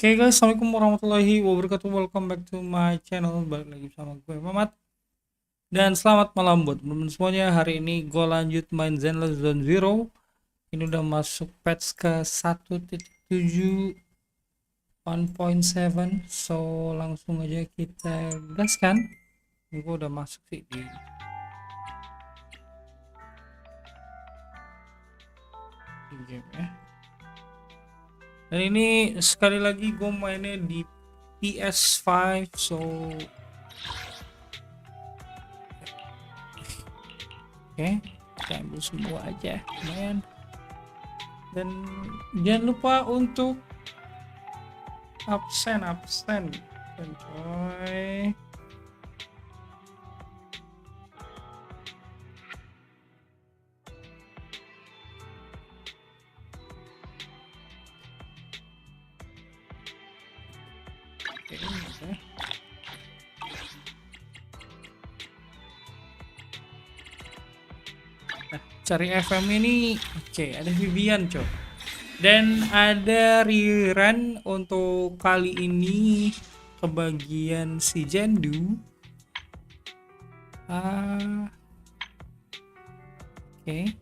Oke guys, assalamualaikum warahmatullahi wabarakatuh. Welcome back to my channel. Balik lagi sama gue Mamat. Dan selamat malam buat teman-teman semuanya. Hari ini gue lanjut main Zenless Zone Zero. Ini udah masuk patch ke 1.7 1.7. So langsung aja kita gaskan. Ini gue udah masuk sih di game ya. Dan ini sekali lagi gue mainnya di PS5, so oke, kita ambil semua aja, lumayan. Dan jangan lupa untuk absen coy. Cari FM ini, oke, ada Vivian coy, dan ada rerun untuk kali ini ke bagian si Jendu. Oke.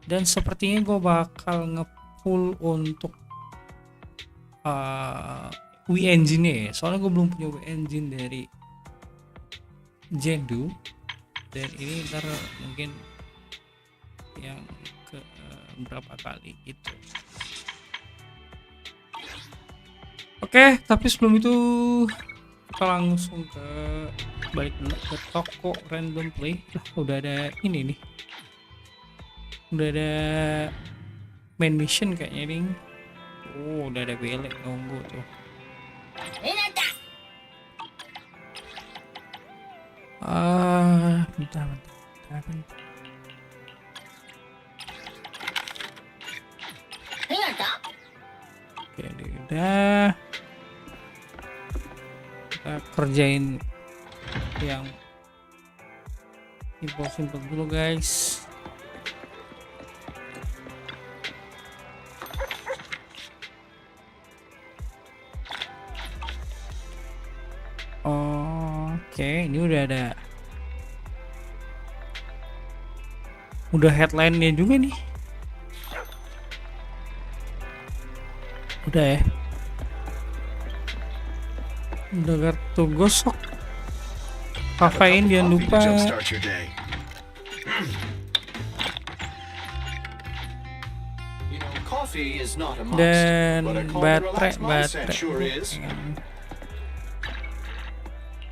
Dan sepertinya gue bakal nge-pull untuk engine ya, soalnya gue belum punya engine dari Jendu, dan ini ntar mungkin yang ke berapa kali itu. Oke, tapi sebelum itu kita langsung balik dulu ke toko random play. Udah ada ini nih, udah ada main mission kayaknya nih. Udah ada belek nunggu tuh. Bentar. Oke, udah kita kerjain yang simple dulu guys. Oke, ini udah headline-nya juga nih. Udah ya, udah kartu gosok, kafein jangan lupa, dan baterai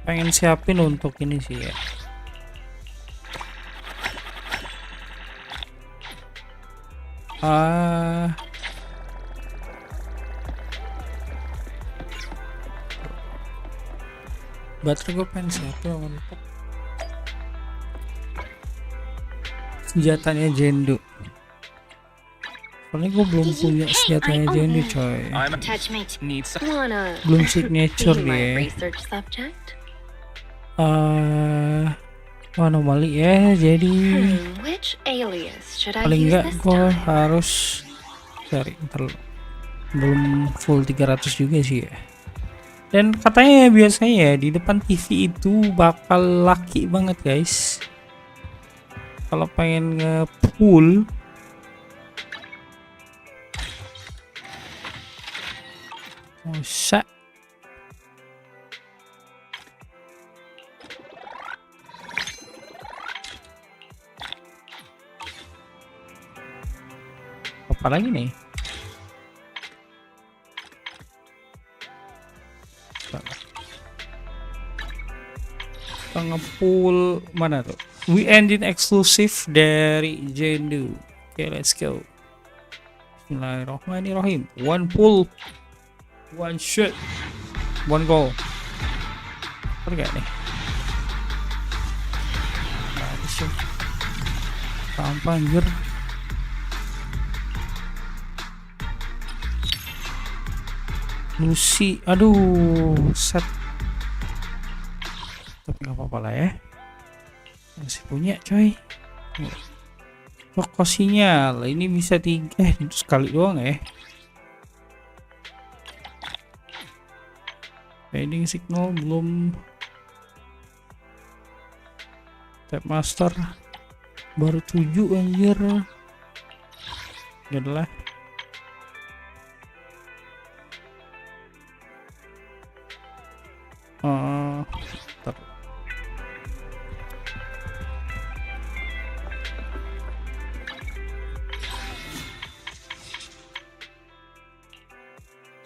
pengen siapin untuk ini sih ya. Baterai gue pengen siapin untuk senjatanya Jendu. Soalnya gue belum punya senjatanya Jendu coy. Belum signature dia. Anomali ya, jadi paling enggak gue harus cari, belum full 300 juga sih ya. Dan katanya biasanya ya di depan TV itu bakal laki banget guys kalau pengen nge-pull. Usah apa lagi nih? Ngepull mana tuh? We engine exclusive dari Jendu. Oke, let's go. Bismillahirrahmanirrahim. One pull, one shot, one goal. Pergi nih. Sampai anjir. Lucy, aduh, set. Tapi nggak apa-apa lah ya, masih punya coy. Kok sinyal ini bisa 3 itu sekali doang ya. Fading signal belum. Tap master baru 7 anjir. Gak lah. Bentar.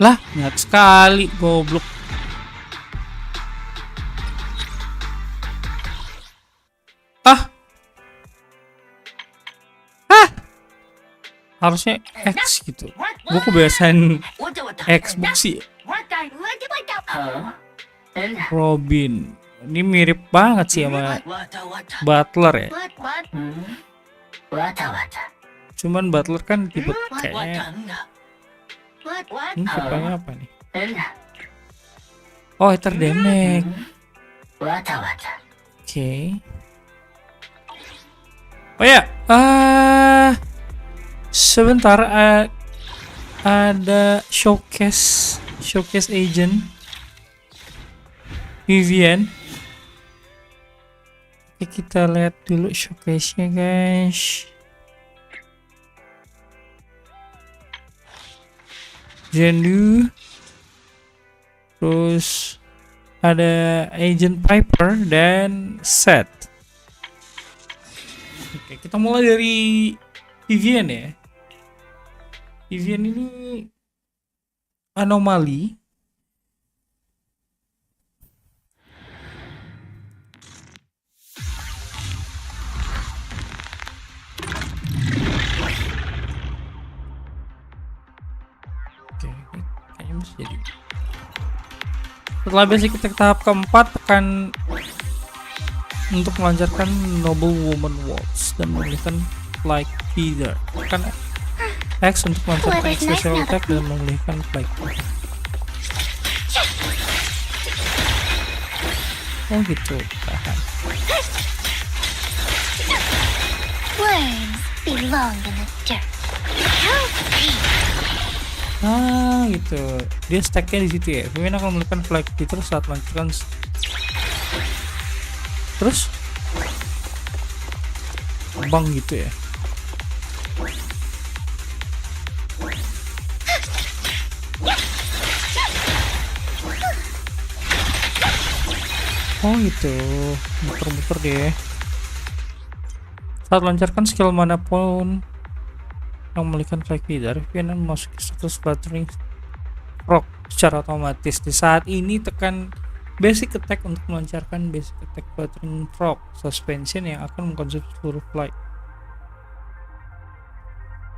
Lah, nyat sekali goblok. Harusnya X gitu. Gue kebiasaan Xbox sih. Robin. Ini mirip banget sih sama Butler ya. Cuman Butler kan tipe kayaknya. Ini tipenya apa nih? Oh, Ether Damage. Oke. Oh ya, sebentar, ada showcase agent Vivian. Oke, kita lihat dulu showcase-nya guys. Zenless, terus ada Agent Piper dan Set. Oke, kita mulai dari Vivian ya. Vivian ini anomali. Oke, kayaknya bisa jadi. Setelah basic kita ke tahap keempat, tekan untuk melancarkan Noble Woman Waltz dan memulihkan Flight Feeder. Tekan X untuk melancarkan special attack dan memulihkan Flight Feeder. Oh gitu, tahan. Ah gitu, dia stacknya di situ ya. Vivian akan memulihkan Flight Feeder saat melancarkan. Terus bang gitu ya. Oh gitu, muter-muter deh. Saat lancarkan skill manapun yang memiliki Flight Feeder, Vivian memasuki status fluttering rock secara otomatis. Di saat ini tekan basic attack untuk melancarkan basic attack fluttering rock suspension yang akan mengkonsumsi seluruh flight.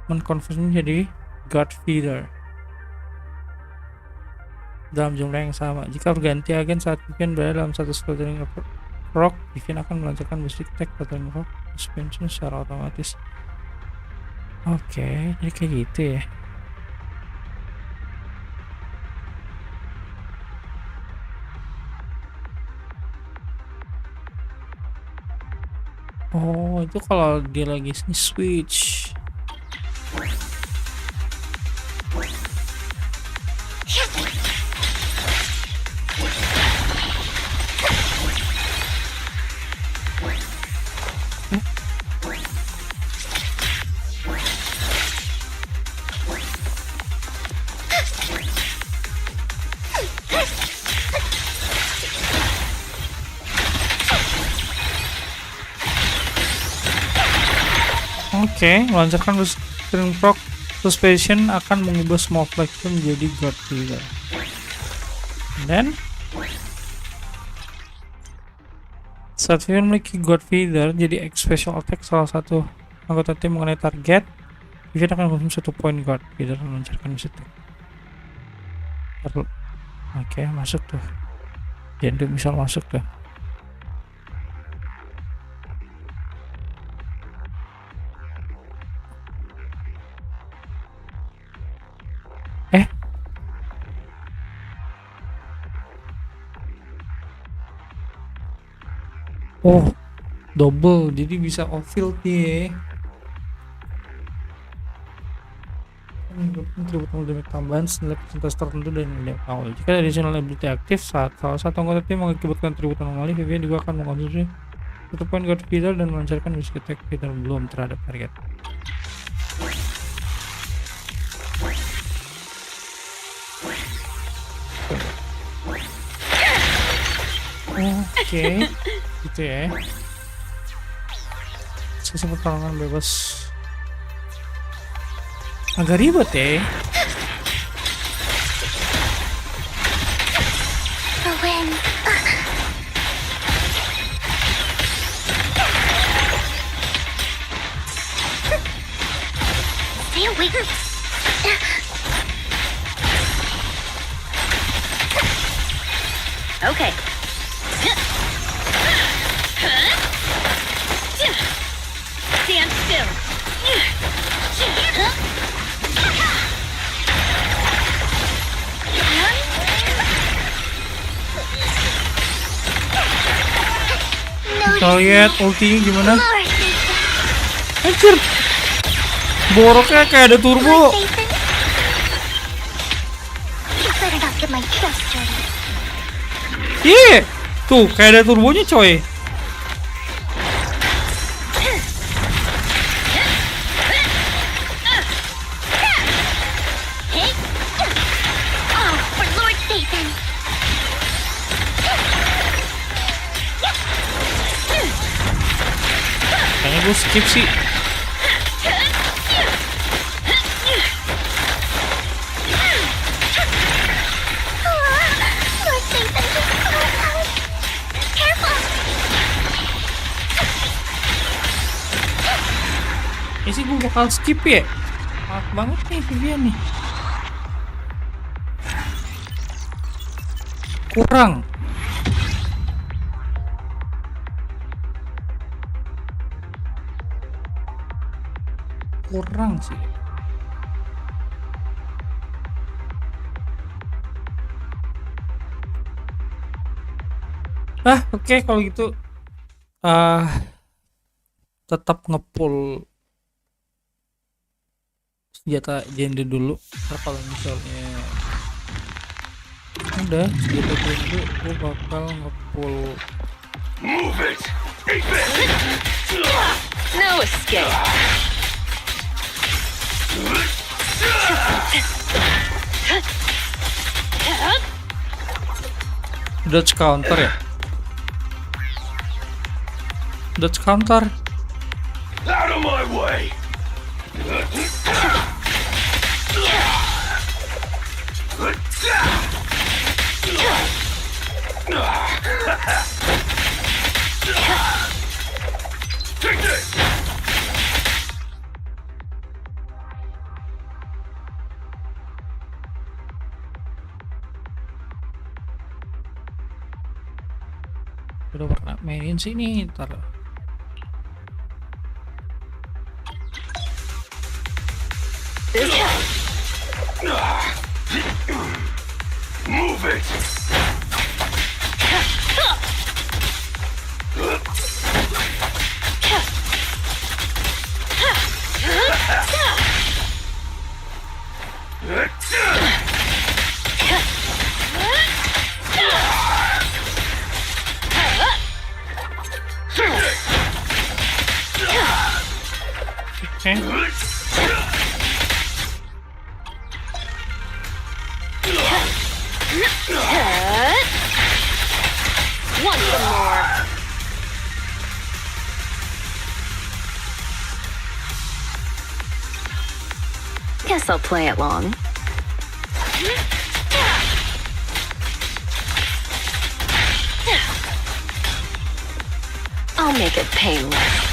Mengkonversinya jadi guard feeder dalam jumlah yang sama. Jika berganti agen saat Vivian berada dalam status fluttering rock, Vivian akan melancarkan basic attack fluttering rock suspension secara otomatis. Oke, jadi kayak gitu ya. Oh, itu kalau dia lagi switch. Oke, melancarkan string proc suspension akan mengubah small flag menjadi guard feeder. Dan saat Vivian memiliki guard feeder, jadi special attack salah satu anggota tim mengenai target, Vivian akan menggunakan 1 point guard feeder melancarkan attack. Oke, masuk tuh. Jadi misal masuk tuh. Oh, double, jadi bisa off field nih. atribut damage tambahan senilai persentase tertentu dan nilai awal. Jika additional ability aktif saat salah satu anggota tim mengakibatkan atribut anomali, Vivian juga akan mengkonsumsi satu poin guard vital dan melancarkan basic attack vital belum terhadap target. Oke, gitu ya. Sesi pertarungan bebas agak ribet ya. Okay. Stand still. Kita lihat ultinya gimana. Anjir, boroknya kayak ada turbo. Iya, tuh kayak ada turbonya coy. Kayaknya gue skip sih. Sih gue bakal skip ya. Maaf banget nih Vivian nih. Kurang sih. Oke, kalau gitu tetap ngepull senjata jende dulu. Ntar kalau misalnya udah senjata jende, gue bakal ngepull. Move it. No escape. Dodge counter ya. Dodge counter. Out of my way. Take this. Udah pernah mainin sini, ntar Move it. okay. Once more. Guess I'll play it long. I'll make it painless.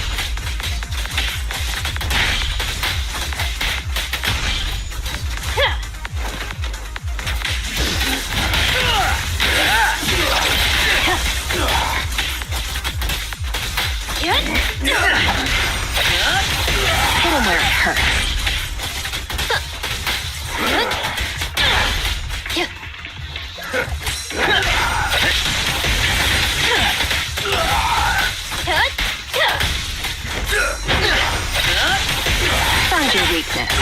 Hit him where it hurts. Found your weakness.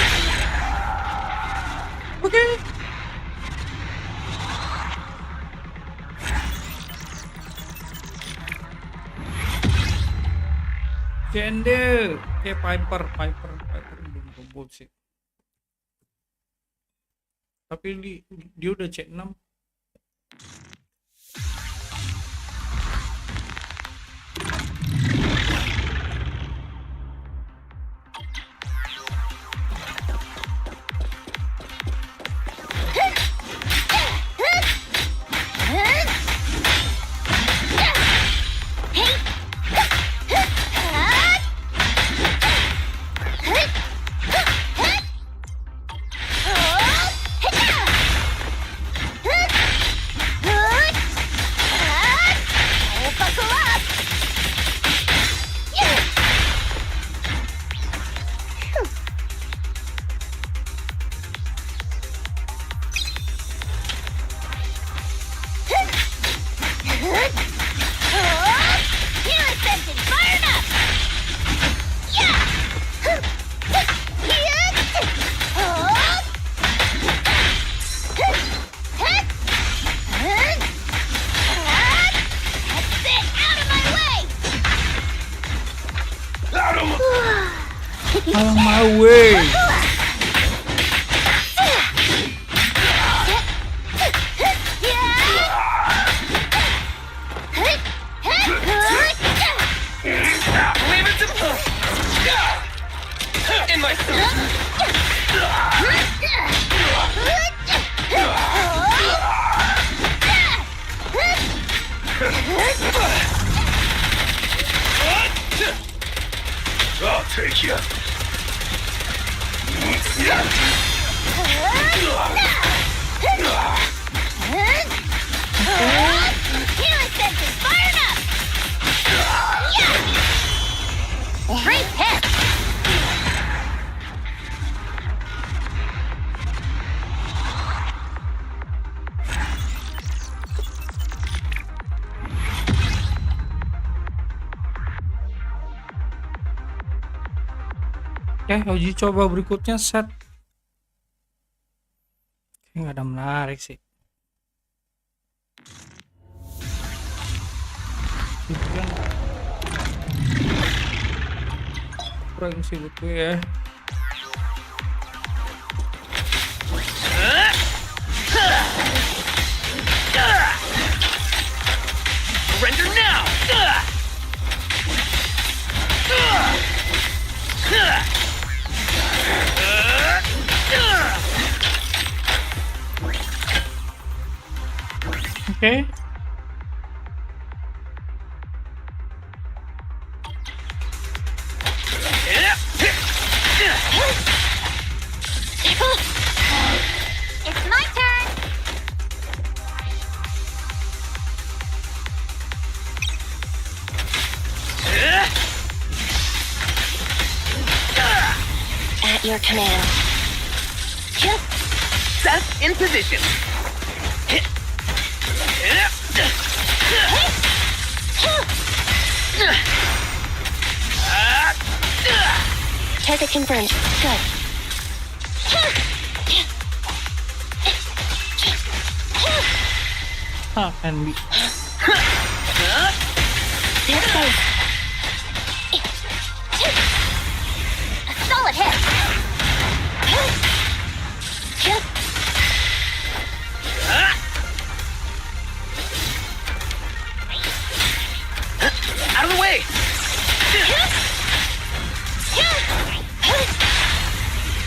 Jende. Oke, Piper belum kebut sih. Tapi dia udah C6. Out of my way. In my I'll take you. Great hit! Uji coba berikutnya set. Nggak ada menarik sih. Vivian kurang sih buat gue ya. Surrender now. Oke. It's my turn! At your command. Set in position. Target confirmed. Good. And we There's space. A solid hit. Out of the way.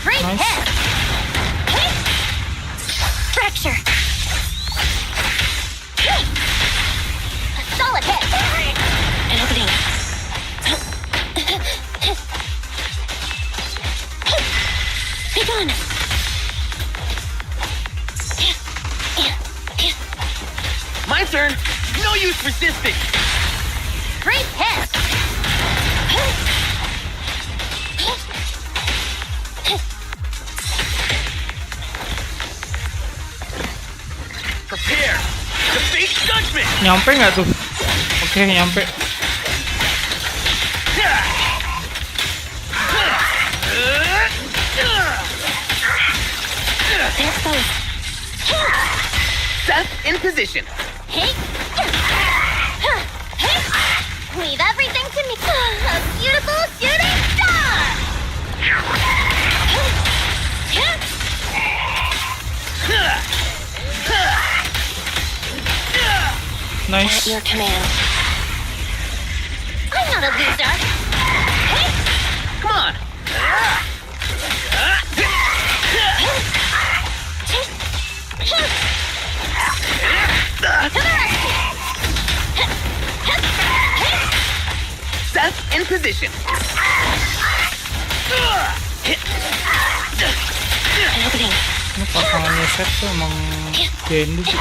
Great Nice. hit. Fracture. A solid hit. An opening. Be gone. My turn. No use resisting. Great hit. Prepare to face judgment. nyampe nggak tuh? Oke, nyampe. There's space. Set in position. Hey. Leave everything to me. A beautiful shooting star! At Nice. your command. I'm not a loser. Come on. Seth in position. An opening. Ini pasangannya set tuh emang gendut sih.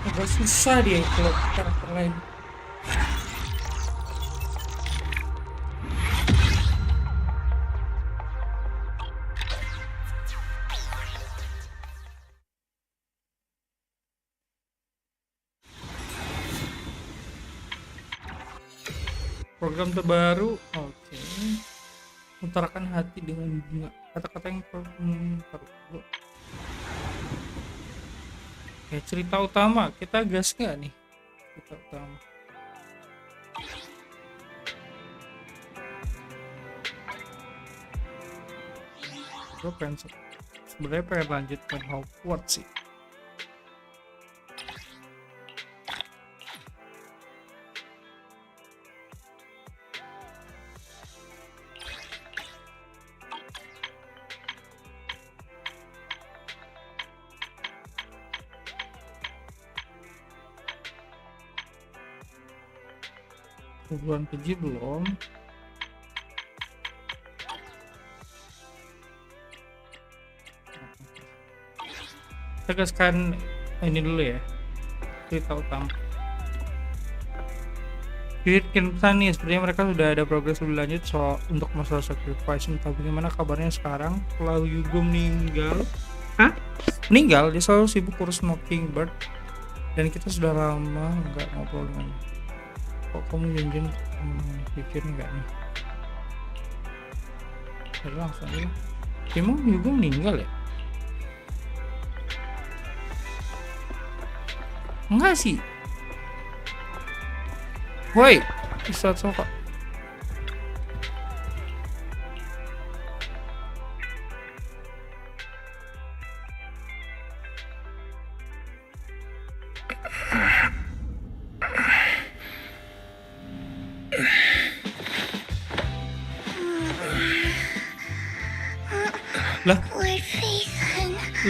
Agak susah dia kalau karakter lain. Program terbaru, oke. Utarakan hati dengan bunga. Kata-kata yang perlu. Oke, cerita utama. Kita gas nggak nih? Cerita utama. Gue sebenarnya pengen lanjutkan Hogwarts sih. Bulan keji belum. Kita gaskan ini dulu ya, cerita utama. Bikin pesan nih, sepertinya mereka sudah ada progres lebih lanjut soal untuk masalah sacrifice. Entah bagaimana kabarnya sekarang setelah Hugo meninggal. Meninggal, dia selalu sibuk urus Mockingbird dan kita sudah lama nggak ngobrol dengan dia. Kok kamu janjian pikir nggak nih? Udah langsung aja. Emang Hugo meninggal ya? Enggak sih. Woi, bisa coba. Lah,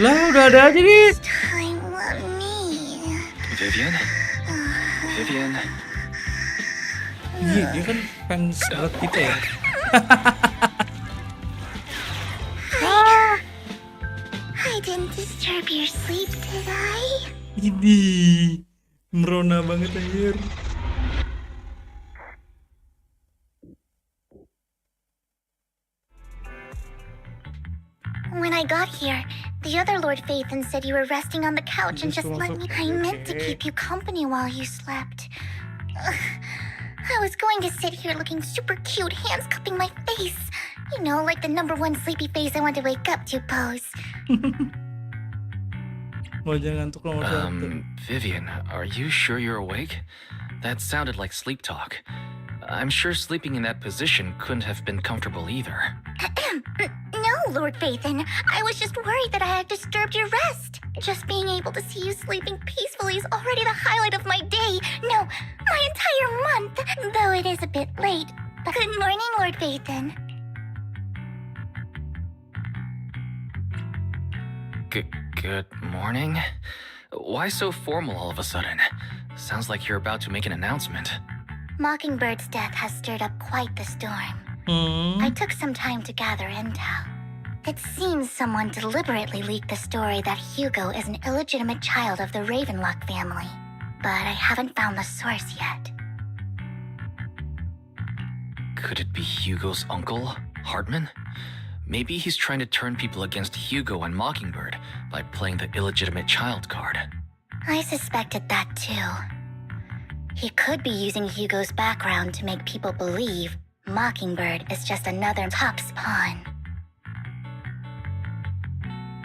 lah udah ada aja nih. Vivian? Vivian? Iya, dia kan fans berat kita ya. I didn't disturb your sleep, did I? Ini merona banget anjir. When I got here, the other Lord Phaethon said you were resting on the couch and just let me. I meant to keep you company while you slept. I was going to sit here looking super cute, hands cupping my face. You know, like the #1 sleepy face I want to wake up to pose. Wajah ngantuk nomor 1. Vivian, are you sure you're awake? That sounded like sleep talk. I'm sure sleeping in that position couldn't have been comfortable either. No, Lord Phaethon. I was just worried that I had disturbed your rest. Just being able to see you sleeping peacefully is already the highlight of my day. No, my entire month. Though it is a bit late. But good morning, Lord Phaethon. Good morning? Why so formal all of a sudden? Sounds like you're about to make an announcement. Mockingbird's death has stirred up quite the storm. I took some time to gather intel. It seems someone deliberately leaked the story that Hugo is an illegitimate child of the Ravenlock family, but I haven't found the source yet. Could it be Hugo's uncle, Hartman? Maybe he's trying to turn people against Hugo and Mockingbird by playing the illegitimate child card. I suspected that too. He could be using Hugo's background to make people believe Mockingbird is just another top pawn.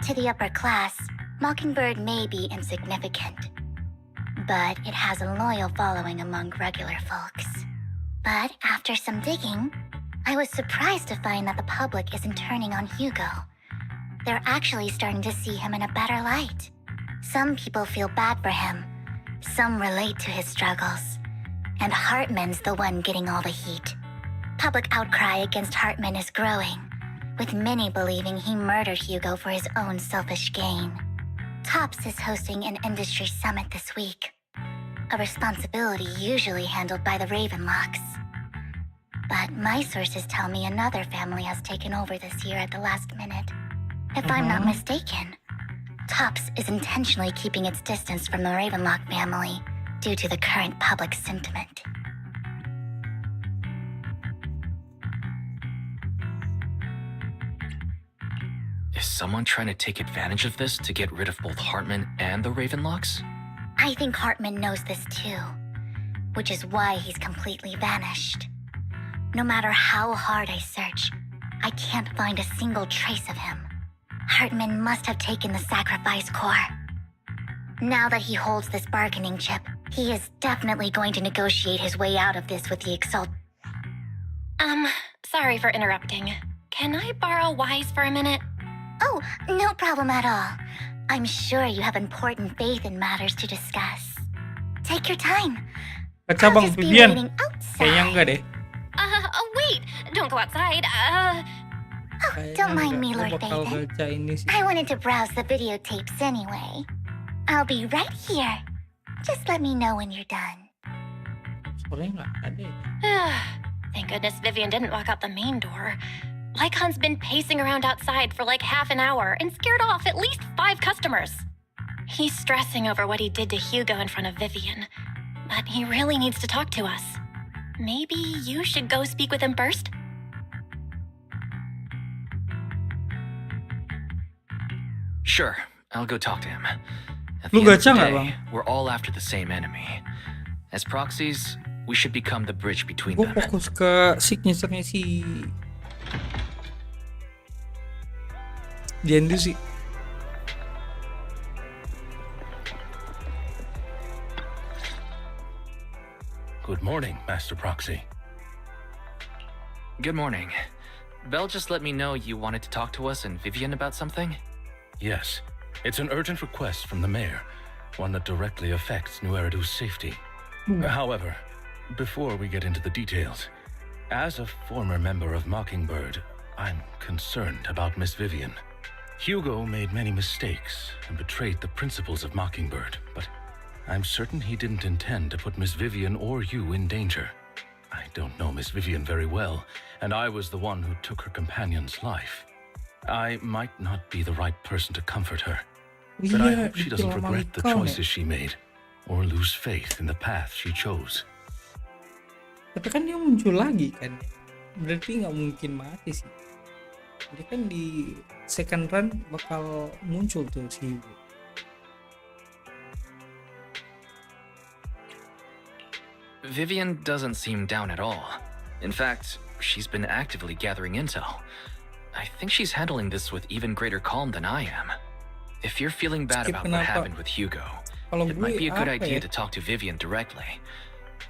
To the upper class, Mockingbird may be insignificant, but it has a loyal following among regular folks. But after some digging, I was surprised to find that the public isn't turning on Hugo. They're actually starting to see him in a better light. Some people feel bad for him, some relate to his struggles, and Hartman's the one getting all the heat. Public outcry against Hartman is growing, with many believing he murdered Hugo for his own selfish gain. Tops is hosting an industry summit this week, a responsibility usually handled by the Ravenlocks. But my sources tell me another family has taken over this year at the last minute. If I'm not mistaken, Tops is intentionally keeping its distance from the Ravenlock family due to the current public sentiment. Is someone trying to take advantage of this to get rid of both Hartman and the Ravenlocks? I think Hartman knows this too, which is why he's completely vanished. No matter how hard I search, I can't find a single trace of him. Hartman must have taken the sacrifice core. Now that he holds this bargaining chip, he is definitely going to negotiate his way out of this with the Exalt. Sorry for interrupting. Can I borrow Wise for a minute? Oh, no problem at all. I'm sure you have important faith in matters to discuss. Take your time. Baca I'll bang, just be Vivian. waiting Kayaknya outside. enggak deh. Wait! Don't go outside. Oh, don't mind me, Lord Bakal Phaethon. baca ini sih. I wanted to browse the videotapes anyway. I'll be right here. Just let me know when you're done. Suaranya nggak ada ya. Thank goodness Vivian didn't walk out the main door. Lycon's been pacing around outside for like half an hour and scared off at least 5 customers. He's stressing over what he did to Hugo in front of Vivian, but he really needs to talk to us. Maybe you should go speak with him first? Sure, I'll go talk to him. At Lu the end of gacha the nggak, day, Bang? we're all after the same enemy. As proxies, we should become the bridge between Gue them. fokus ke signature-nya si Jandu sih. Good morning, Master Proxy. Good morning. Belle just let me know you wanted to talk to us and Vivian about something? Yes, it's an urgent request from the mayor, one that directly affects New Eridu's safety. However, before we get into the details, as a former member of Mockingbird, I'm concerned about Miss Vivian. Hugo made many mistakes and betrayed the principles of Mockingbird, but I'm certain he didn't intend to put Miss Vivian or you in danger. I don't know Miss Vivian very well, and I was the one who took her companion's life. I might not be the right person to comfort her, but I hope she doesn't regret the choices she made or lose faith in the path she chose. Tapi kan dia muncul lagi kan. Berarti nggak mungkin mati sih. Dia kan di second run bakal muncul tuh si Hugo. Vivian doesn't seem down at all. In fact, she's been actively gathering intel. I think she's handling this with even greater calm than I am. If you're feeling bad about what happened with Hugo, it might be a good idea to talk to Vivian directly.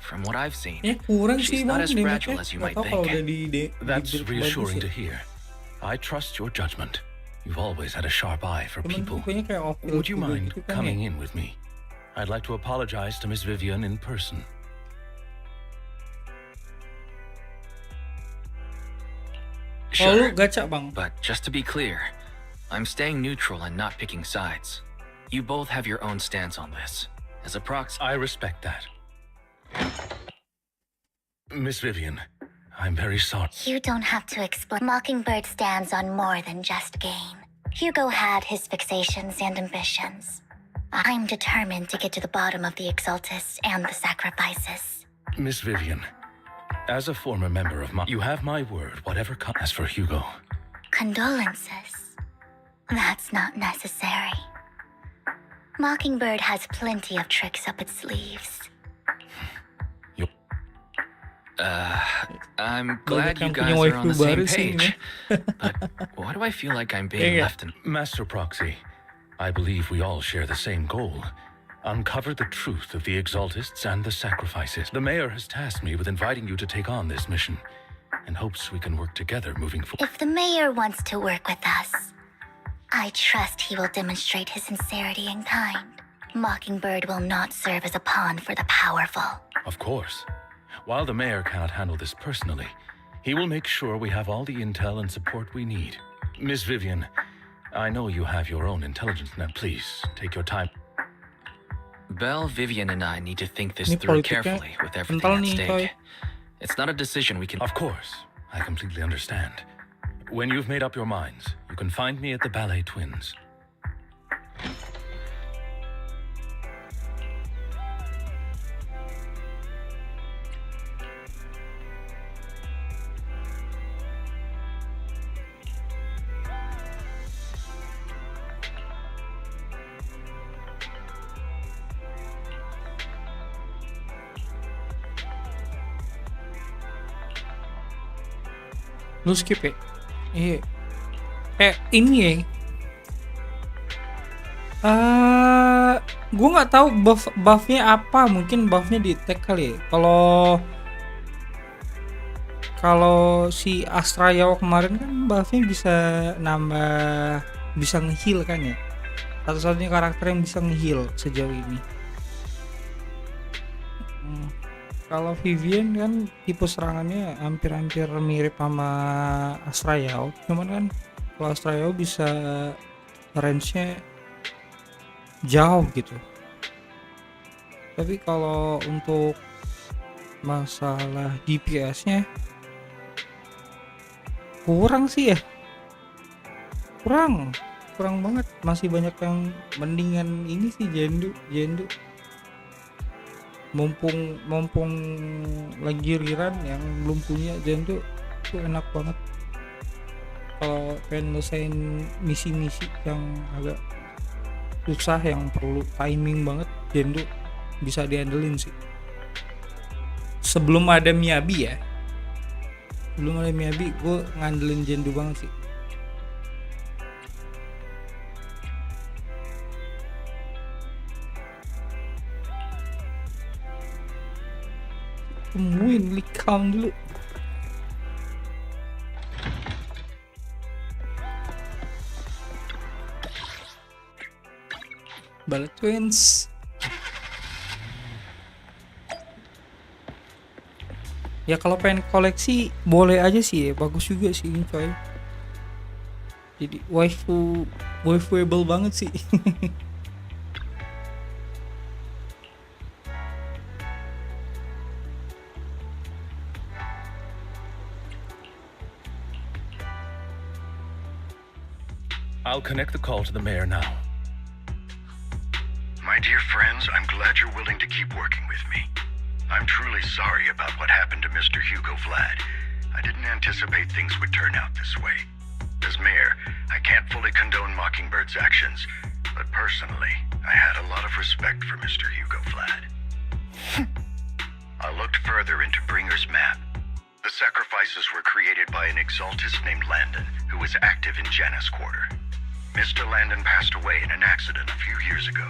From what I've seen, Kurang she's sih not Bang, as fragile as you might think. That's reassuring to hear. I trust your judgment. You've always had a sharp eye for people. Would you mind coming in with me? I'd like to apologize to Miss Vivian in person. Sure, gacha Bang. but just to be clear, I'm staying neutral and not picking sides. You both have your own stance on this. As a proxy, I respect that. Miss Vivian, I'm very sorry. You don't have to explain. Mockingbird stands on more than just gain. Hugo had his fixations and ambitions. I'm determined to get to the bottom of the Exaltists and the sacrifices. Miss Vivian, as a former member of you have my word, whatever comes. As for Hugo, Condolences. That's not necessary. Mockingbird has plenty of tricks up its sleeves. I'm glad you guys are on the same page. But why do I feel like I'm being left in... Master Proxy, I believe we all share the same goal. Uncover the truth of the Exaltists and the sacrifices. The mayor has tasked me with inviting you to take on this mission, and hopes we can work together moving forward. If the mayor wants to work with us, I trust he will demonstrate his sincerity and kind. Mockingbird will not serve as a pawn for the powerful. Of course. While the mayor cannot handle this personally, he will make sure we have all the intel and support we need. Miss Vivian, I know you have your own intelligence net. Please, take your time. Belle, Vivian, and I need to think this Ini through politiknya carefully with everything kental at nih, stake. coy. It's not a decision we can... Of course, I completely understand. When you've made up your minds, you can find me at the Ballet Twins. Lu skip ya? Iya. Ini ya. Gue nggak tahu buffnya apa. Mungkin buffnya di tag kali ya. Kalau si Astra Yawa kemarin kan buffnya bisa nambah, bisa nge-heal kan ya. Satu-satunya karakter yang bisa nge-heal sejauh ini. Kalau Vivian kan tipe serangannya hampir-hampir mirip sama Astra Yawa. Cuman kan kalau Astra Yawa bisa range-nya jauh gitu. Tapi kalau untuk masalah DPS-nya kurang sih ya. Kurang banget. Masih banyak yang mendingan ini sih Jendu. Mumpung lagi riran yang belum punya Jendu itu enak banget. Kalau pengen nyelesain misi-misi yang agak susah yang perlu timing banget, Jendu bisa diandelin sih. Sebelum ada Miyabi ya, gue ngandelin Jendu banget sih. Temuin Likam dulu. Ballet Twins. Ya kalau pengen koleksi boleh aja sih ya, bagus juga sih ini coy. Jadi waifuable banget sih. I'll connect the call to the mayor now. My dear friends, I'm glad you're willing to keep working with me. I'm truly sorry about what happened to Mr. Hugo Vlad. I didn't anticipate things would turn out this way. As mayor, I can't fully condone Mockingbird's actions, but personally, I had a lot of respect for Mr. Hugo Vlad. I looked further into Bringer's map. The sacrifices were created by an exaltist named Landon, who was active in Janus Quarter. Mr. Landon passed away in an accident a few years ago.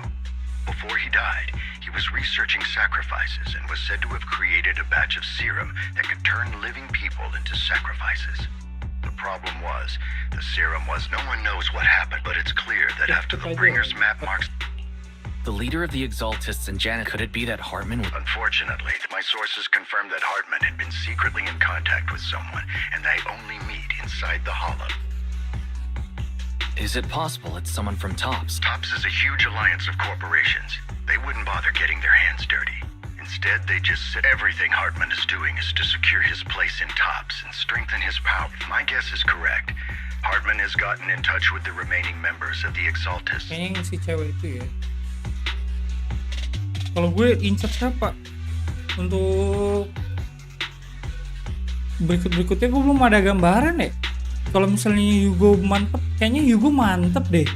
Before he died, he was researching sacrifices and was said to have created a batch of serum that could turn living people into sacrifices. The problem was, the serum was no one knows what happened, but it's clear that after the Bringer's map marks... The leader of the Exaltists and Janet, could it be that Hartman would... Unfortunately, my sources confirmed that Hartman had been secretly in contact with someone, and they only meet inside the Hollow. Is it possible it's someone from TOPS? TOPS is a huge alliance of corporations. They wouldn't bother getting their hands dirty. Instead, they just said everything Hartman is doing is to secure his place in TOPS and strengthen his power. If my guess is correct, Hartman has gotten in touch with the remaining members of the Exaltists. Kayaknya si cewek itu ya. Kalau gue incer siapa? Untuk berikutnya gue belum ada gambaran ya. Kalau misalnya Hugo mantep, kayaknya Hugo mantep deh.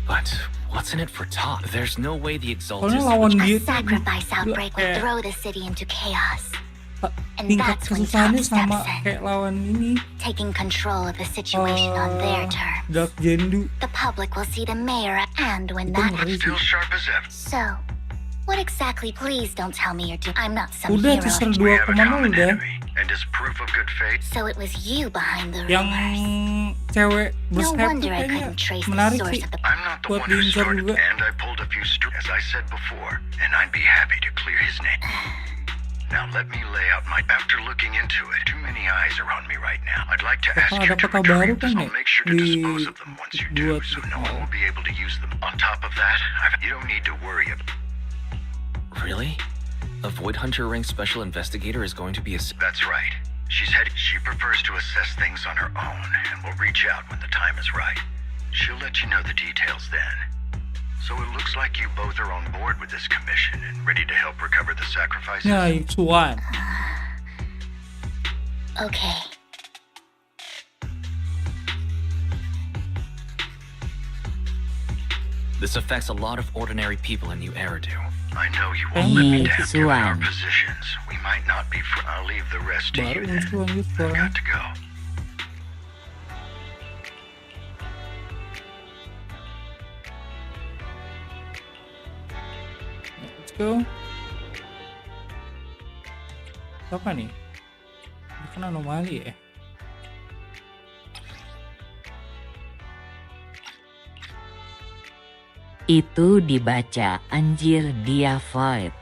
But what's in it for TOPS? There's no way the Exaltists... Soalnya lawan A dia sacrifice outbreak will throw the city into chaos. And tingkat that's when kesusahannya Top sama steps in, kayak lawan ini taking control of the situation on their terms. Dark Jendu. The public will see the mayor, and when Itu that ngeri Still sih. sharp as ever. So, what exactly? Please don't tell me you're doing. I'm not some Udah hero. teaser We have a 2,0 common udah. enemy, and as proof of good faith, So it was you behind the Yang rumors. cewek No bersayap tuh wonder I kayaknya couldn't trace the menarik source sih. of the. I'm not the Buat one who diincar started, juga. and I pulled a few as I said before, and I'd be happy to clear his name. Now let me lay out my. After looking into it, too many eyes are on me right now. I'd like to ask Apa you ada to peta baru retrieve kan this. ya I'll make sure to di dispose of them once you do, so no one will be able to use them. On top of that, you don't need to worry about. Really? A Void Hunter ranked special investigator is going to be a. That's right. She prefers to assess things on her own, and will reach out when the time is right. She'll let you know the details then. So it looks like you both are on board with this commission and ready to help recover the sacrifices. Ya, Yusuan. Okay. This affects a lot of ordinary people in New Eridu. I know you won't let me down given our Yusuan. positions. We might not be. I'll leave the rest to Baru you then. Yusuan I've Yusuan. got to go. Let's go. Apa nih? Ini kan anomali ya. Itu dibaca anjir dia void.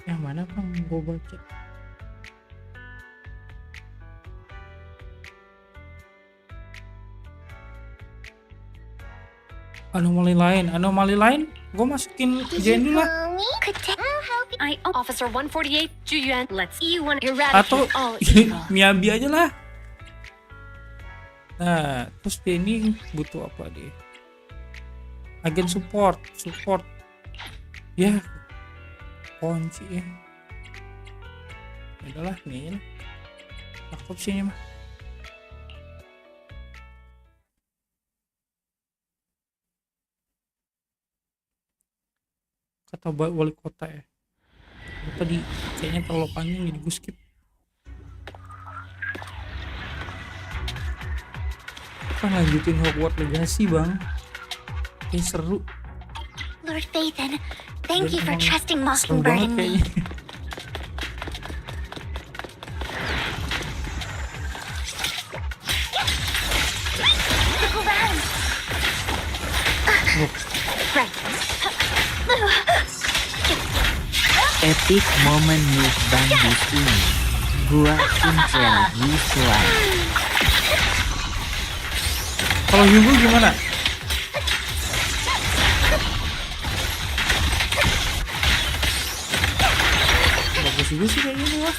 Yang mana bang? Gue baca. Anomali lain, gue masukin Jen lah. Officer 148, Juyuan, let's see you want to Atau eradicate all evil. Miyabi aja lah. Nah, terus dia ini butuh apa dia? Agen support. Ya, kunci ya. Udahlah, nih lah. Cakep sih ini mah. Kata wali kota ya. Tadi kayaknya terlalu panjang jadi gue skip. Kita lanjutin Hogwarts Legacy bang. Kayak seru. Lord Phaethon, thank Dan you for emang trusting seru Mockingbird banget in me. kayaknya. Epic moment mukbang di sini. Gua Kuncel Yusuan. Kalau Hugo gimana? Bagus juga sih kayak gini wah.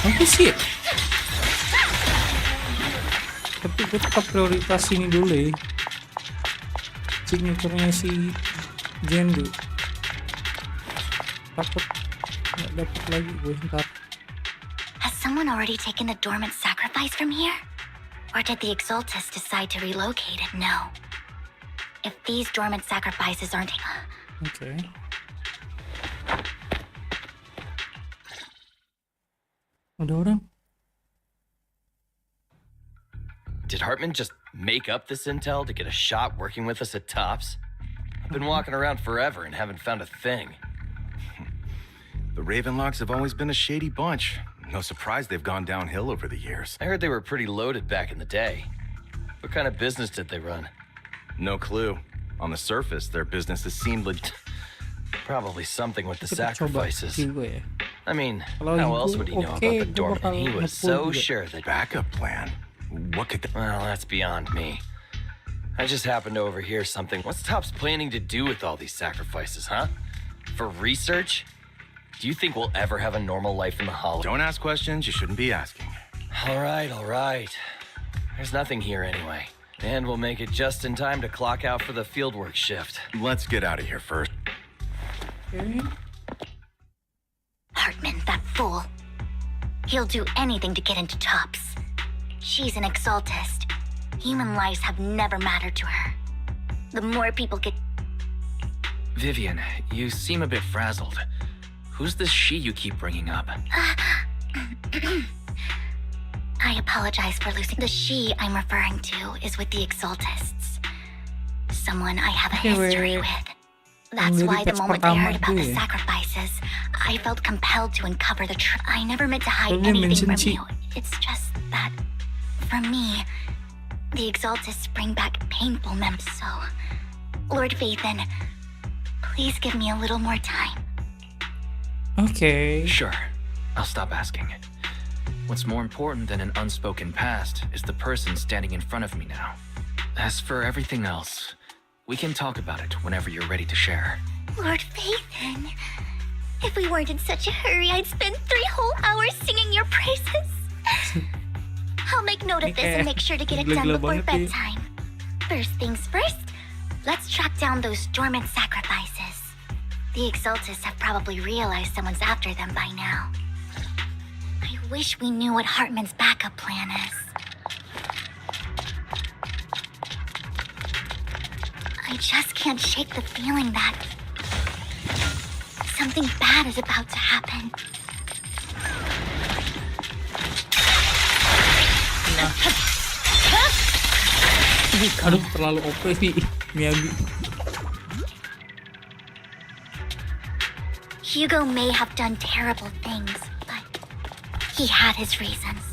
Bagus sih. Tapi gue tetap prioritas ini dulu ya. Signaturenya si Jendu. Takut nggak dapet lagi gue ntar. Has someone already taken the dormant sacrifice from here? Or did the Exaltus decide to relocate it? No. If these dormant sacrifices aren't... Oke. Ada orang. Did Hartman just make up this intel to get a shot working with us at Tops? I've been walking around forever and haven't found a thing. The Ravenlocks have always been a shady bunch. No surprise they've gone downhill over the years. I heard they were pretty loaded back in the day. What kind of business did they run? No clue. On the surface, their businesses seemed Probably something with the Kita coba sacrifices. Hugo ya. I mean, Kalau how Hugo, else would he know oke, about the gua dormant? bakal He was nge-pull so juga. sure that... backup plan. What could Well, that's beyond me. I just happened to overhear something. What's Tops planning to do with all these sacrifices, huh? For research? Do you think we'll ever have a normal life in the Hollow? Don't ask questions you shouldn't be asking. All right. There's nothing here anyway. And we'll make it just in time to clock out for the fieldwork shift. Let's get out of here first. Oke. Hartman, that fool. He'll do anything to get into Tops. She's an exaltist. Human lives have never mattered to her. The more people get... Vivian, you seem a bit frazzled. Who's this she you keep bringing up? I apologize for losing. The she I'm referring to is with the exaltists. Someone I have a history with. That's why the moment I heard about the sacrifices, I felt compelled to uncover the truth. I never meant to hide anything from you. It's just that, for me, the exaltists bring back painful memories. So, Lord Vathan, please give me a little more time. Okay. Sure, I'll stop asking. What's more important than an unspoken past is the person standing in front of me now. As for everything else, we can talk about it whenever you're ready to share. Lord Vathan, if we weren't in such a hurry, I'd spend 3 whole hours singing your praises. I'll make note of this and make sure to get it done before bedtime. First things first, let's track down those dormant sacrifices. The exaltists have probably realized someone's after them by now. I wish we knew what Hartman's backup plan is. I just can't shake the feeling that something bad is about to happen. Aduh, terlalu OP sih Miyagi. Hugo may have done terrible things, but he had his reasons.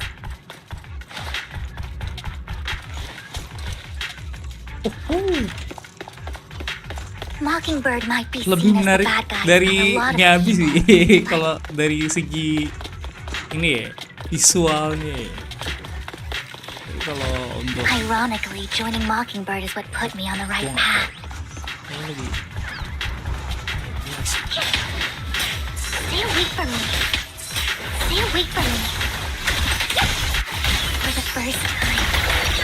Mockingbird might be Lebih seen as the menarik bad guy dari in a lot of Miyagi people. sih kalau dari segi ini ya, visualnya ya. Tapi kalau untuk Ironically, joining Mockingbird is what put me on the right path. lebih Stay away from me. Stay away from me. For the first time,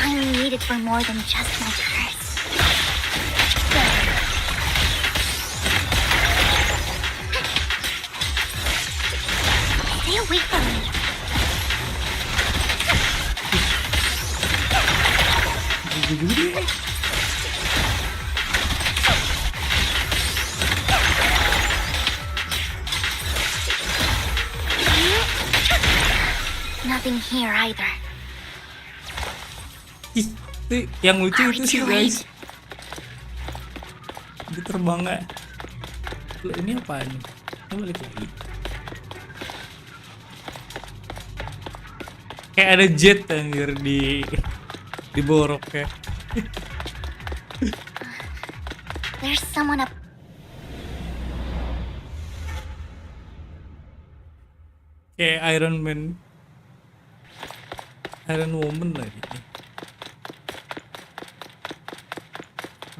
I'm needed for more than just my curse. Stay away from me. Nothing here either. Ih, itu yang lucu Are itu we sih too guys. late? Dia terbang nggak? Loh, ini apaan? Ini balik lagi. Kayak ada jet anjir di borok ya. There's someone up. Kayak Iron Man, Iron Woman lagi.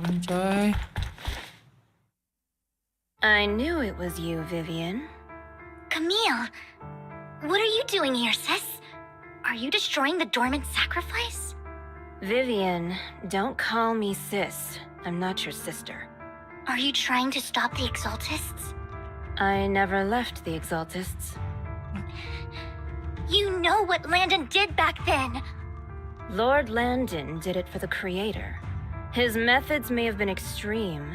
Anjay. I knew it was you, Vivian. Camille, what are you doing here, sis? Are you destroying the dormant sacrifice? Vivian, don't call me sis. I'm not your sister. Are you trying to stop the exaltists? I never left the exaltists. You know what Landon did back then. Lord Landon did it for the Creator. His methods may have been extreme,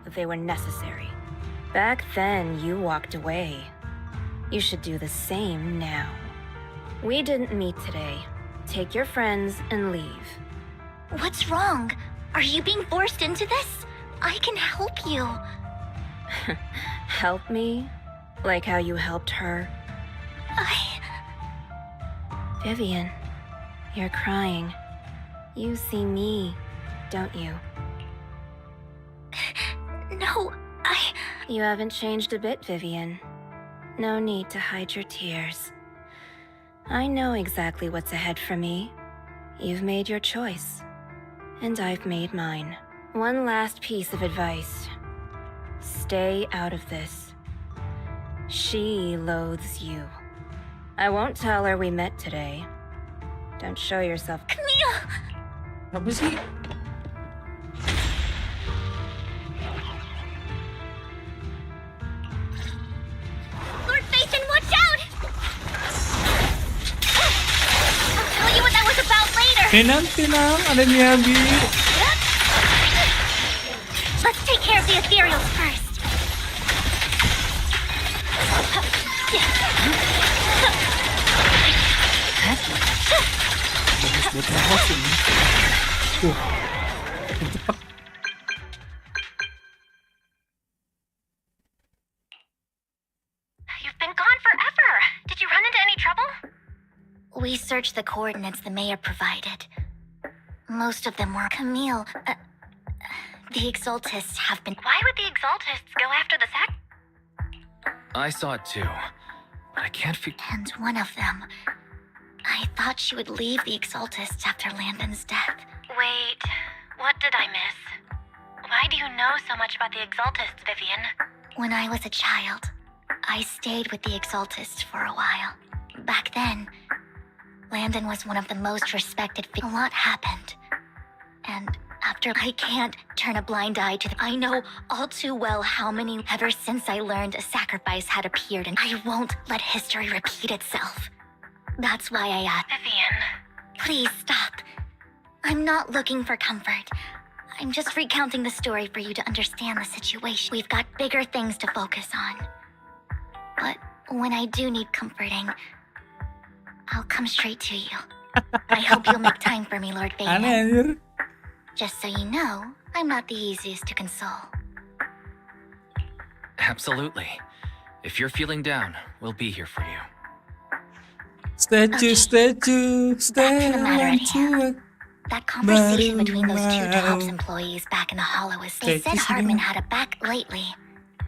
but they were necessary. Back then, you walked away. You should do the same now. We didn't meet today. Take your friends and leave. What's wrong? Are you being forced into this? I can help you. Help me? Like how you helped her? Vivian, you're crying. You see me, don't you? No, You haven't changed a bit, Vivian. No need to hide your tears. I know exactly what's ahead for me. You've made your choice, and I've made mine. One last piece of advice. Stay out of this. She loathes you. I won't tell her we met today. Don't show yourself. Camille! Apa sih? Lord Vathan, watch out! Tenang, ada Miyabi. Let's take care of the ethereals first. Bagus buat nge-host ini. Cepet. You've been gone forever. Did you run into any trouble? We searched the coordinates the mayor provided. Most of them were Camille. The Exaltists have been. Why would the Exaltists go after the sack? I saw it too, but I can't figure. And one of them. I thought she would leave the Exaltists after Landon's death. Wait, what did I miss? Why do you know so much about the Exaltists, Vivian? When I was a child, I stayed with the Exaltists for a while. Back then, Landon was one of the most respected. A lot happened. And after, I can't turn a blind eye to I know all too well how many ever since I learned a sacrifice had appeared, and I won't let history repeat itself. That's why I asked. Vivian. Please stop. I'm not looking for comfort. I'm just recounting the story for you to understand the situation. We've got bigger things to focus on. But when I do need comforting, I'll come straight to you. I hope you'll make time for me, Lord Aneh Vivian. anjir. Just so you know, I'm not the easiest to console. Absolutely. If you're feeling down, we'll be here for you. Statue, statue, Back to the matter at statue. hand. That conversation between those two Dobbs employees back in the Hollow is. They said Hartman had a back lately.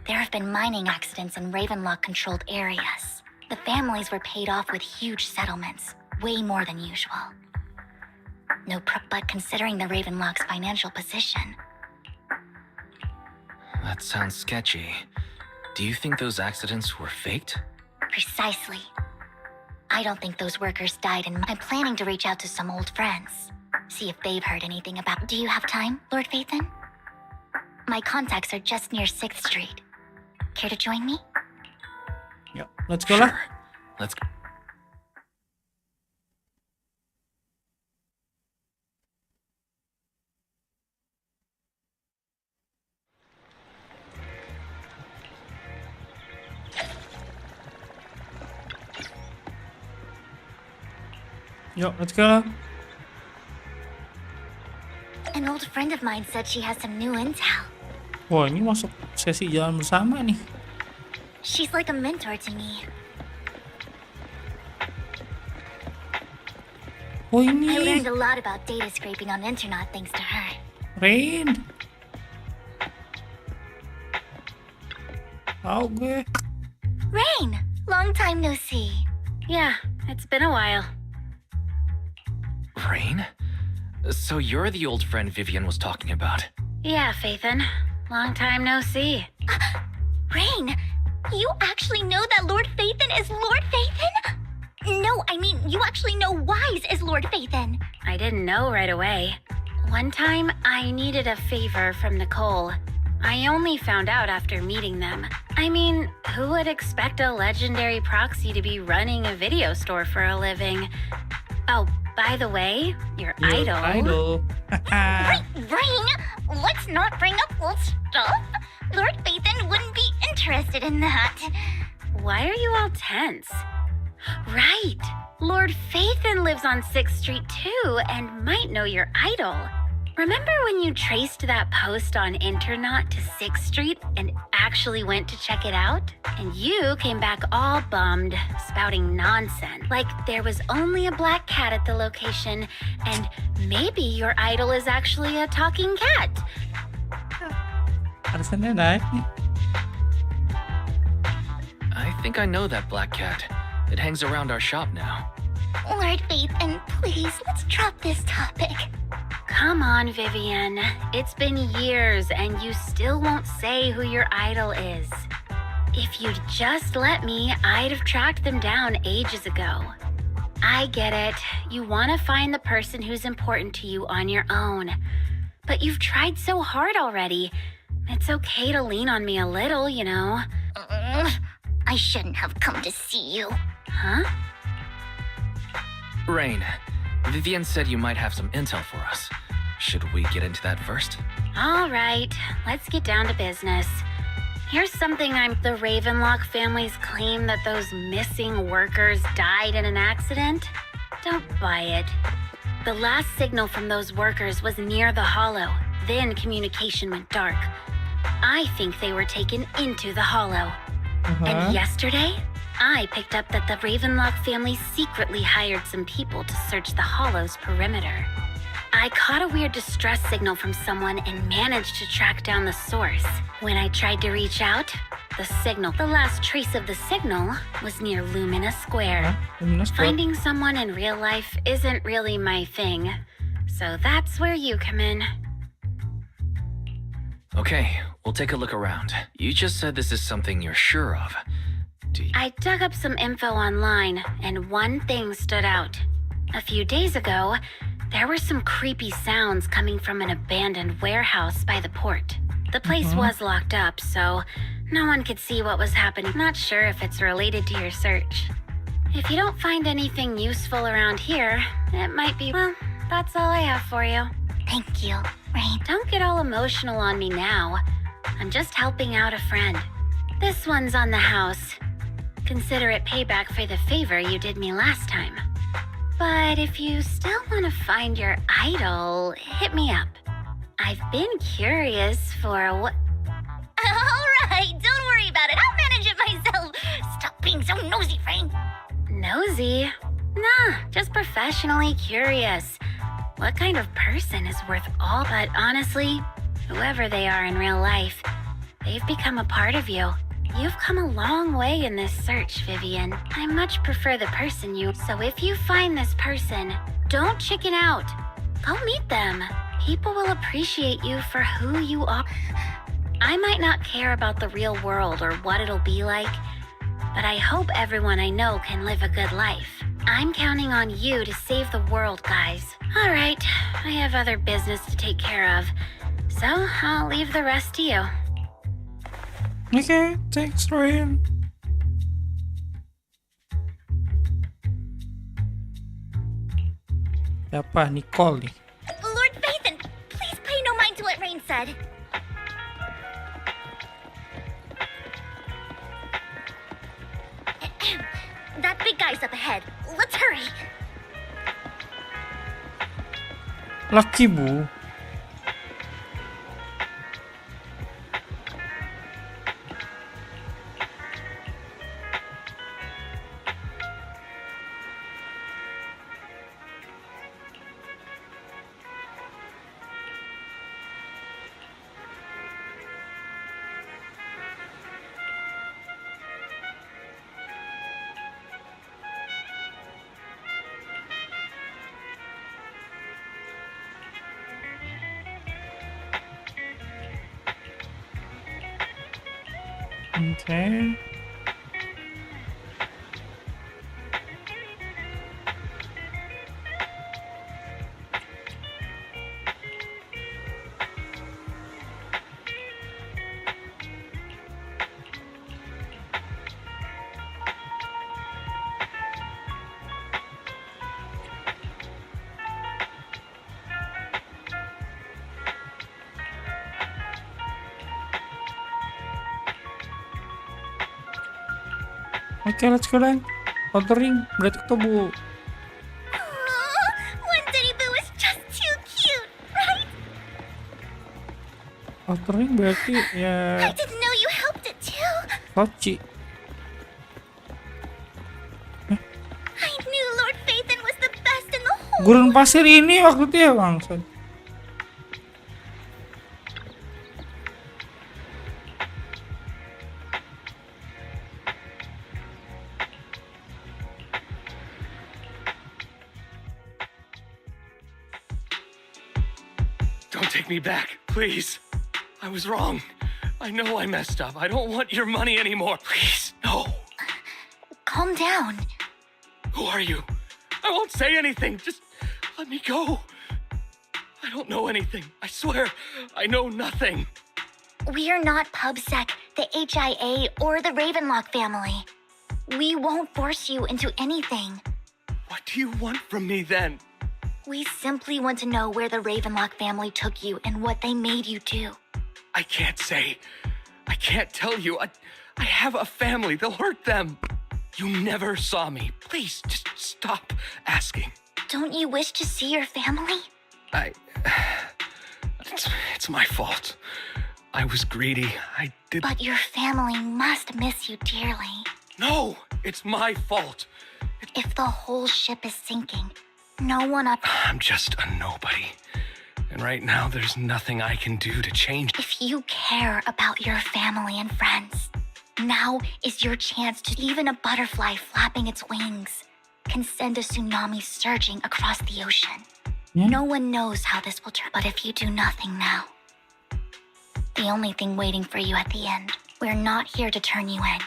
There have been mining accidents in Ravenlock-controlled areas. The families were paid off with huge settlements, way more than usual. But considering the Ravenlock's financial position, That sounds sketchy. Do you think those accidents were faked? precisely. I don't think those workers died, and I'm planning to reach out to some old friends. See if they've heard anything about. Do you have time, Lord Phaethon? My contacts are just near 6th Street. Care to join me? Yuk, let's go lah. Sure. Let's go. Yuk, let's go lah. An old friend of mine said she has some new intel. Wah, ini masuk sesi jalan bersama nih. She's like a mentor to me. Oh, I ini learned a lot about data scraping on the internet thanks to her. Rain. Tahu gue. Rain! Long time no see. Yeah, it's been a while. Rain? So you're the old friend Vivian was talking about. Yeah, Phaethon. Long time no see. Rain! You actually know that Lord Phaethon is Lord Phaethon? No, I mean, you actually know Wise is Lord Phaethon. I didn't know right away. One time, I needed a favor from Nicole. I only found out after meeting them. I mean, who would expect a legendary proxy to be running a video store for a living? Oh, by the way, your idol. Idol. Rain, let's not bring up old stuff. Lord Phaethon wouldn't be interested in that. Why are you all tense? Right. Lord Phaethon lives on 6th Street too and might know your idol. Remember when you traced that post on Internet to 6th Street and actually went to check it out? And you came back all bummed, spouting nonsense. Like there was only a black cat at the location and maybe your idol is actually a talking cat. Harusnya naik nih. I think I know that black cat. It hangs around our shop now. Lord Phaethon, please, let's drop this topic. Come on, Vivian. It's been years and you still won't say who your idol is. If you'd just let me, I'd have tracked them down ages ago. I get it. You want to find the person who's important to you on your own. But you've tried so hard already. It's okay to lean on me a little, you know. I shouldn't have come to see you. Huh? Rain, Vivian said you might have some intel for us. Should we get into that first? All right, let's get down to business. Here's something the Ravenlock family's claim that those missing workers died in an accident. Don't buy it. The last signal from those workers was near the hollow. Then communication went dark. I think they were taken into the hollow. And yesterday, I picked up that the Ravenlock family secretly hired some people to search the hollow's perimeter. I caught a weird distress signal from someone and managed to track down the source. When I tried to reach out, the last trace of the signal was near Lumina Square. Finding someone in real life isn't really my thing, so that's where you come in. Okay, we'll take a look around. You just said this is something you're sure of. I dug up some info online, and one thing stood out. A few days ago, there were some creepy sounds coming from an abandoned warehouse by the port. The place was locked up, so no one could see what was happening. Not sure if it's related to your search. If you don't find anything useful around here, it might be, well, that's all I have for you. Thank you, Rain. Don't get all emotional on me now. I'm just helping out a friend. This one's on the house. Consider it payback for the favor you did me last time. But if you still want to find your idol, hit me up. I've been curious for what... All right, don't worry about it. I'll manage it myself. Stop being so nosy, Rain. Nosy? Nah, just professionally curious. What kind of person is worth all... But honestly, whoever they are in real life, they've become a part of you. You've come a long way in this search, Vivian. I much prefer the person you... So if you find this person, don't chicken out. Go meet them. People will appreciate you for who you are. I might not care about the real world or what it'll be like, but I hope everyone I know can live a good life. I'm counting on you to save the world, guys. All right, I have other business to take care of, so I'll leave the rest to you. Okay, thanks, Rain. Siapa? Nicole nih. Lord Phaethon, please pay no mind to what Rain said. That big guy's up ahead. Let's hurry. Lucky Bu. Okay. Okay, let's go then. Outer ring, berarti ketemu. One Teddy Boo is just too cute, right? Outer ring berarti ya I didn't know you helped it too. Sochi. I knew Lord Phaethon was the best in the whole Gurun pasir ini waktu itu ya bangsat. Don't take me back, please. I was wrong. I know I messed up. I don't want your money anymore. Please, no. Calm down. Who are you? I won't say anything. Just let me go. I don't know anything. I swear, I know nothing. We're not PubSec, the HIA, or the Ravenlock family. We won't force you into anything. What do you want from me then? We simply want to know where the Ravenlock family took you and what they made you do. I can't say. I can't tell you. I have a family. They'll hurt them. You never saw me. Please, just stop asking. Don't you wish to see your family? It's my fault. I was greedy. I did. But your family must miss you dearly. No, it's my fault. If the whole ship is sinking, no one up. I'm just a nobody. And right now, there's nothing I can do to change. If you care about your family and friends, now is your chance to. Even a butterfly flapping its wings can send a tsunami surging across the ocean. Yeah. No one knows how this will turn. But if you do nothing now, the only thing waiting for you at the end, we're not here to turn you in.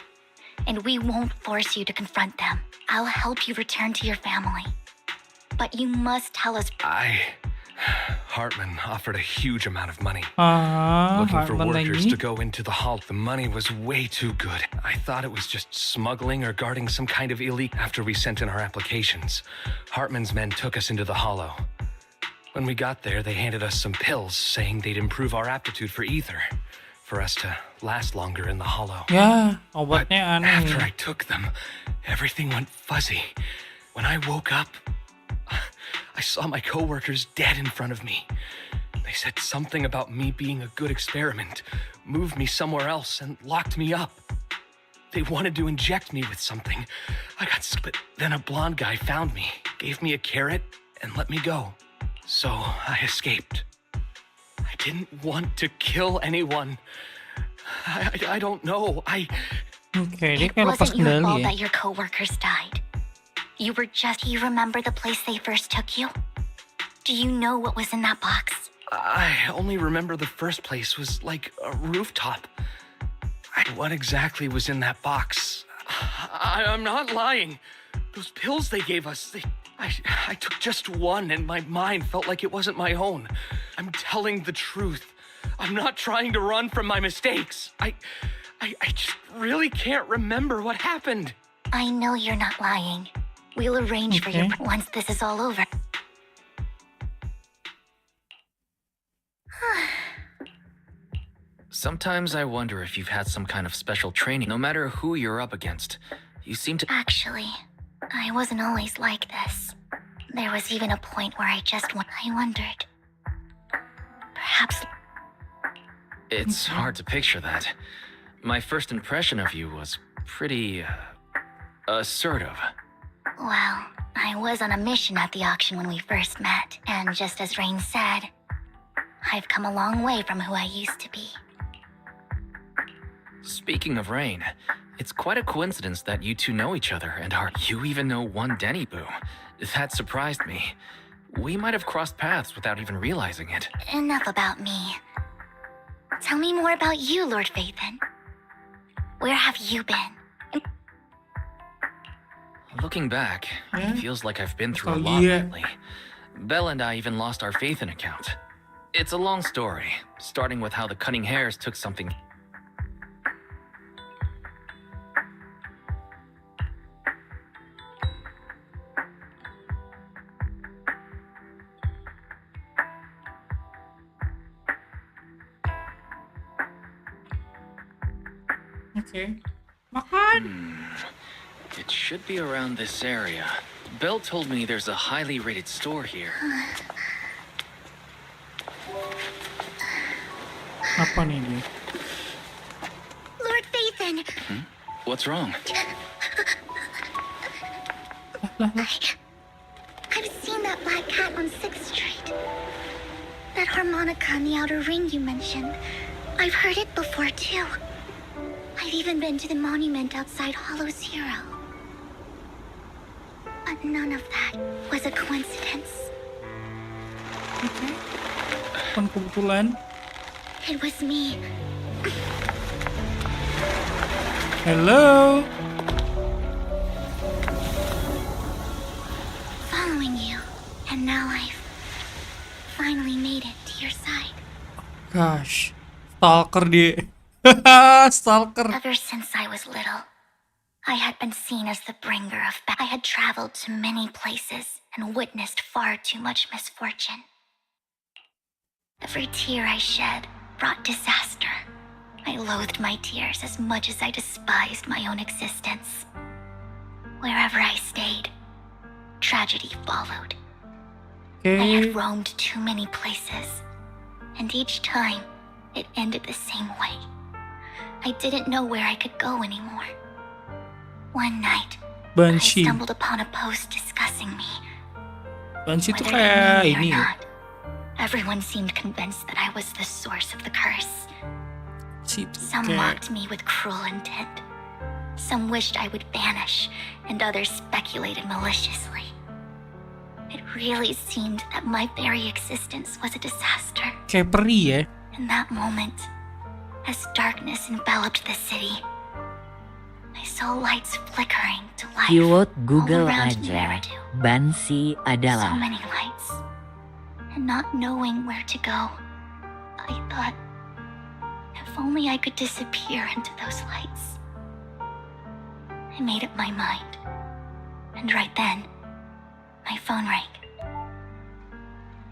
And we won't force you to confront them. I'll help you return to your family. But you must tell us. Hartman offered a huge amount of money. Looking for Hartman workers lagi. to go into the hall. The money was way too good. I thought it was just smuggling or guarding some kind of illegal. After we sent in our applications, Hartman's men took us into the hollow. When we got there, they handed us some pills saying they'd improve our aptitude for ether, for us to last longer in the hollow. Ya, But obatnya after aneh. I took them, everything went fuzzy. When I woke up, I saw my coworkers dead in front of me. They said something about me being a good experiment, moved me somewhere else, and locked me up. They wanted to inject me with something. I got sick, but then a blonde guy found me, gave me a carrot, and let me go. So I escaped. I didn't want to kill anyone. I don't know. Oke, dia It kayak lepas wasn't your kendali fault ya. that your coworkers died. You remember the place they first took you? Do you know what was in that box? I only remember the first place was like a rooftop. What exactly was in that box? I'm not lying. Those pills they gave us, I took just one and my mind felt like it wasn't my own. I'm telling the truth. I'm not trying to run from my mistakes. I just really can't remember what happened. I know you're not lying. We'll arrange for your Okay. once this is all over. Sometimes I wonder if you've had some kind of special training. No matter who you're up against, you seem to. Actually, I wasn't always like this. There was even a point where I wondered. Perhaps It's hard to picture that. My first impression of you was pretty assertive. Well, I was on a mission at the auction when we first met, and just as Rain said, I've come a long way from who I used to be. Speaking of Rain, it's quite a coincidence that you two know each other and are. You even know one Denny Boo. That surprised me. We might have crossed paths without even realizing it. Enough about me. Tell me more about you, Lord Phaethon. Where have you been? Looking back, Yeah. it feels like I've been through a Oh, lot yeah. lately. Belle and I even lost our Phaethon account. It's a long story, starting with how the Cunning Hares took something. Oke. Makan. It should be around this area. Belle told me there's a highly rated store here. Apa nih dia? Lord Phaethon! What's wrong? I've seen that black cat on 6th Street. That harmonica in the outer ring you mentioned. I've heard it before, too. I've even been to the monument outside Hollow Zero. But none of that was a coincidence. Bukan kebetulan. It was me. Hello. Following you. And now I've finally made it to your side. Gosh. Stalker dia. Stalker. Ever since I was little, I had been seen as the bringer of I had traveled to many places, and witnessed far too much misfortune. Every tear I shed brought disaster. I loathed my tears as much as I despised my own existence. Wherever I stayed, tragedy followed. I had roamed too many places, and each time, it ended the same way. I didn't know where I could go anymore. One night, I Banshee. stumbled upon a post discussing me. Banshee itu Whether they kayak knew me ini or ya. not, everyone seemed convinced that I was the source of the curse. Banshee itu Some kayak mocked me with cruel intent. Some wished I would vanish, and others speculated maliciously. It really seemed that my very existence was a disaster. kayak peri ya. In that moment, as darkness enveloped the city, I saw lights flickering to life Keyword all Google around aja. Merida. Banshee So adalah many lights. And not knowing where to go, I thought, if only I could disappear into those lights. I made up my mind. And right then, my phone rang.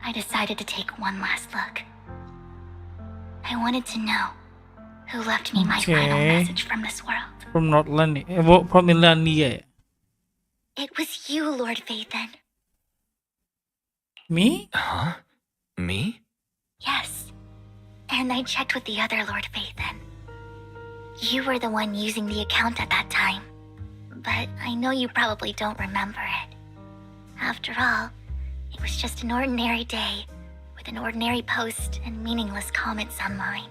I decided to take one last look. I wanted to know who left me my final Okay. message from this world. From Northland from Inlandia ya. It was you, Lord Vathan. Me? Huh? Me? Yes. And I checked with the other Lord Vathan. You were the one using the account at that time. But I know you probably don't remember it. After all, it was just an ordinary day with an ordinary post and meaningless comments online.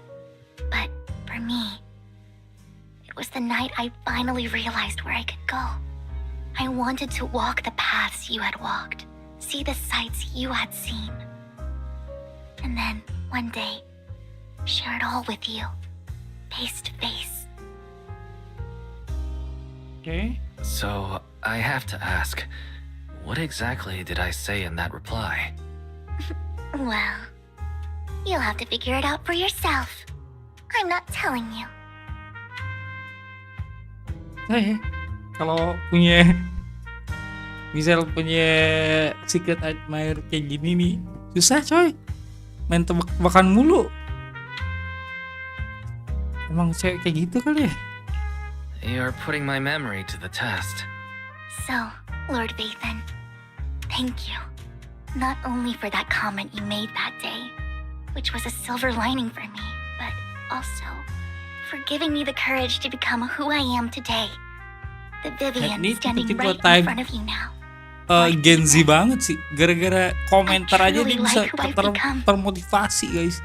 But for me, it was the night I finally realized where I could go. I wanted to walk the paths you had walked, see the sights you had seen. And then, one day, share it all with you, face to face. Okay. So, I have to ask, what exactly did I say in that reply? Well, you'll have to figure it out for yourself. I'm not telling you. Kalau punya misal punya secret admirer kayak gini nih susah coy, main tebak-tebakan mulu. Emang cewek kayak gitu kali ya. You're putting my memory to the test. So, Lord Vathan, thank you. Not only for that comment you made that day, which was a silver lining for me, but also for giving me the courage to become who I am today. The Vivian Ini standing tipe-tipe right in type front of you now. Gen Z banget sih. Gara-gara komentar aja dia truly bisa like who I've become. termotivasi guys.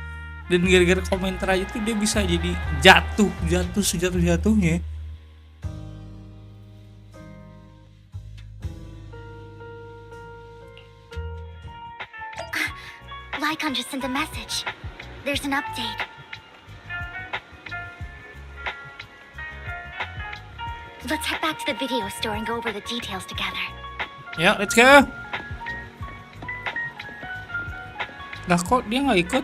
Dan gara-gara komentar aja tuh dia bisa jadi jatuh sejatuh-jatuhnya. Lycon just sent a message. There's an update. Let's head back to the video store and go over the details together. Ya, let's go. Lah kok dia nggak ikut?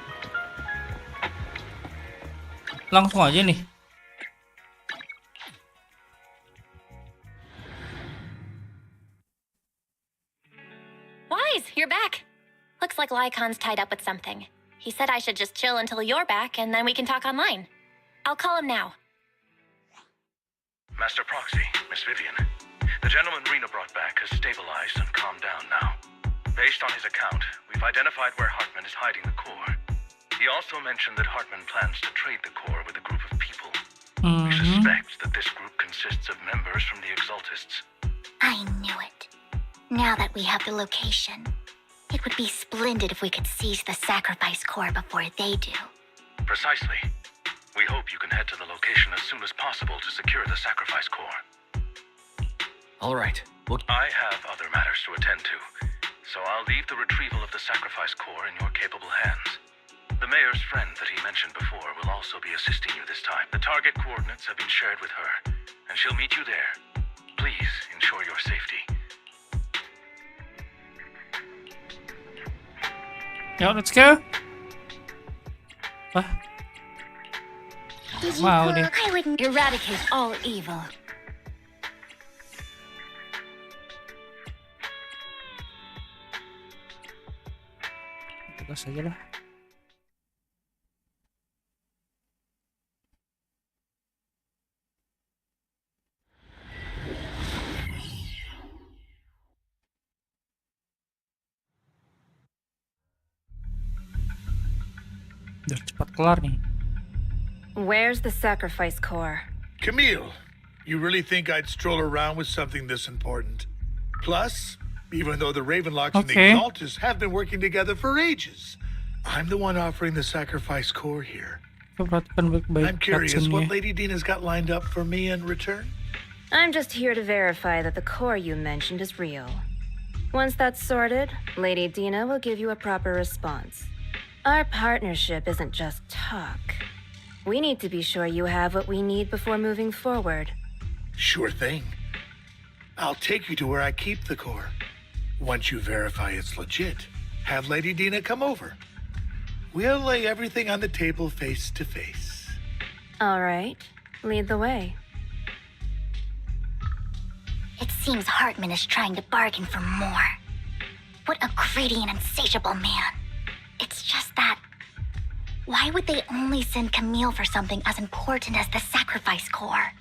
Langsung aja nih. Wise, you're back. Looks like Lycon's tied up with something. He said I should just chill until you're back and then we can talk online. I'll call him now. Master Proxy, Miss Vivian. The gentleman Rena brought back has stabilized and calmed down now. Based on his account, we've identified where Hartman is hiding the core. He also mentioned that Hartman plans to trade the core with a group of people. We suspect that this group consists of members from the Exaltists. I knew it. Now that we have the location, it would be splendid if we could seize the sacrifice core before they do. Precisely. We hope you can head to the location as soon as possible to secure the sacrifice core. All right. I have other matters to attend to, so I'll leave the retrieval of the sacrifice core in your capable hands. The mayor's friend that he mentioned before will also be assisting you this time. The target coordinates have been shared with her, and she'll meet you there. Please ensure your safety. Ya, let's go. Did you Wow, deh. I wouldn't Eradicate all evil. gas aja lah. Udah cepat kelar nih. Where's the sacrifice core? Camille, you really think I'd stroll around with something this important? Plus, even though the Ravenlocks and the Exaltus have been working together for ages, I'm the one offering the sacrifice core here. I'm curious what Lady Dina's got lined up for me in return? I'm just here to verify that the core you mentioned is real. Once that's sorted, Lady Dina will give you a proper response. Our partnership isn't just talk. We need to be sure you have what we need before moving forward. Sure thing. I'll take you to where I keep the core. Once you verify it's legit, have Lady Dina come over. We'll lay everything on the table face to face. All right. Lead the way. It seems Hartman is trying to bargain for more. What a greedy and insatiable man. It's just that... Why would they only send Camille for something as important as the sacrifice core?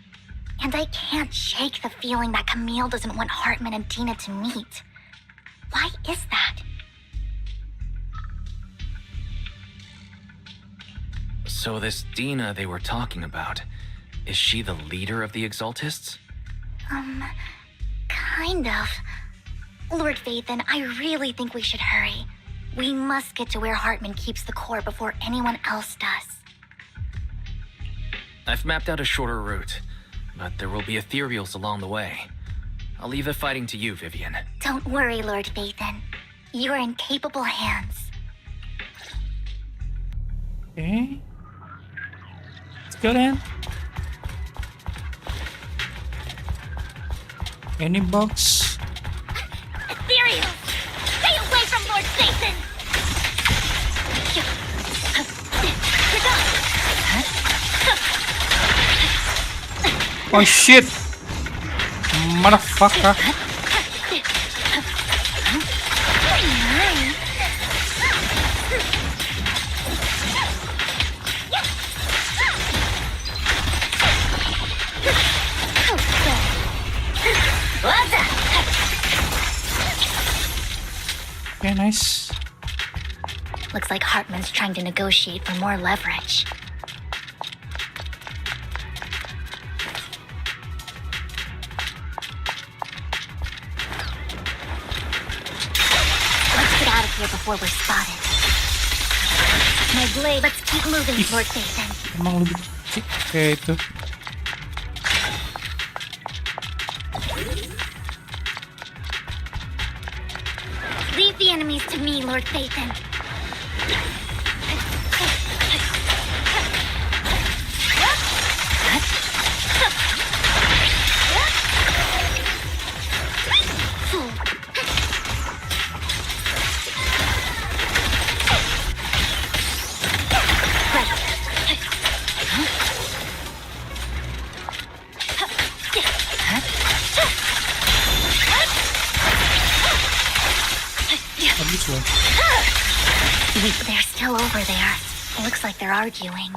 And I can't shake the feeling that Camille doesn't want Hartman and Dina to meet. Why is that? So this Dina they were talking about, is she the leader of the Exaltists? Kind of. Lord Vathan, I really think we should hurry. We must get to where Hartman keeps the core before anyone else does. I've mapped out a shorter route, but there will be ethereals along the way. I'll leave the fighting to you, Vivian. Don't worry, Lord Vathan. You're in capable hands. Okay. Let's go then. Any box? Ethereal! Stay away from Lord Vathan! Oh shit! Motherfucker! Okay, nice. Looks like Hartman's trying to negotiate for more leverage. Let's get out of here before we're spotted. My blade, let's keep moving, Lord Vathan. Emang lebih kecil kayak itu. Leave the enemies to me, Lord Vathan. They're still over there. Looks like they're arguing.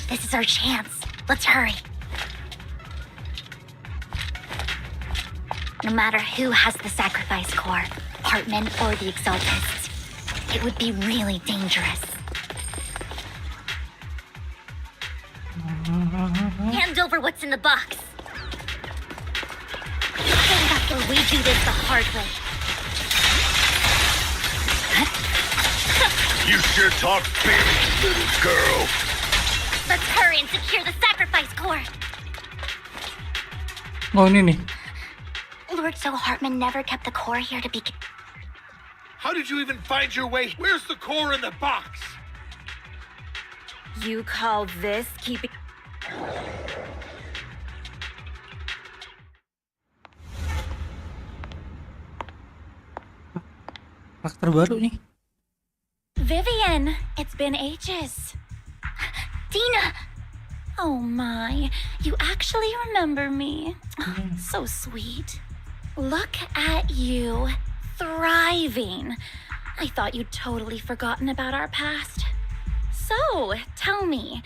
This is our chance. Let's hurry. No matter who has the sacrifice core, Hartman or the Exaltists, it would be really dangerous. Hand over what's in the box. Or we do this the hard way. You sure talk big, little girl. Let's hurry and secure the sacrifice core. Oh, ini nih. Lord So Hartman never kept the core here to be... How did you even find your way? Where's the core in the box? You call this keeping... Karakter baru nih. Vivian, it's been ages. Dina! Oh my, you actually remember me. So sweet. Look at you, thriving. I thought you'd totally forgotten about our past. So, tell me,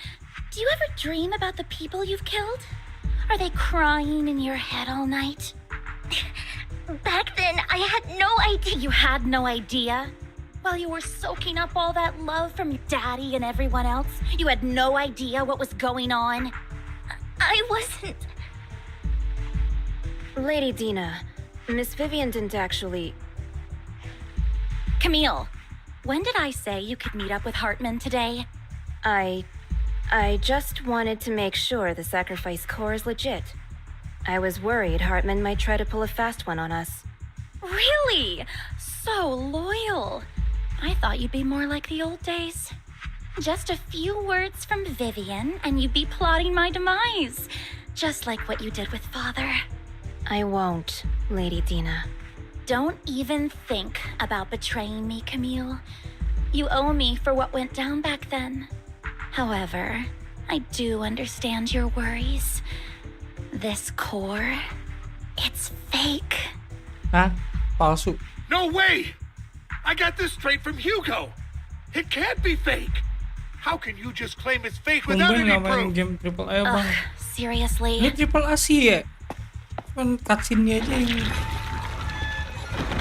do you ever dream about the people you've killed? Are they crying in your head all night? Back then, I had no idea. You had no idea? While you were soaking up all that love from your daddy and everyone else, you had no idea what was going on? I wasn't. Lady Dina, Miss Vivian didn't actually... Camille, when did I say you could meet up with Hartman today? I just wanted to make sure the sacrifice core is legit. I was worried Hartman might try to pull a fast one on us. Really? So loyal. I thought you'd be more like the old days. Just a few words from Vivian and you'd be plotting my demise. Just like what you did with Father. I won't, Lady Dina. Don't even think about betraying me, Camille. You owe me for what went down back then. However, I do understand your worries. This core, it's fake. Hah? Palsu. No way! I got this straight from Hugo. It can't be fake. How can you just claim it's fake without Tumben any nggak main proof? game triple A bang. Seriously? Ini triple A sih ya. Kan cutscene-nya aja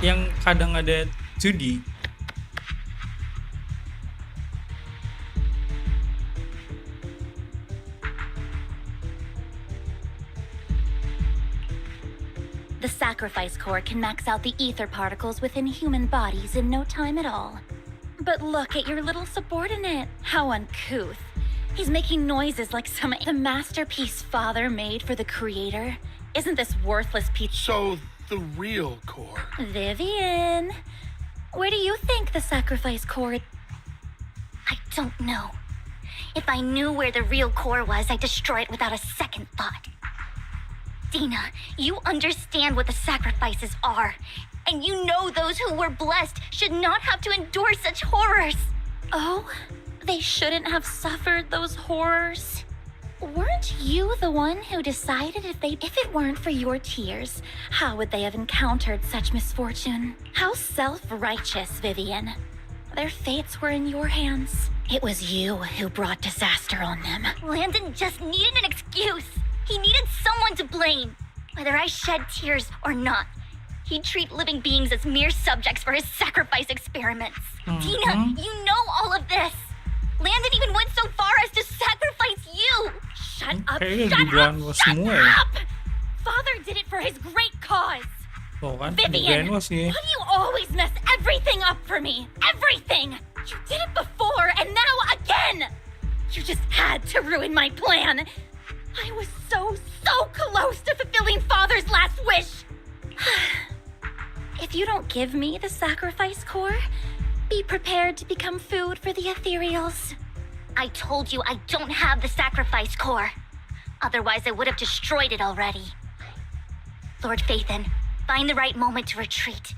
yang kadang ada judi. The sacrifice core can max out the ether particles within human bodies in no time at all. But look at your little subordinate. How uncouth. He's making noises like the masterpiece Father made for the creator. Isn't this worthless piece? So, the real core. Vivian, where do you think the sacrifice core... I don't know. If I knew where the real core was, I'd destroy it without a second thought. Dina, you understand what the sacrifices are. And you know those who were blessed should not have to endure such horrors. Oh, they shouldn't have suffered those horrors. Weren't you the one who decided if it weren't for your tears, how would they have encountered such misfortune? How self-righteous, Vivian. Their fates were in your hands. It was you who brought disaster on them. Landon just needed an excuse. He needed someone to blame. Whether I shed tears or not, he'd treat living beings as mere subjects for his sacrifice experiments. Dina, you know all of this. Landon even went so far as to sacrifice you. Shut up, Kayaknya shut dugaan up, lo shut semua ya. up! Father did it for his great cause. Tuh kan, Vivian, dugaan lo sih. why do you always mess everything up for me? Everything! You did it before, and now again! You just had to ruin my plan. I was so close to fulfilling Father's last wish. If you don't give me the sacrifice core, be prepared to become food for the ethereals. I told you I don't have the sacrifice core. Otherwise, I would have destroyed it already. Lord Phaethon, find the right moment to retreat.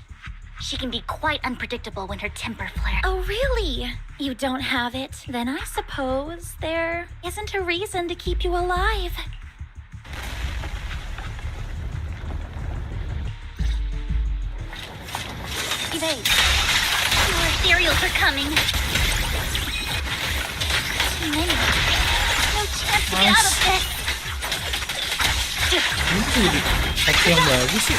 She can be quite unpredictable when her temper flares. Oh, really? You don't have it? Then I suppose there isn't a reason to keep you alive. Evade. Your ethereals are coming. Too many. No chance to get out of this. Itu aksi yang bagus sih.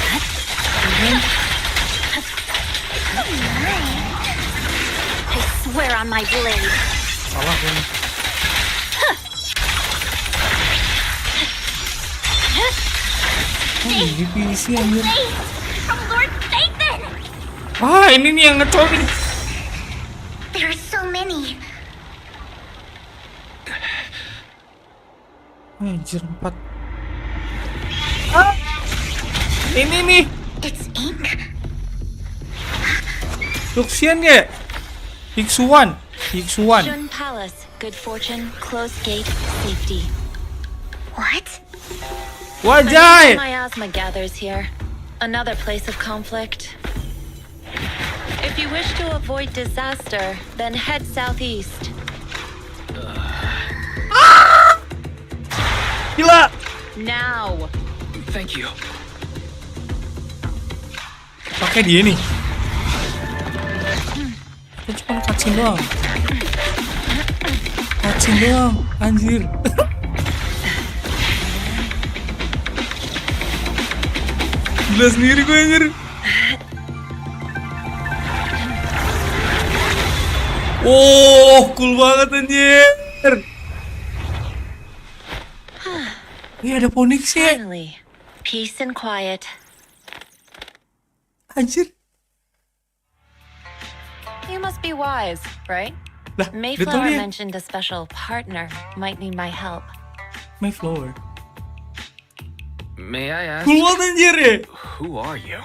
I swear on my blade. Salah kan. Oh, di PC anjir. From Lord Phaethon! Ah, ini nih yang ngecokin. There are so many. Anjir, 4. Ah! Ini nih. It's ink. Luxian ya? Hiksuan. Jun Palace, good fortune, closed gate, safety. What? Wajay! Miasma gathers here. Another place of conflict. If you wish to avoid disaster, then head southeast. Gila! Now! Thank you. Kayak dia nih. Itu cuma cutscene doang. Cutscene doang, anjir. Gila sendiri gue anjir. Oh, cool banget anjir. Iya ada Phoenix ya. Finally, peace and quiet. Anjir. You must be wise, right? Lah, Mayflower betul ya. mentioned a special partner might need my help. Mayflower. May I ask, Cool banget anjir ya. who are you?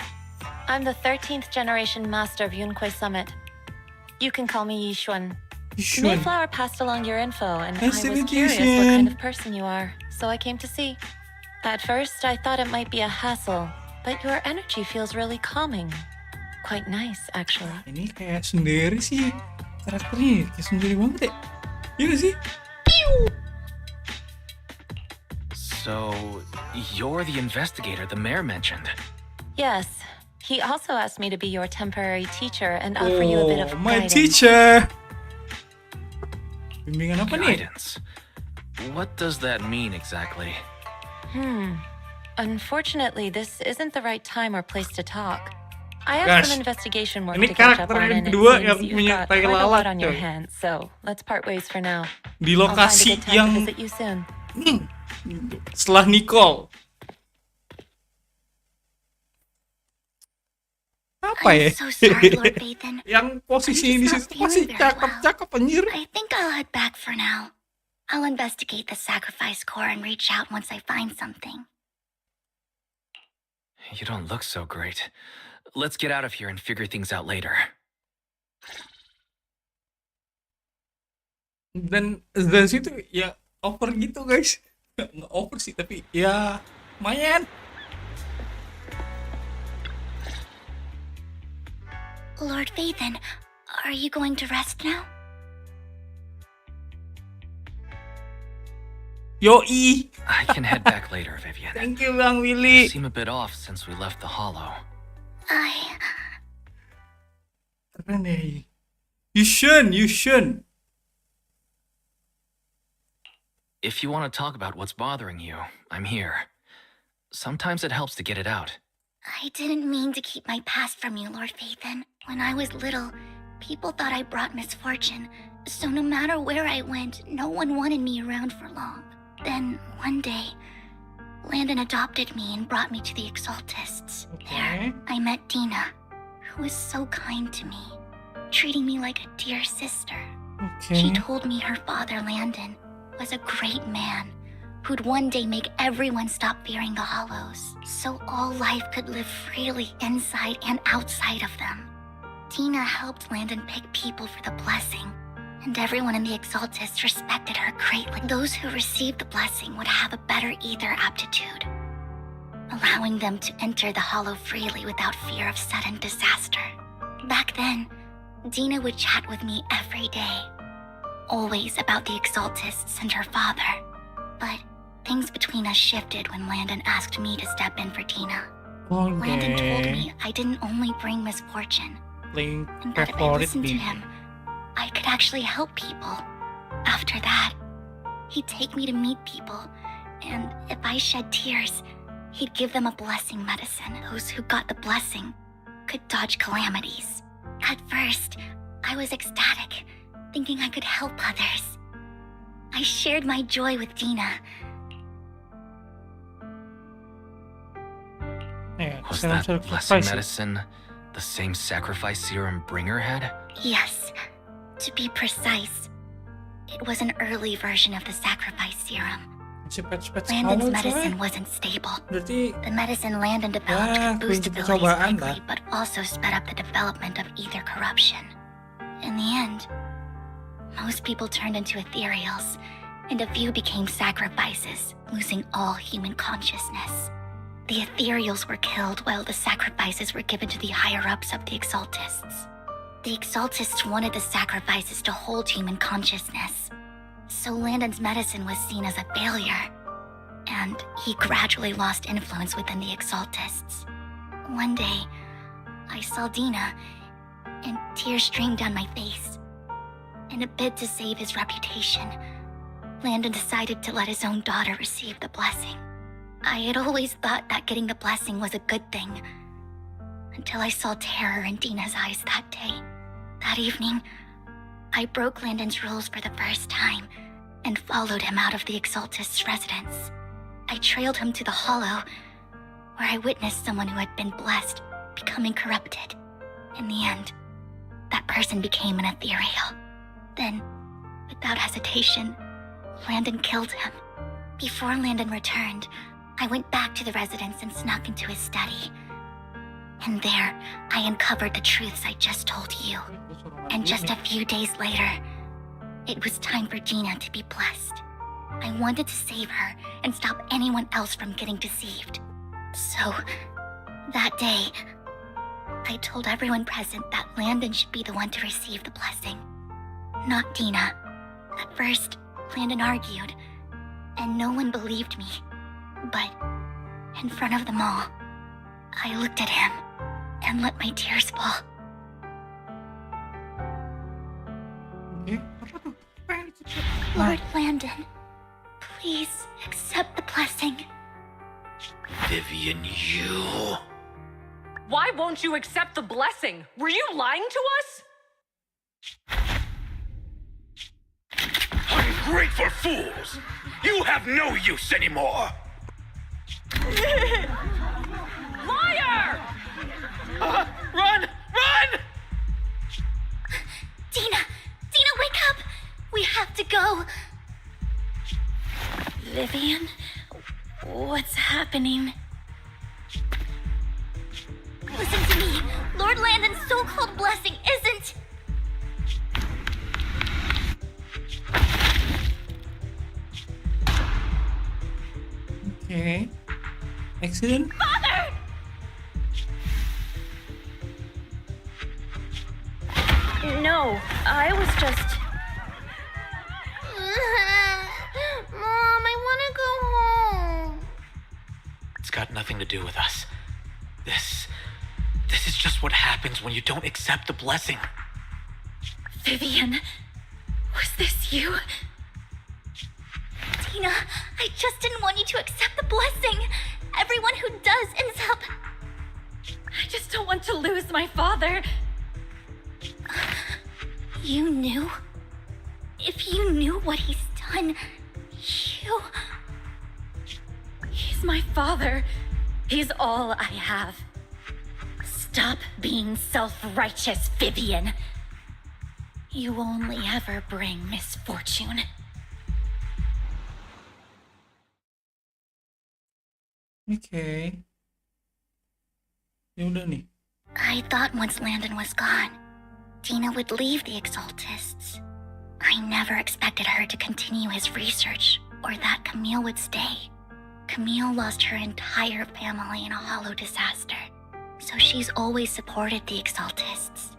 I'm the 13th generation master of Yunque Summit. You can call me Yixuan. Yixuan. Mayflower passed along your info, and Nice to I was meet you, curious what Yixuan. kind of person you are, so I came to see. At first, I thought it might be a hassle, but your energy feels really calming. Quite nice, actually. Ini kayak sendiri sih karakternya, kayak sendiri banget ya. Iya gak sih? So, you're the investigator the mayor mentioned. Yes. He also asked me to be your temporary teacher and offer you a bit of my guidance. teacher. Bimbingan apa nih? Guidance. What does that mean exactly? Unfortunately, this isn't the right time or place to talk. I have Gosh. some investigation work Ini to catch up karakter on, yang and it kedua seems yang you've punya got tai quite a lot lalat, on your coy. hands. So let's part ways for now. Di I'll find a lokasi good time yang to visit you soon. setelah Nicole. Apa ya? I'm so sorry, Lord Bathan. Yang posisi I'm di just situ not masih feeling very well. cakep-cakep anjir. I think I'll head back for now. I'll investigate the sacrifice core and reach out once I find something. You don't look so great. Let's get out of here and figure things out later. Dan situ ya over gitu guys. Nggak over sih tapi ya lumayan. Lord Bathan, are you going to rest now? Yoi. I can head back later, Vivian. Thank you Bang You Willy. seem a bit off since we left the hollow. Keren ya. You should. If you want to talk about what's bothering you, I'm here. Sometimes it helps to get it out. I didn't mean to keep my past from you, Lord Bathan. When I was little, people thought I brought misfortune, so no matter where I went, no one wanted me around for long. Then, one day, Landon adopted me and brought me to the Exaltists. There, I met Dina, who was so kind to me, treating me like a dear sister. She told me her father, Landon, was a great man who'd one day make everyone stop fearing the hollows, so all life could live freely inside and outside of them. Tina helped Landon pick people for the blessing, and everyone in the Exaltists respected her greatly. Those who received the blessing would have a better ether aptitude, allowing them to enter the hollow freely without fear of sudden disaster. Back then, Dina would chat with me every day, always about the Exaltists and her father. But things between us shifted when Landon asked me to step in for Tina. Landon told me I didn't only bring misfortune, and that if I listened to him, I could actually help people. After that, he'd take me to meet people, and if I shed tears, he'd give them a blessing medicine. Those who got the blessing could dodge calamities. At first, I was ecstatic, thinking I could help others. I shared my joy with Dina. Was that blessing medicine the same sacrifice serum Bringer had? Yes. To be precise, it was an early version of the sacrifice serum. Landon's medicine wasn't stable. The medicine Landon developed could boost abilities quickly, but also sped up the development of ether corruption. In the end, most people turned into ethereals, and a few became sacrifices, losing all human consciousness. The ethereals were killed while the sacrifices were given to the higher-ups of the Exaltists. The Exaltists wanted the sacrifices to hold human consciousness, so Landon's medicine was seen as a failure, and he gradually lost influence within the Exaltists. One day, I saw Dina, and tears streamed down my face. In a bid to save his reputation, Landon decided to let his own daughter receive the blessing. I had always thought that getting the blessing was a good thing, until I saw terror in Dina's eyes that day. That evening, I broke Landon's rules for the first time and followed him out of the Exaltist's residence. I trailed him to the Hollow, where I witnessed someone who had been blessed becoming corrupted. In the end, that person became an ethereal. Then, without hesitation, Landon killed him. Before Landon returned, I went back to the residence and snuck into his study. And there, I uncovered the truths I just told you. And just a few days later, it was time for Dina to be blessed. I wanted to save her and stop anyone else from getting deceived. So, that day, I told everyone present that Landon should be the one to receive the blessing, not Dina. At first, Landon argued, and no one believed me. But, in front of them all, I looked at him and let my tears fall. Lord Landon, please accept the blessing. Vivian, you... Why won't you accept the blessing? Were you lying to us? Ungrateful fools! You have no use anymore! Liar! Run! Run! Dina! Dina, wake up! We have to go! Vivian? What's happening? Listen to me! Lord Landon's so-called blessing isn't... Okay. Accident? Father! No, I was just... Mom, I want to go home. It's got nothing to do with us. This is just what happens when you don't accept the blessing. Vivian, was this you? Dina, I just didn't want you to accept the blessing. Everyone who does ends up... I just don't want to lose my father. You knew? If you knew what he's done, you... He's my father. He's all I have. Stop being self-righteous, Vivian. You only ever bring misfortune. Okay. Ya udah nih. I thought once Landon was gone, Dina would leave the Exaltists. I never expected her to continue his research, or that Camille would stay. Camille lost her entire family in a hollow disaster, so she's always supported the Exaltists.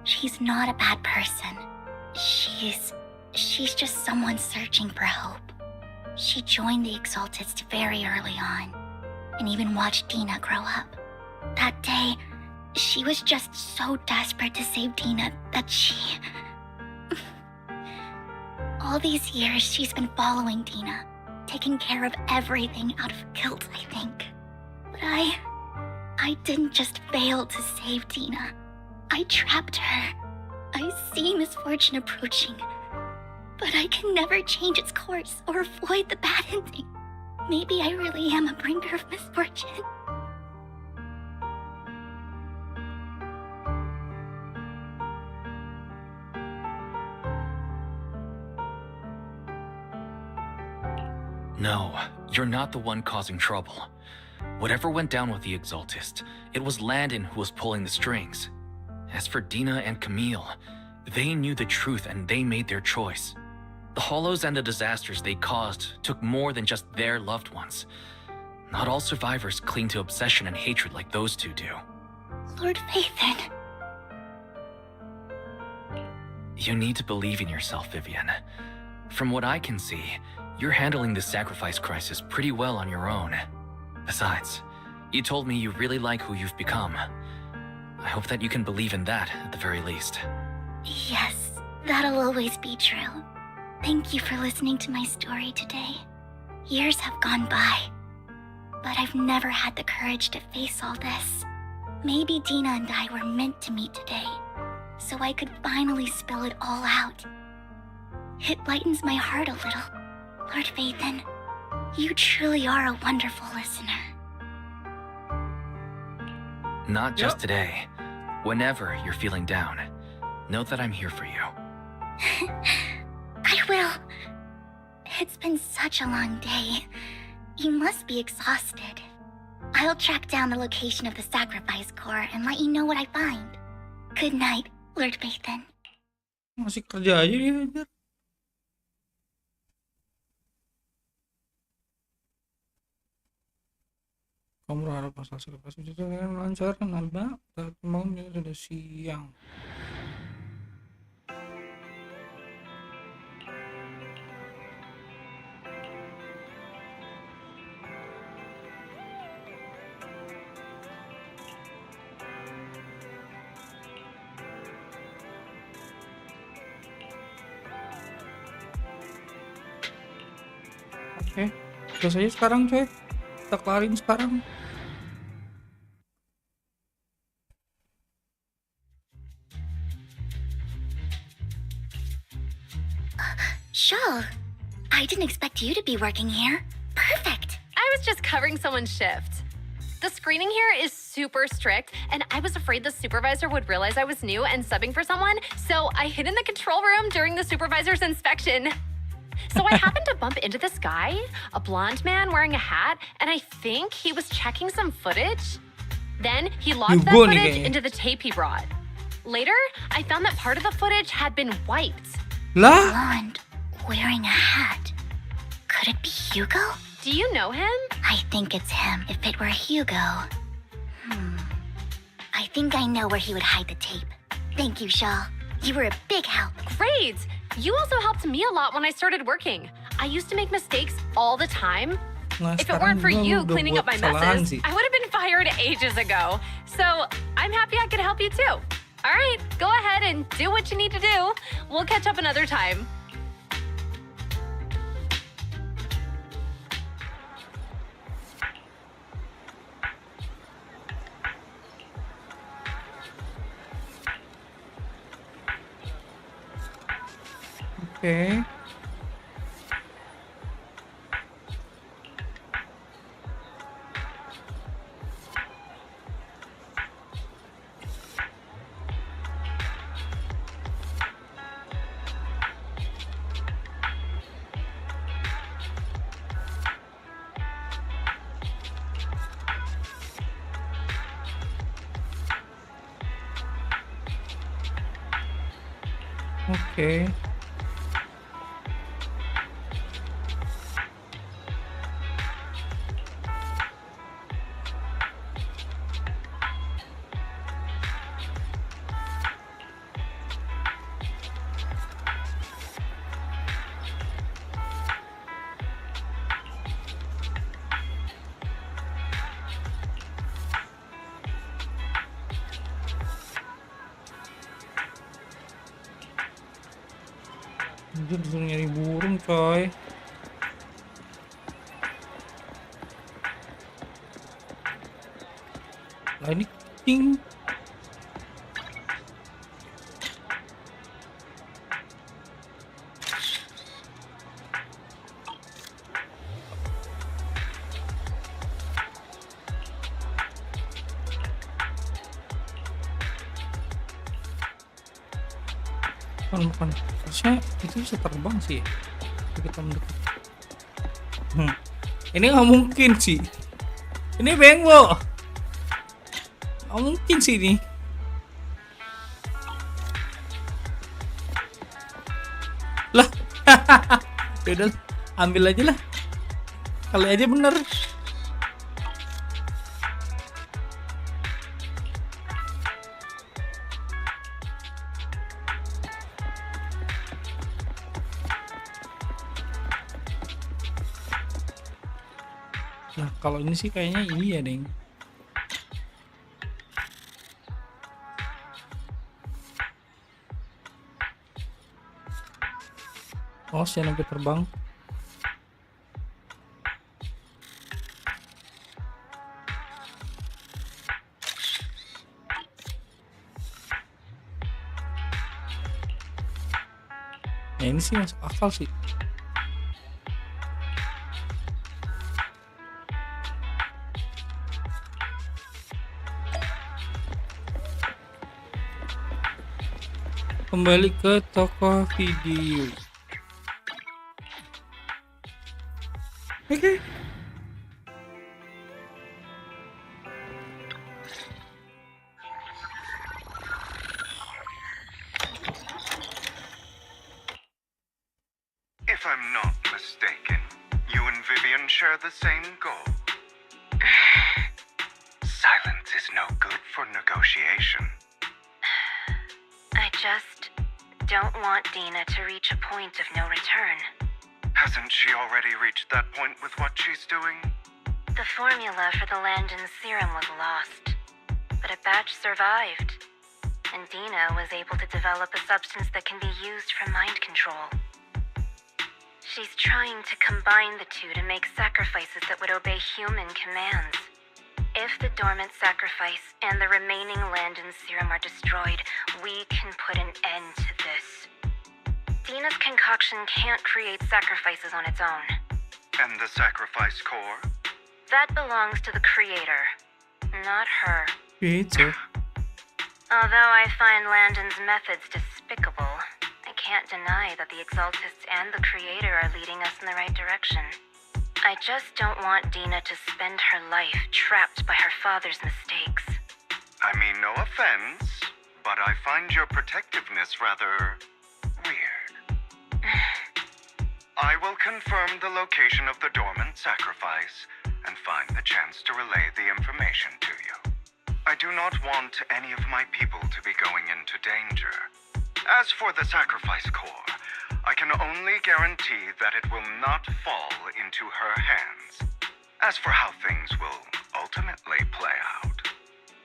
She's not a bad person. She's just someone searching for hope. She joined the Exaltists very early on, and even watched Dina grow up. That day, she was just so desperate to save Dina that she... All these years, she's been following Dina, taking care of everything out of guilt, I think. But I didn't just fail to save Dina. I trapped her. I see misfortune approaching, but I can never change its course or avoid the bad ending. Maybe I really am a bringer of misfortune. No, you're not the one causing trouble. Whatever went down with the Exaltist, it was Landon who was pulling the strings. As for Dina and Camille, they knew the truth and they made their choice. The hollows and the disasters they caused took more than just their loved ones. Not all survivors cling to obsession and hatred like those two do. Lord Phaethon. You need to believe in yourself, Vivian. From what I can see, you're handling this sacrifice crisis pretty well on your own. Besides, you told me you really like who you've become. I hope that you can believe in that at the very least. Yes, that'll always be true. Thank you for listening to my story today. Years have gone by, but I've never had the courage to face all this. Maybe Dina and I were meant to meet today, so I could finally spill it all out. It lightens my heart a little. Lord Vathan, you truly are a wonderful listener. Not just today. Whenever you're feeling down, know that I'm here for you. I will. It's been such a long day. You must be exhausted. I'll track down the location of the sacrifice core and let you know what I find. Good night, Lord Vathan. Masih kerja aja dia anjir. Kamu berharap pasal sacrifice itu lancar kan ada, tapi maunya sudah siang. Oke, gas aja sekarang coy. Kita kelarin sekarang. Shaw, I didn't expect you to be working here. Perfect. I was just covering someone's shift. The screening here is super strict, and I was afraid the supervisor would realize I was new and subbing for someone, so I hid in the control room during the supervisor's inspection. So I happened to bump into this guy, a blonde man wearing a hat, and I think he was checking some footage. Then he logged that footage into the tape he brought. Later, I found that part of the footage had been wiped. Blonde, wearing a hat. Could it be Hugo? Do you know him? I think it's him. If it were Hugo... I think I know where he would hide the tape. Thank you, Shaw. You were a big help. Great! You also helped me a lot when I started working. I used to make mistakes all the time. If it weren't for you cleaning up my messes, I would have been fired ages ago. So I'm happy I could help you too. All right, go ahead and do what you need to do. We'll catch up another time. Okay. Okay. Anjir, disuruh nyari burung coy. Lah ini kucing. Bukan. Harusnya itu bisa terbang sih. Kita mendekat. Ini nggak mungkin sih. Ini bengok. Nggak mungkin sih ini. Lah. Yaudah, ambil aja lah. Kali aja bener. Nah, kalau ini sih kayaknya iya, Deng. Oh, si sampai terbang. Ya ini sih masuk akal sih. Kembali ke toko video. Oke. If I'm not mistaken, you and Vivian share the same goal. Silence is no good for negotiation. I just don't want Dina to reach a point of no return. Hasn't she already reached that point with what she's doing? The formula for the Landon serum was lost, but a batch survived, and Dina was able to develop a substance that can be used for mind control. She's trying to combine the two to make sacrifices that would obey human commands. If the dormant sacrifice and the remaining Landon serum are destroyed, we can put an end to this. Dina's concoction can't create sacrifices on its own. And the sacrifice core? That belongs to the creator, not her. Creator. Although I find Landon's methods despicable, I can't deny that the Exaltists and the creator are leading us in the right direction. I just don't want Dina to spend her life trapped by her father's mistakes. I mean, no offense, but I find your protectiveness rather weird. I will confirm the location of the dormant sacrifice and find the chance to relay the information to you. I do not want any of my people to be going into danger. As for the sacrifice core, I can only guarantee that it will not fall into her hands. As for how things will ultimately play out,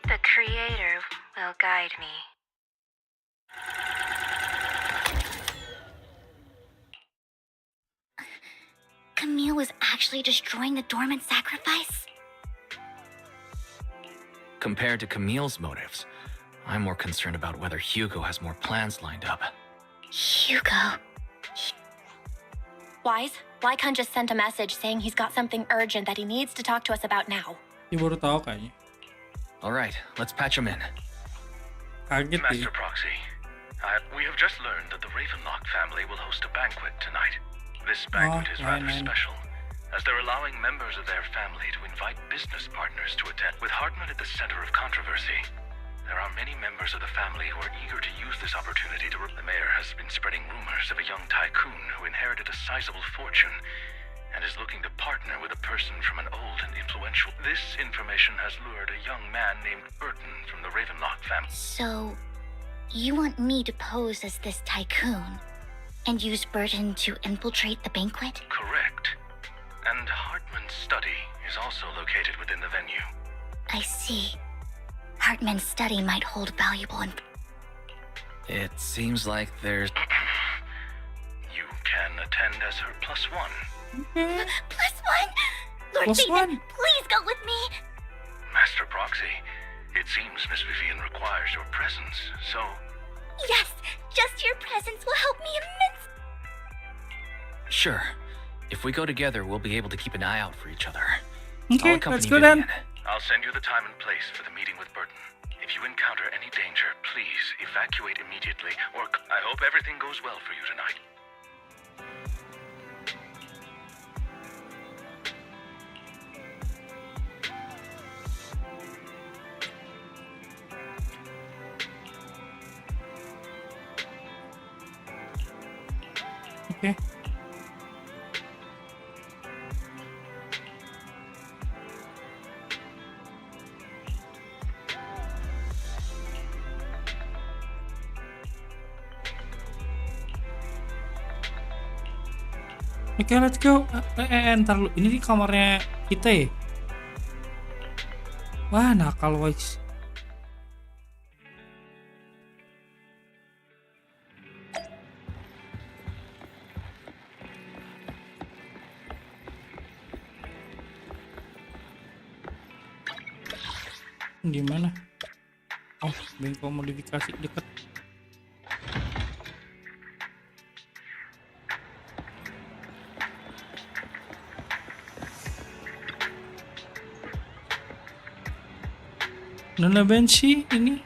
the creator will guide me. Camille was actually destroying the dormant sacrifice? Compared to Camille's motives, I'm more concerned about whether Hugo has more plans lined up. Hugo. Wise, Lycon just sent a message saying he's got something urgent that he needs to talk to us about now. Dia baru tahu kayaknya. All right, let's patch him in. Kaget Master dia. Proxy, we have just learned that the Ravenlock family will host a banquet tonight. This banquet is rather special, as they're allowing members of their family to invite business partners to attend. With Hartman at the center of controversy, there are many members of the family who are eager to use this opportunity to... The mayor has been spreading rumors of a young tycoon who inherited a sizable fortune and is looking to partner with a person from an old and influential... This information has lured a young man named Burton from the Ravenlock family. So, you want me to pose as this tycoon and use Burton to infiltrate the banquet? Correct. And Hartman's study is also located within the venue. I see. Hartman's study might hold valuable It seems like there's... You can attend as her +1. +1? Lord +1. Vivian, please go with me. Master Proxy, it seems Miss Vivian requires your presence, so... Yes, just your presence will help me immensely. Sure. If we go together, we'll be able to keep an eye out for each other. Okay, I'll accompany let's go then. Vivian. I'll send you the time and place for the meeting with Burton. If you encounter any danger, please evacuate immediately, or I hope everything goes well for you tonight. Oke. Oke, let's go. Ntar lu. Ini di kamarnya kita ya? Wah, nakal guys. Gimana? Oh, bengkel modifikasi deket. Nona Banshee ini.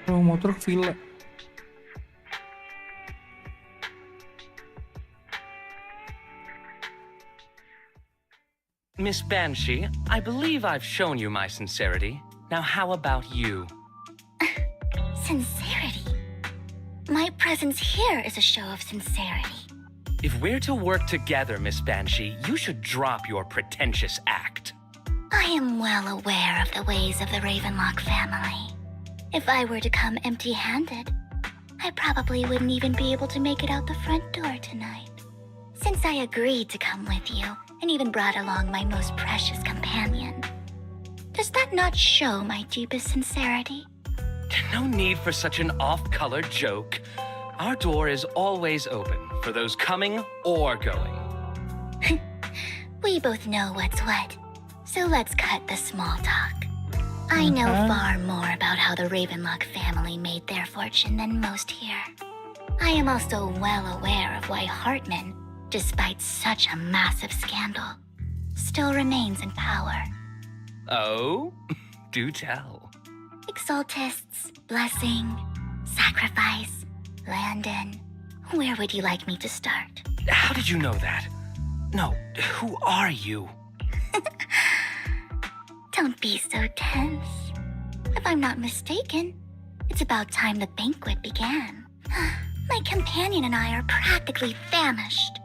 Kalau motor villa. Miss Banshee, I believe I've shown you my sincerity. Now how about you? Sincerity? My presence here is a show of sincerity. If we're to work together, Miss Banshee, you should drop your pretentious act. I am well aware of the ways of the Ravenlock family. If I were to come empty-handed, I probably wouldn't even be able to make it out the front door tonight. Since I agreed to come with you, and even brought along my most precious companion, does that not show my deepest sincerity? No need for such an off-color joke. Our door is always open for those coming or going. We both know what's what, so let's cut the small talk. I know far more about how the Ravenlock family made their fortune than most here. I am also well aware of why Hartman, despite such a massive scandal, still remains in power. Oh? Do tell. Exaltists, blessing, sacrifice, Landon. Where would you like me to start? How did you know that? No, who are you? Don't be so tense. If I'm not mistaken, it's about time the banquet began. My companion and I are practically famished.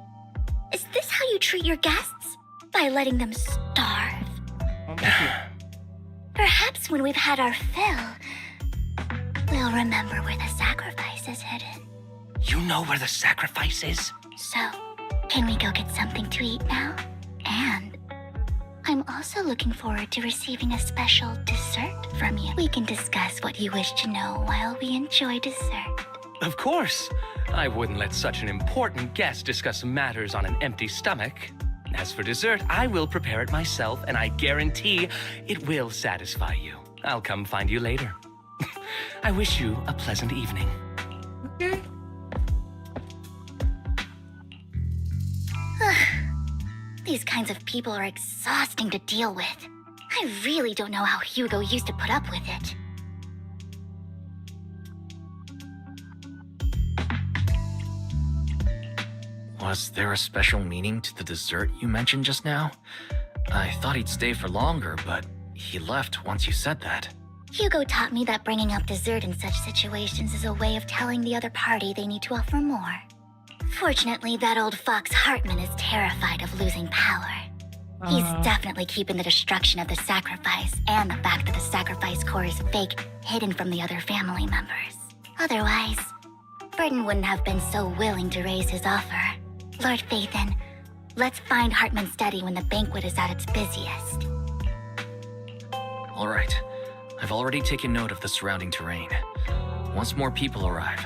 Is this how you treat your guests? By letting them starve? Perhaps when we've had our fill, we'll remember where the sacrifice is hidden. You know where the sacrifice is? So, can we go get something to eat now? And I'm also looking forward to receiving a special dessert from you. We can discuss what you wish to know while we enjoy dessert. Of course. I wouldn't let such an important guest discuss matters on an empty stomach. As for dessert, I will prepare it myself, and I guarantee it will satisfy you. I'll come find you later. I wish you a pleasant evening. Okay. These kinds of people are exhausting to deal with. I really don't know how Hugo used to put up with it. Was there a special meaning to the dessert you mentioned just now? I thought he'd stay for longer, but he left once you said that. Hugo taught me that bringing up dessert in such situations is a way of telling the other party they need to offer more. Fortunately, that old fox Hartman is terrified of losing power. He's definitely keeping the destruction of the sacrifice and the fact that the sacrifice core is fake hidden from the other family members. Otherwise, Burton wouldn't have been so willing to raise his offer. Lord Phaethon, let's find Hartman's study when the banquet is at its busiest. All right. I've already taken note of the surrounding terrain. Once more people arrive,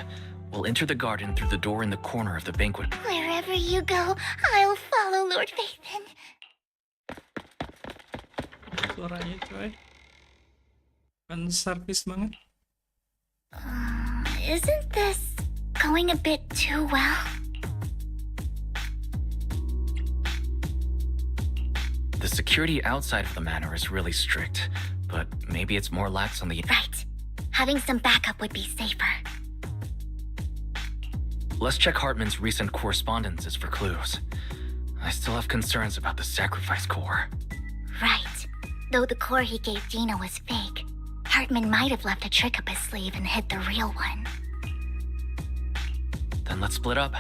we'll enter the garden through the door in the corner of the banquet. Wherever you go, I'll follow, Lord Phaethon. Suaranya coy. Fan service banget. Isn't this going a bit too well? The security outside of the manor is really strict, but maybe it's more lax on the... Right. Having some backup would be safer. Let's check Hartman's recent correspondences for clues. I still have concerns about the sacrifice core. Right. Though the core he gave Dina was fake, Hartman might have left a trick up his sleeve and hid the real one. Then let's split up.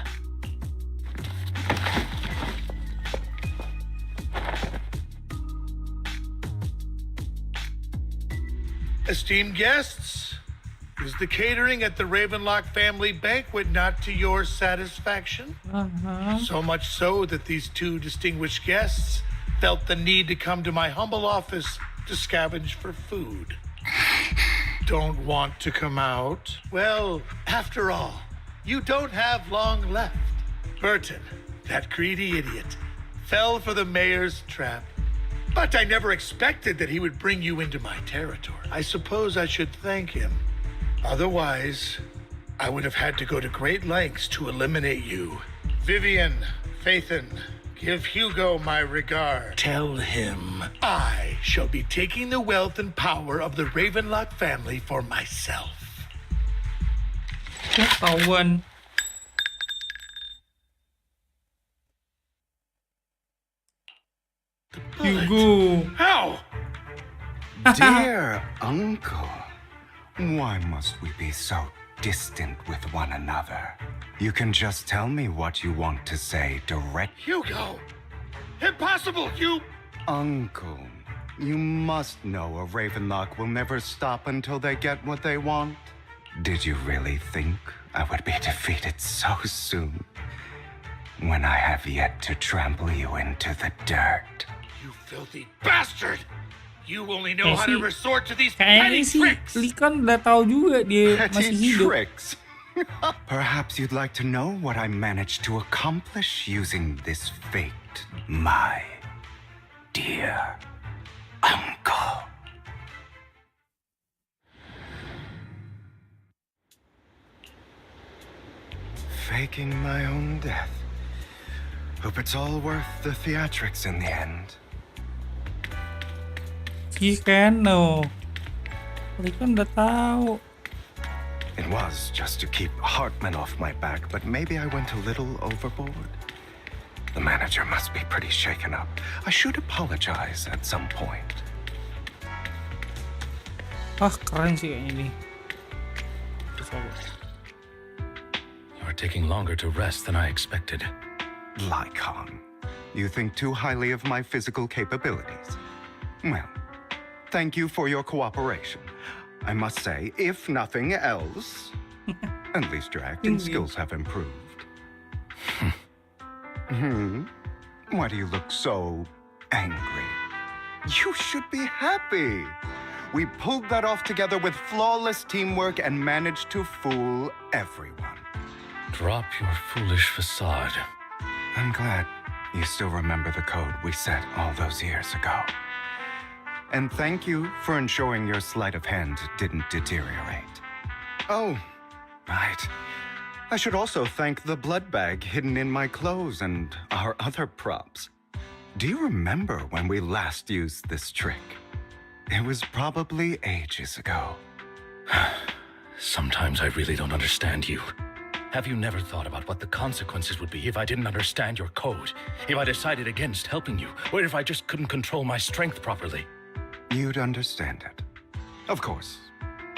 Esteemed guests, is the catering at the Ravenlock family banquet not to your satisfaction? So much so that these two distinguished guests felt the need to come to my humble office to scavenge for food. Don't want to come out? Well, after all, you don't have long left. Burton, that greedy idiot, fell for the mayor's trap. But I never expected that he would bring you into my territory. I suppose I should thank him. Otherwise, I would have had to go to great lengths to eliminate you. Vivian, Phaethon, give Hugo my regard. Tell him I shall be taking the wealth and power of the Ravenlock family for myself. Ketahuan. Hugo. How? Dear uncle, why must we be so distant with one another? You can just tell me what you want to say direct. Hugo! Impossible! You... Uncle, you must know a Ravenlock will never stop until they get what they want. Did you really think I would be defeated so soon? When I have yet to trample you into the dirt. You filthy bastard! You only know how to resort to these Kayaknya petty sih tricks! Likon udah tahu juga dia masih Petty hidup. tricks. Perhaps you'd like to know what I managed to accomplish using this fate, my dear uncle. Faking my own death. Hope it's all worth the theatrics in the end. Iya kan, no. Likon udah tahu. It was just to keep Hartman off my back, but maybe I went a little overboard. The manager must be pretty shaken up. I should apologize at some point. Keren sih kayaknya ini. You're taking longer to rest than I expected. Lycon, you think too highly of my physical capabilities. Well, thank you for your cooperation. I must say, if nothing else, at least your acting skills have improved. Why do you look so angry? You should be happy. We pulled that off together with flawless teamwork and managed to fool everyone. Drop your foolish facade. I'm glad you still remember the code we set all those years ago. And thank you for ensuring your sleight of hand didn't deteriorate. Oh, right. I should also thank the blood bag hidden in my clothes and our other props. Do you remember when we last used this trick? It was probably ages ago. Sometimes I really don't understand you. Have you never thought about what the consequences would be if I didn't understand your code? If I decided against helping you? Or if I just couldn't control my strength properly? You'd understand it. Of course,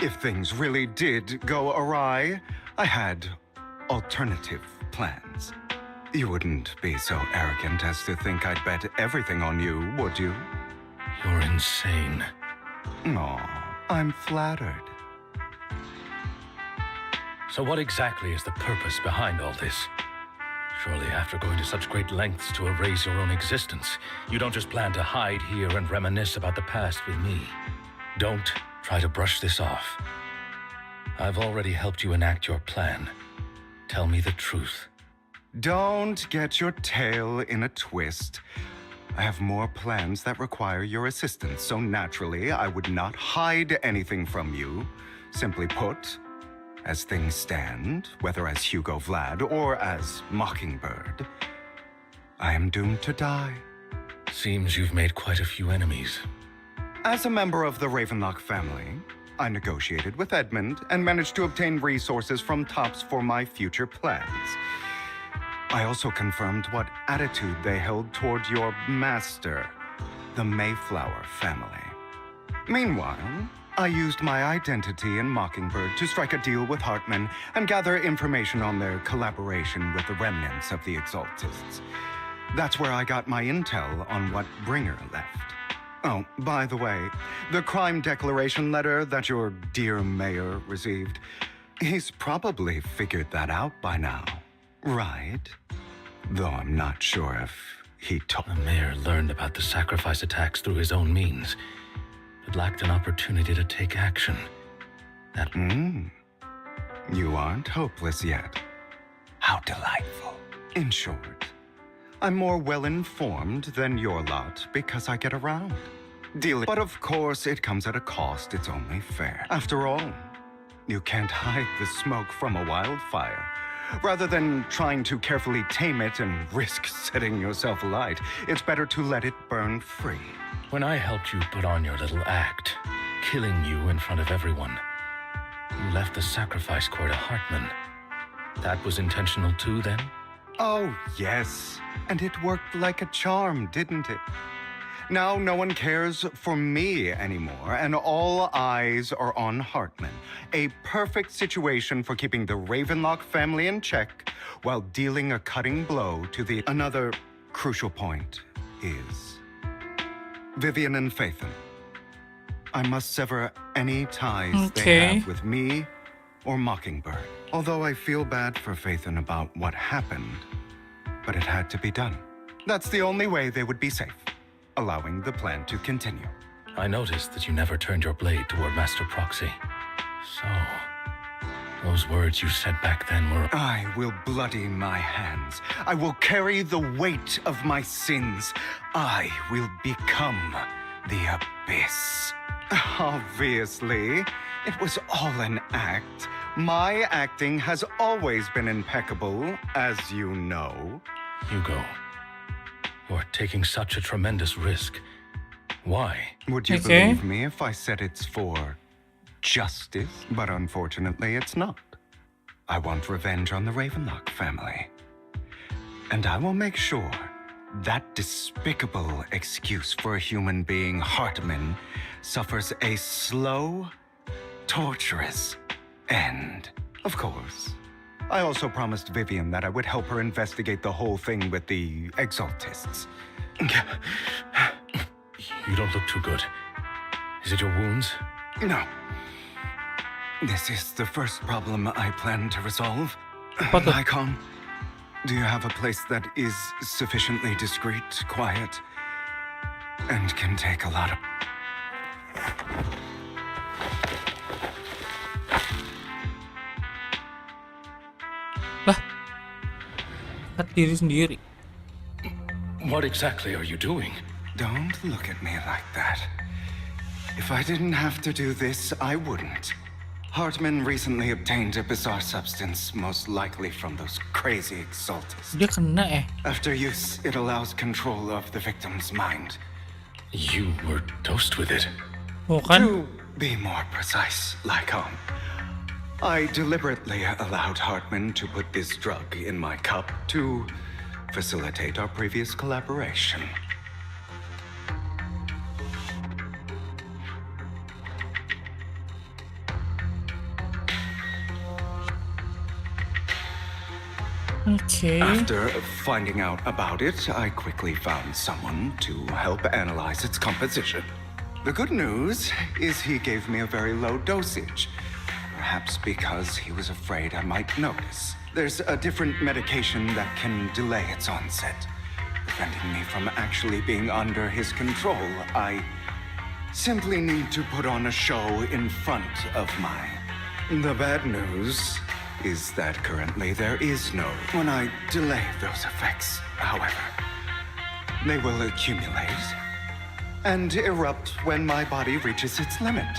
if things really did go awry, I had alternative plans. You wouldn't be so arrogant as to think I'd bet everything on you, would you? You're insane. Aw, I'm flattered. So what exactly is the purpose behind all this? Surely after going to such great lengths to erase your own existence, you don't just plan to hide here and reminisce about the past with me. Don't try to brush this off. I've already helped you enact your plan. Tell me the truth. Don't get your tail in a twist. I have more plans that require your assistance, so naturally I would not hide anything from you. Simply put, as things stand, whether as Hugo Vlad or as Mockingbird, I am doomed to die. Seems you've made quite a few enemies. As a member of the Ravenlock family, I negotiated with Edmund and managed to obtain resources from Tops for my future plans. I also confirmed what attitude they held toward your master, the Mayflower family. Meanwhile, I used my identity in Mockingbird to strike a deal with Hartman and gather information on their collaboration with the remnants of the Exaltists. That's where I got my intel on what Bringer left. Oh, by the way, the crime declaration letter that your dear mayor received, he's probably figured that out by now, right? Though I'm not sure if he told... The mayor learned about the sacrifice attacks through his own means, but lacked an opportunity to take action. That... You aren't hopeless yet. How delightful. In short, I'm more well-informed than your lot because I get around. But of course, it comes at a cost. It's only fair. After all, you can't hide the smoke from a wildfire. Rather than trying to carefully tame it and risk setting yourself alight, it's better to let it burn free. When I helped you put on your little act, killing you in front of everyone, you left the sacrifice core to Hartman. That was intentional too, then? Oh, yes. And it worked like a charm, didn't it? Now no one cares for me anymore, and all eyes are on Hartman. A perfect situation for keeping the Ravenlock family in check while dealing a cutting blow to the... Another crucial point is Vivian and Phaethon. I must sever any ties they have with me or Mockingbird. Although I feel bad for Phaethon about what happened, but it had to be done. That's the only way they would be safe, allowing the plan to continue. I noticed that you never turned your blade toward Master Proxy. So, those words you said back then were... I will bloody my hands. I will carry the weight of my sins. I will become the Abyss. Obviously, it was all an act. My acting has always been impeccable, as you know. Hugo, you're taking such a tremendous risk. Why? Would you believe me if I said it's for justice? But unfortunately, it's not. I want revenge on the Ravenlock family. And I will make sure that despicable excuse for a human being, Hartman, suffers a slow, torturous end. Of course. I also promised Vivian that I would help her investigate the whole thing with the Exaltists. You don't look too good. Is it your wounds? No. This is the first problem I plan to resolve. Icon, do you have a place that is sufficiently discreet, quiet, and can take a lot of... Diri sendiri. What exactly are you doing? Don't look at me like that. If I didn't have to do this, I wouldn't. Hartman recently obtained a bizarre substance, most likely from those crazy Exaltists. Dia kena After use, it allows control of the victim's mind. You were dosed with it. To be more precise, Lycon, I deliberately allowed Hartman to put this drug in my cup to facilitate our previous collaboration. After finding out about it, I quickly found someone to help analyze its composition. The good news is he gave me a very low dosage, perhaps because he was afraid I might notice. There's a different medication that can delay its onset, preventing me from actually being under his control. I simply need to put on a show in front of mine. The bad news is that currently there is no. When I delay those effects, however, they will accumulate and erupt when my body reaches its limit.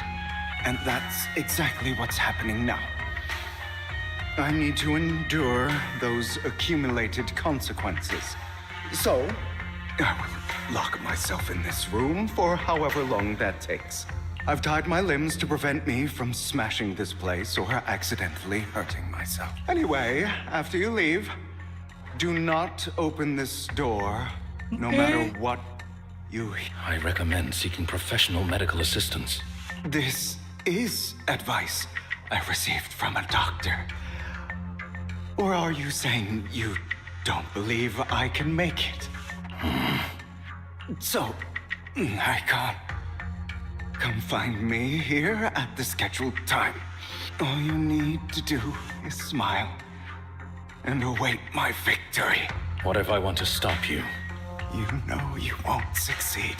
And that's exactly what's happening now. I need to endure those accumulated consequences. So, I will lock myself in this room for however long that takes. I've tied my limbs to prevent me from smashing this place or accidentally hurting myself. Anyway, after you leave, do not open this door, no matter what you... I recommend seeking professional medical assistance. This is advice I received from a doctor. Or are you saying you don't believe I can make it? So, Icon, come find me here at the scheduled time. All you need to do is smile and await my victory. What if I want to stop you? You know you won't succeed.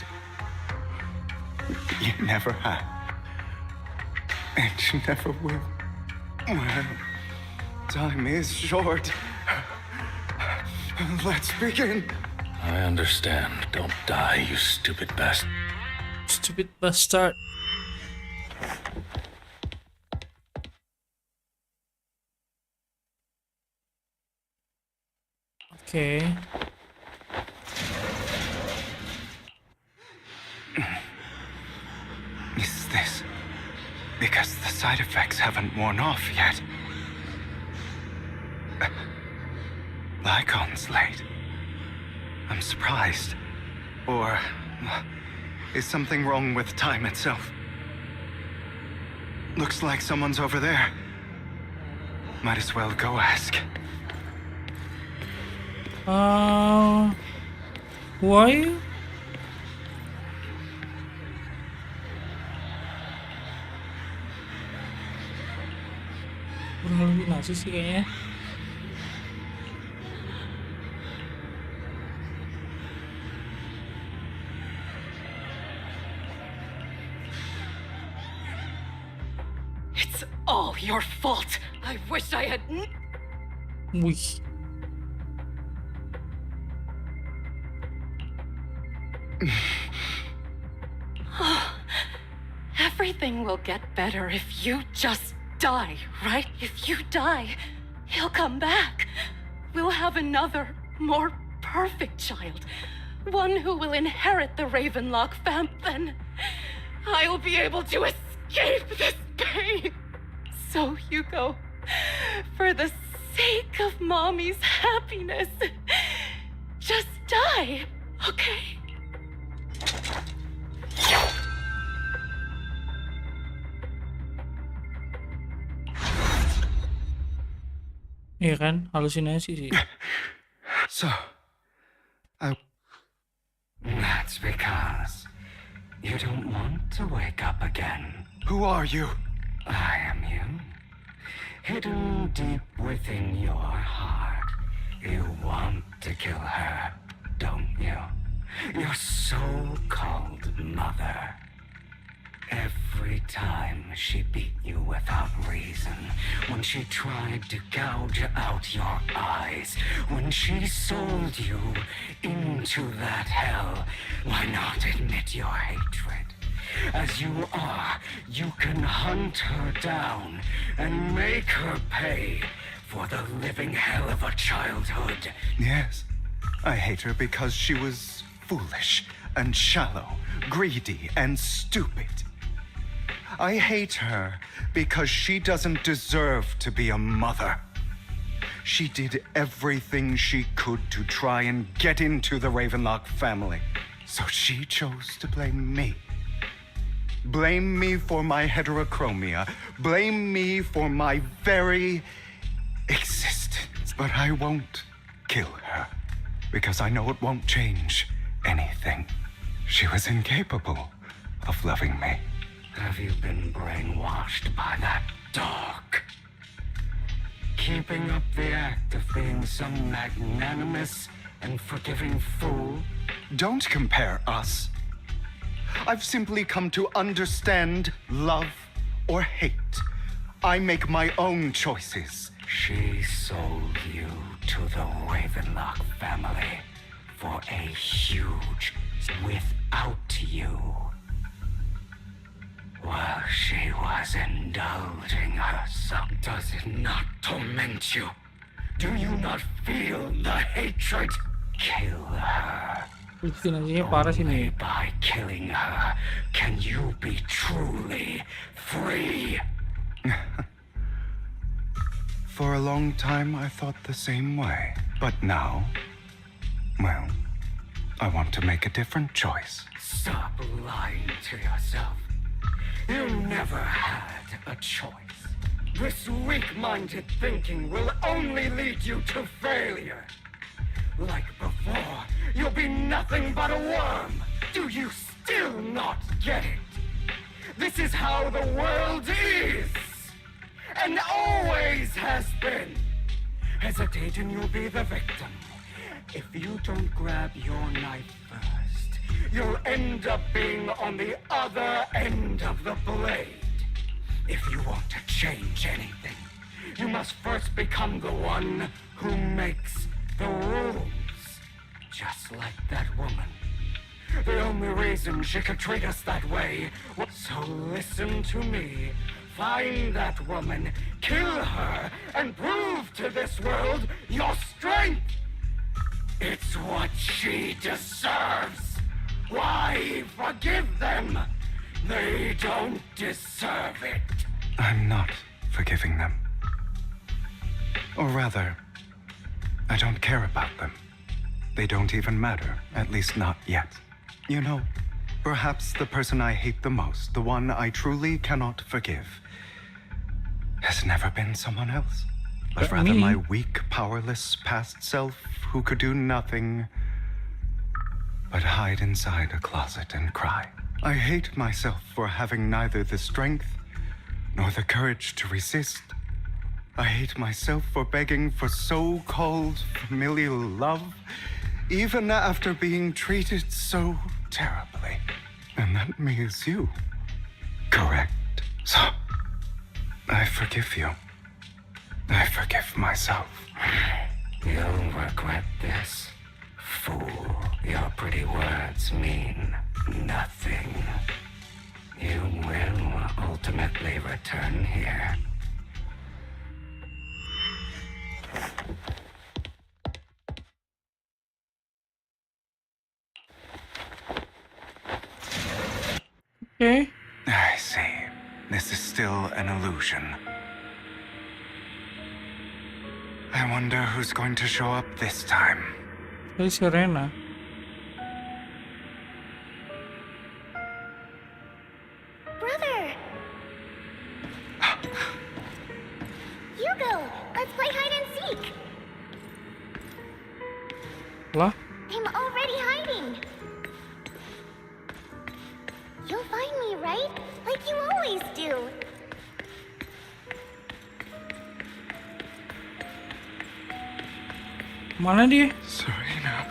You never have. And you never will. Well, time is short. Let's begin. I understand. Don't die, you stupid bastard. Stupid bastard. Okay. Is this because the side effects haven't worn off yet? Icon's late. I'm surprised. Or is something wrong with time itself? Looks like someone's over there. Might as well go ask. Who are you? Berhalusinasi sih kayaknya. It's all your fault. I wish I had. Wih. Everything will get better if you just die, right? If you die, he'll come back. We'll have another, more perfect child. One who will inherit the Ravenlock fam. Then I'll be able to escape this pain. So, Hugo, for the sake of Mommy's happiness, just die, okay? Iya kan, halusinasi sih. So, That's because you don't want to wake up again. Who are you? I am you. Hidden deep within your heart. You want to kill her, don't you? Your so-called mother. Every time she beat you without reason, when she tried to gouge out your eyes, when she sold you into that hell, why not admit your hatred? As you are, you can hunt her down and make her pay for the living hell of a childhood. Yes, I hate her because she was foolish and shallow, greedy and stupid. I hate her because she doesn't deserve to be a mother. She did everything she could to try and get into the Ravenlock family. So she chose to blame me. Blame me for my heterochromia. Blame me for my very existence. But I won't kill her because I know it won't change anything. She was incapable of loving me. Have you been brainwashed by that dog? Keeping up the act of being some magnanimous and forgiving fool? Don't compare us. I've simply come to understand love or hate. I make my own choices. She sold you to the Ravenlock family for a huge without you. While she was indulging herself, does it not torment you? Do you not feel the hatred? Kill her. Only by killing her can you be truly free. For a long time, I thought the same way. But now, well, I want to make a different choice. Stop lying to yourself. You never had a choice. This weak-minded thinking will only lead you to failure. Like before, you'll be nothing but a worm. Do you still not get it? This is how the world is, and always has been. Hesitate and you'll be the victim. If you don't grab your knife first, you'll end up being on the other end of the blade. If you want to change anything, you must first become the one who makes the rules. Just like that woman. The only reason she could treat us that way was... So listen to me. Find that woman, kill her, and prove to this world your strength. It's what she deserves. Why forgive them? They don't deserve it. I'm not forgiving them. Or rather, I don't care about them. They don't even matter, at least not yet. You know, perhaps the person I hate the most, the one I truly cannot forgive, has never been someone else, but rather my weak, powerless past self who could do nothing but hide inside a closet and cry. I hate myself for having neither the strength nor the courage to resist. I hate myself for begging for so-called familial love, even after being treated so terribly. And that means you. Correct. So, I forgive you. I forgive myself. You'll regret this. Fool, your pretty words mean nothing. You will ultimately return here. Okay. I see. This is still an illusion. I wonder who's going to show up this time. Hey, Serena. Brother! Hugo, let's play hide and seek. Lah? I'm already hiding. You'll find me, right? Like you always do. Mana dia? Serena.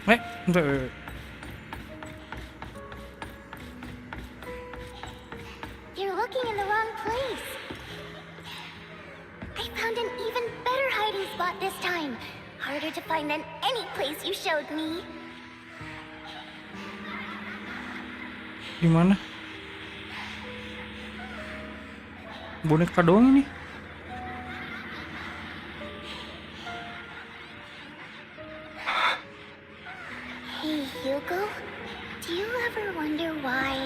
Bentar. You're looking in the wrong place. I found an even better hiding spot this time. Harder to find than any place you showed me. Di mana? Boneka doang ini. Hey, Hugo, do you ever wonder why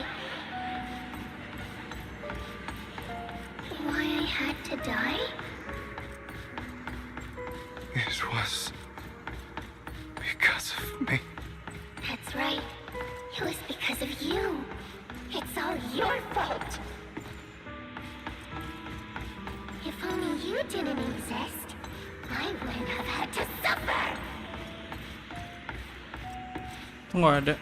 I had to die? It was because of me. That's right. It was because of you. It's all your fault. If only you didn't exist, I wouldn't have had to suffer. Nggak ada.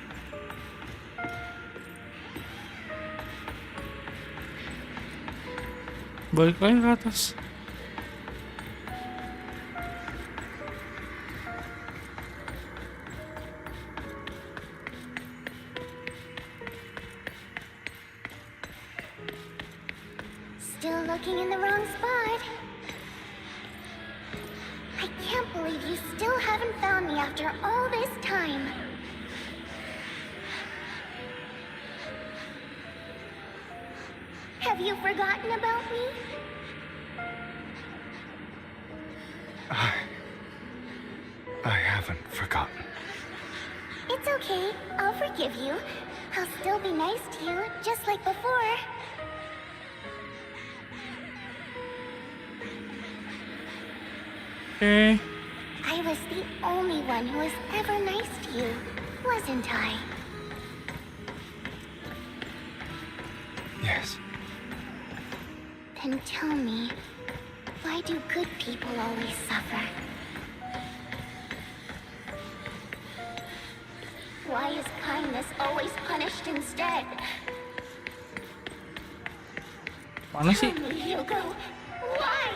Balik lagi ke atas. Still looking in the wrong spot. I can't believe you still haven't found me after all this time. Have you forgotten about me? I haven't forgotten. It's okay. I'll forgive you. I'll still be nice to you, just like before. Okay. I was the only one who was ever nice to you, wasn't I? Yes. Then tell me, Why do good people always suffer? Why is kindness always punished instead? Mana sih? Tell me, Hugo, why?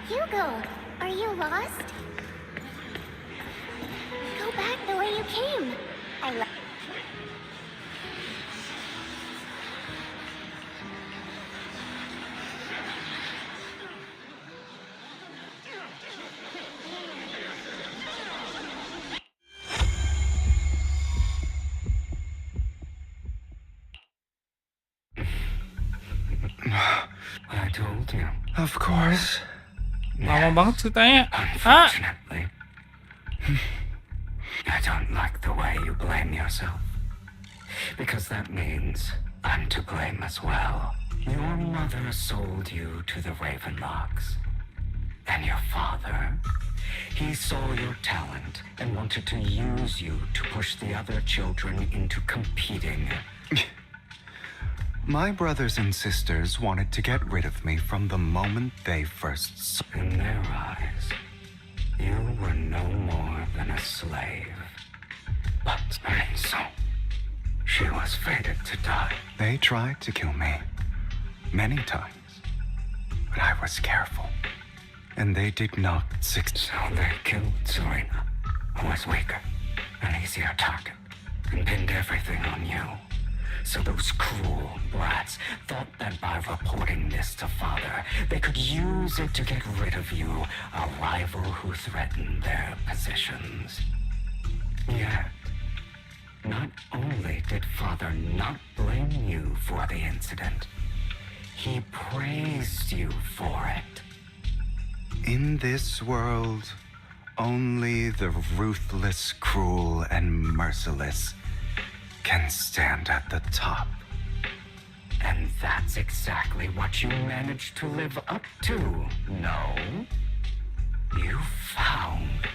Hugo, are you lost? Go back the way you came. I love. I told you. Of course. Lama banget ceritanya. Unfortunately. I don't like the way you blame yourself. Because that means I'm to blame as well. Your mother sold you to the Ravenlocks. And your father, he saw your talent and wanted to use you to push the other children into competing. My brothers and sisters wanted to get rid of me from the moment they first saw. In their eyes, you were no more than a slave. But and so, she was fated to die. They tried to kill me many times, but I was careful. And they did not succeed. So they killed Serena, who was weaker, an easier target, and pinned everything on you. So those cruel brats thought that by reporting this to Father, they could use it to get rid of you, a rival who threatened their positions. Yet, not only did Father not blame you for the incident, he praised you for it. In this world, only the ruthless, cruel, and merciless can stand at the top. And that's exactly what you managed to live up to, no? You found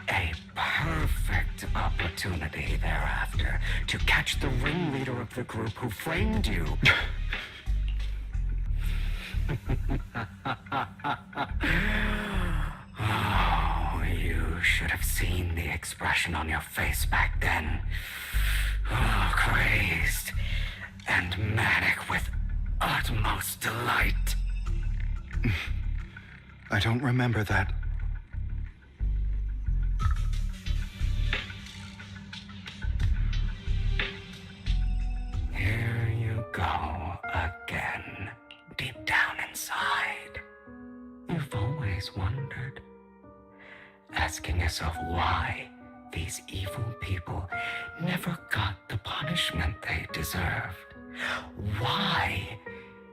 a perfect opportunity thereafter to catch the ringleader of the group who framed you. Oh, you should have seen the expression on your face back then. Oh, crazed and manic with utmost delight. I don't remember that. Here you go again, deep down inside. You've always wondered, asking yourself why these evil people never got the punishment they deserved. Why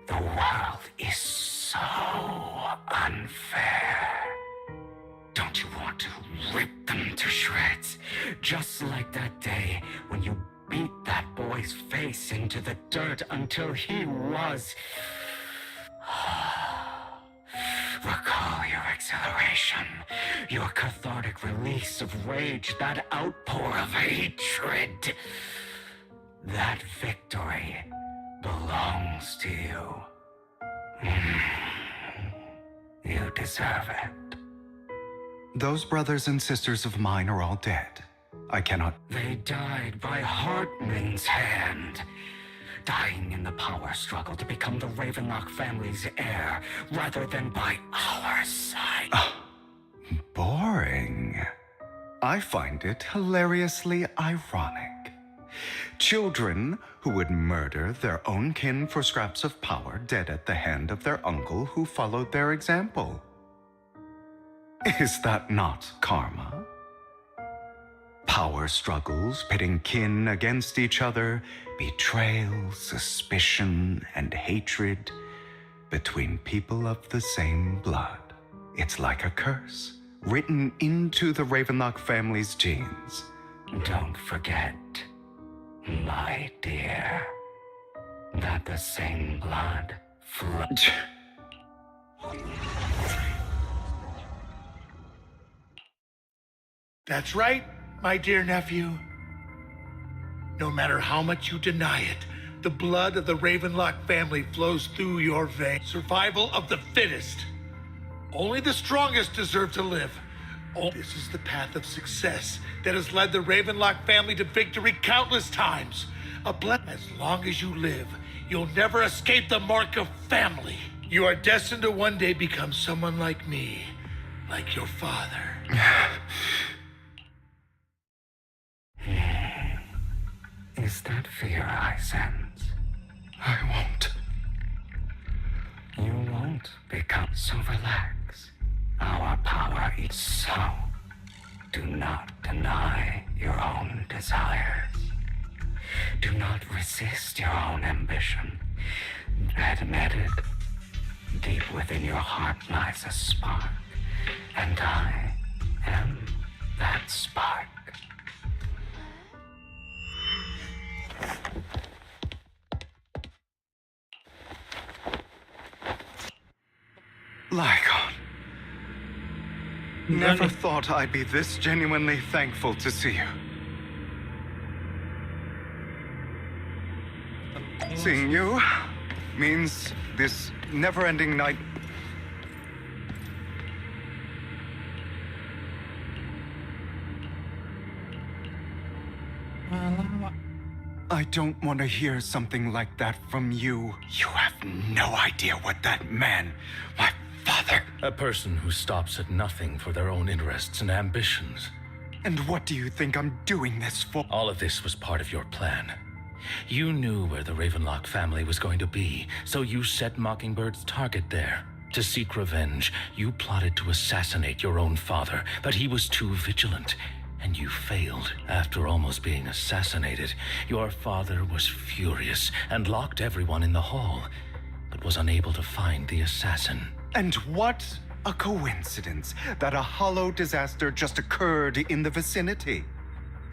the world is so unfair. Don't you want to rip them to shreds? Just like that day when you beat that boy's face into the dirt until he was... Recall your exhilaration, your cathartic release of rage, that outpour of hatred. That victory belongs to you. You deserve it. Those brothers and sisters of mine are all dead. I cannot... They died by Hartman's hand. Dying in the power struggle to become the Ravenlock family's heir, rather than by our side. Boring. I find it hilariously ironic. Children who would murder their own kin for scraps of power dead at the hand of their uncle who followed their example. Is that not karma? Power struggles pitting kin against each other, betrayal, suspicion, and hatred between people of the same blood. It's like a curse written into the Ravenlock family's genes. Don't forget, my dear, that the same blood flows. That's right, my dear nephew. No matter how much you deny it, the blood of the Ravenlock family flows through your veins. Survival of the fittest. Only the strongest deserve to live. Oh, this is the path of success that has led the Ravenlock family to victory countless times. As long as you live, you'll never escape the mark of family. You are destined to one day become someone like me, like your father. Is that fear I sense? I won't. You won't become so relaxed. Our power is so. Do not deny your own desires. Do not resist your own ambition. Admit it. Deep within your heart lies a spark, and I am that spark. Lycon. Never thought I'd be this genuinely thankful to see you. Seeing you means this never-ending night. I don't want to hear something like that from you. You have no idea what that man, my father... A person who stops at nothing for their own interests and ambitions. And what do you think I'm doing this for? All of this was part of your plan. You knew where the Ravenlock family was going to be, so you set Mockingbird's target there. To seek revenge, you plotted to assassinate your own father, but he was too vigilant, and you failed. After almost being assassinated, your father was furious and locked everyone in the hall, but was unable to find the assassin. And what a coincidence that a hollow disaster just occurred in the vicinity.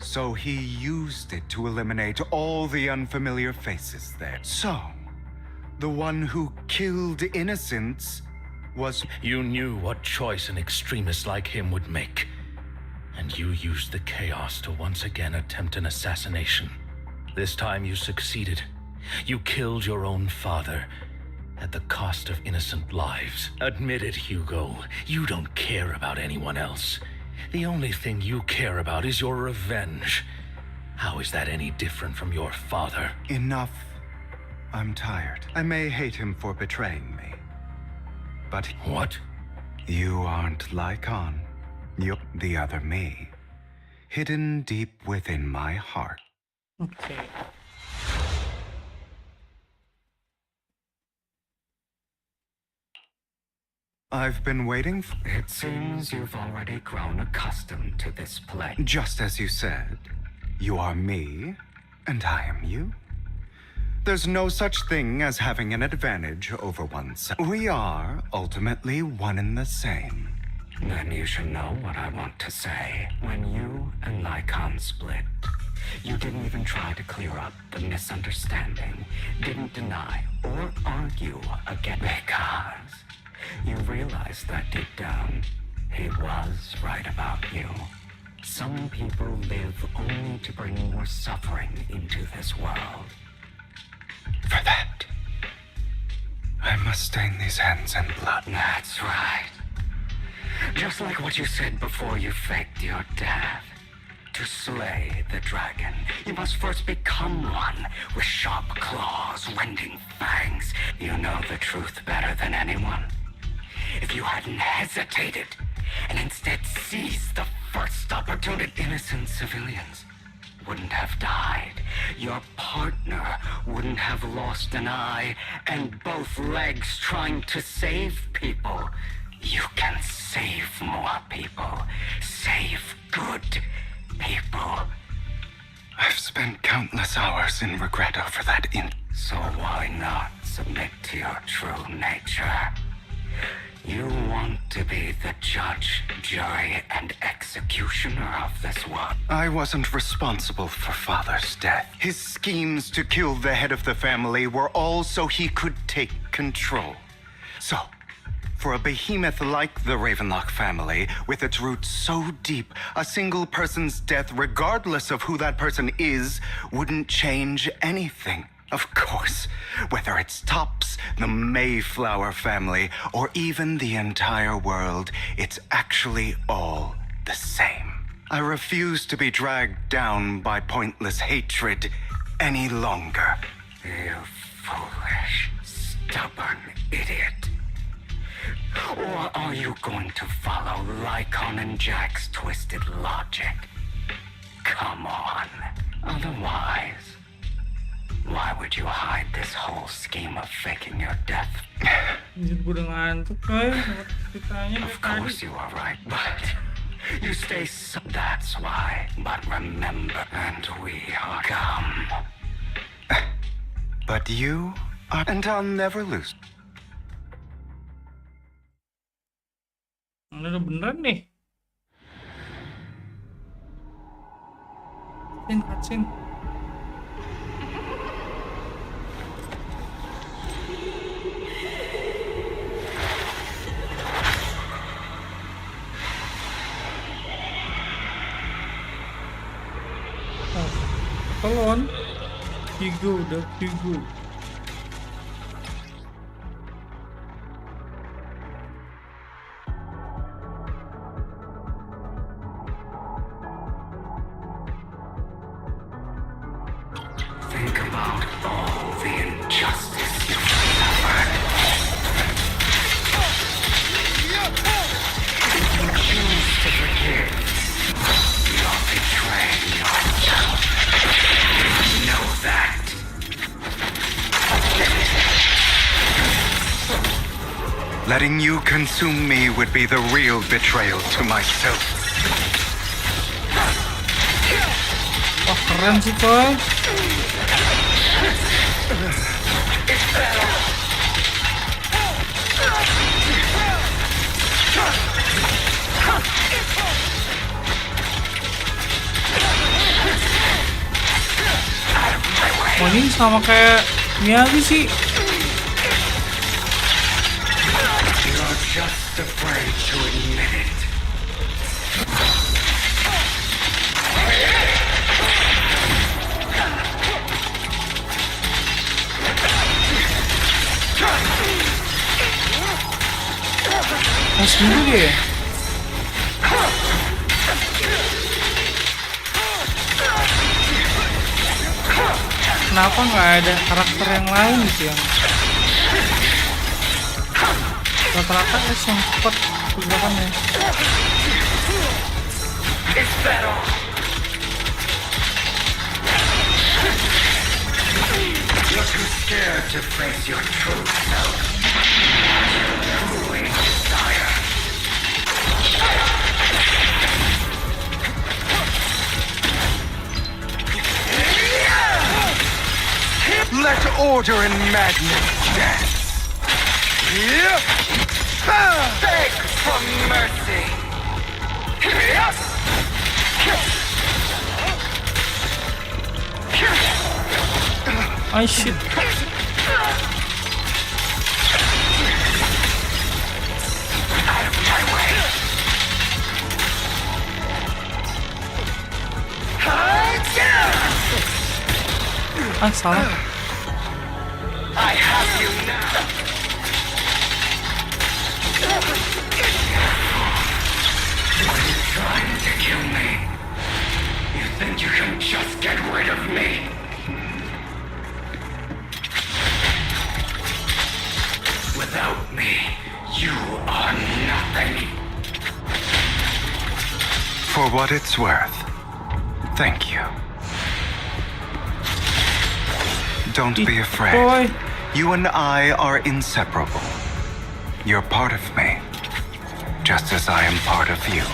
So he used it to eliminate all the unfamiliar faces there. So, the one who killed innocents was... You knew what choice an extremist like him would make. And you used the chaos to once again attempt an assassination. This time you succeeded. You killed your own father, at the cost of innocent lives. Admit it, Hugo. You don't care about anyone else. The only thing you care about is your revenge. How is that any different from your father? Enough. I'm tired. I may hate him for betraying me. But... What? You aren't Lycon. You're the other me. Hidden deep within my heart. Okay. I've been waiting for... It seems you've already grown accustomed to this play. Just as you said, you are me, and I am you. There's no such thing as having an advantage over oneself. We are ultimately one and the same. Then you should know what I want to say. When you and Lycon split, you didn't even try to clear up the misunderstanding, didn't deny or argue again, because you realized that deep down, he was right about you. Some people live only to bring more suffering into this world. For that, I must stain these hands in blood. That's right. Just like what you said before you faked your death. To slay the dragon, you must first become one with sharp claws, rending fangs. You know the truth better than anyone. If you hadn't hesitated and instead seized the first opportunity, innocent civilians wouldn't have died. Your partner wouldn't have lost an eye and both legs trying to save people. You can save more people. Save good people. I've spent countless hours in regret over that So why not submit to your true nature? You want to be the judge, jury, and executioner of this world. I wasn't responsible for Father's death. His schemes to kill the head of the family were all so he could take control. So, For a behemoth like the Ravenlock family, with its roots so deep, a single person's death, regardless of who that person is, wouldn't change anything. Of course, whether it's Tops, the Mayflower family, or even the entire world, it's actually all the same. I refuse to be dragged down by pointless hatred any longer. You foolish, stubborn idiot. Or are you going to follow Lycon and Jack's twisted logic? Come on. Otherwise, why would you hide this whole scheme of faking your death? Of course you are right, but you stay so... That's why. But remember, and we are come. But you are... And I'll never lose. Udah beneran nih. Cutscene. Pelon. Hugo, udah Hugo. Think about all the injustice you've suffered. If you choose to forgive, you're betraying yourself. Know that. Letting you consume me would be the real betrayal to myself. Wah, keren sih, coy. Oh, ini sama kayak Miyagi sih. You're just afraid to admit it. Mas dulu dia. Kenapa nggak ada karakter yang lain gitu yang rata-rata yang cepat pergerakannya? You're too scared to face your true self. Truly desire. Let order and madness dance. Beg for mercy. Oh shit. Out of my way. Ah, salah. I have you now. Are you trying to kill me? You think you can just get rid of me? Without me, you are nothing. For what it's worth, thank you. Don't be afraid. Boy. You and I are inseparable. You're part of me, just as I am part of you.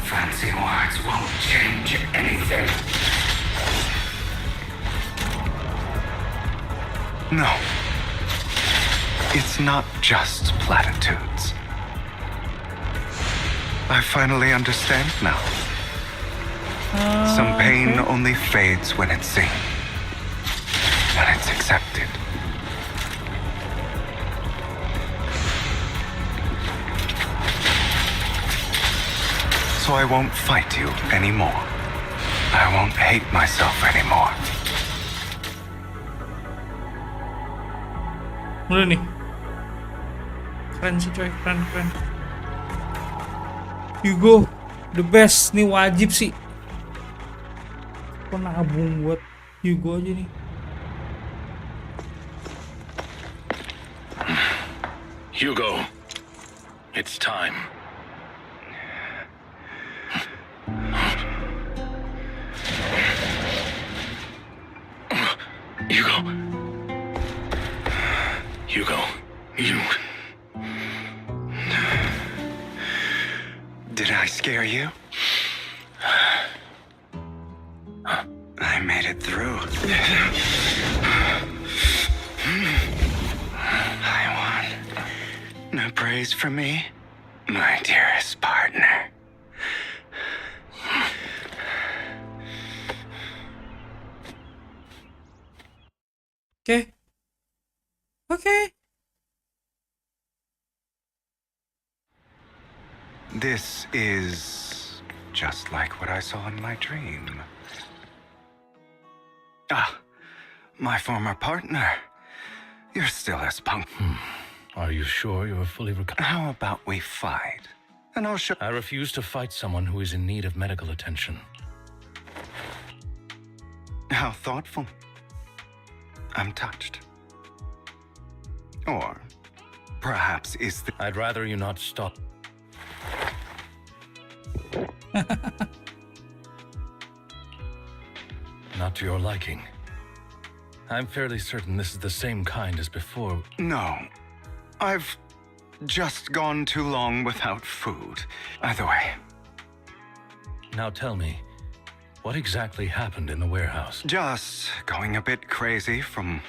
Fancy words won't change anything. No. It's not just platitudes. I finally understand now. Some pain only fades when it's seen, when it's accepted. So I won't fight you anymore. I won't hate myself anymore. Udah nih. Keren sih coy, keren. Hugo, the best, nih wajib sih. Kok nabung buat Hugo aja nih. Hugo, it's time. Hugo, you... Did I scare you? I made it through. I won. No praise from me, my dearest partner. Okay. This is just like what I saw in my dream. Ah, my former partner. You're still as punk. Are you sure you're fully recovered? How about we fight? And I'll show... I refuse to fight someone who is in need of medical attention. How thoughtful. I'm touched. Or perhaps is the... I'd rather you not stop. Not to your liking. I'm fairly certain this is the same kind as before. No. I've just gone too long without food. Either way. Now tell me, what exactly happened in the warehouse? Just going a bit crazy from...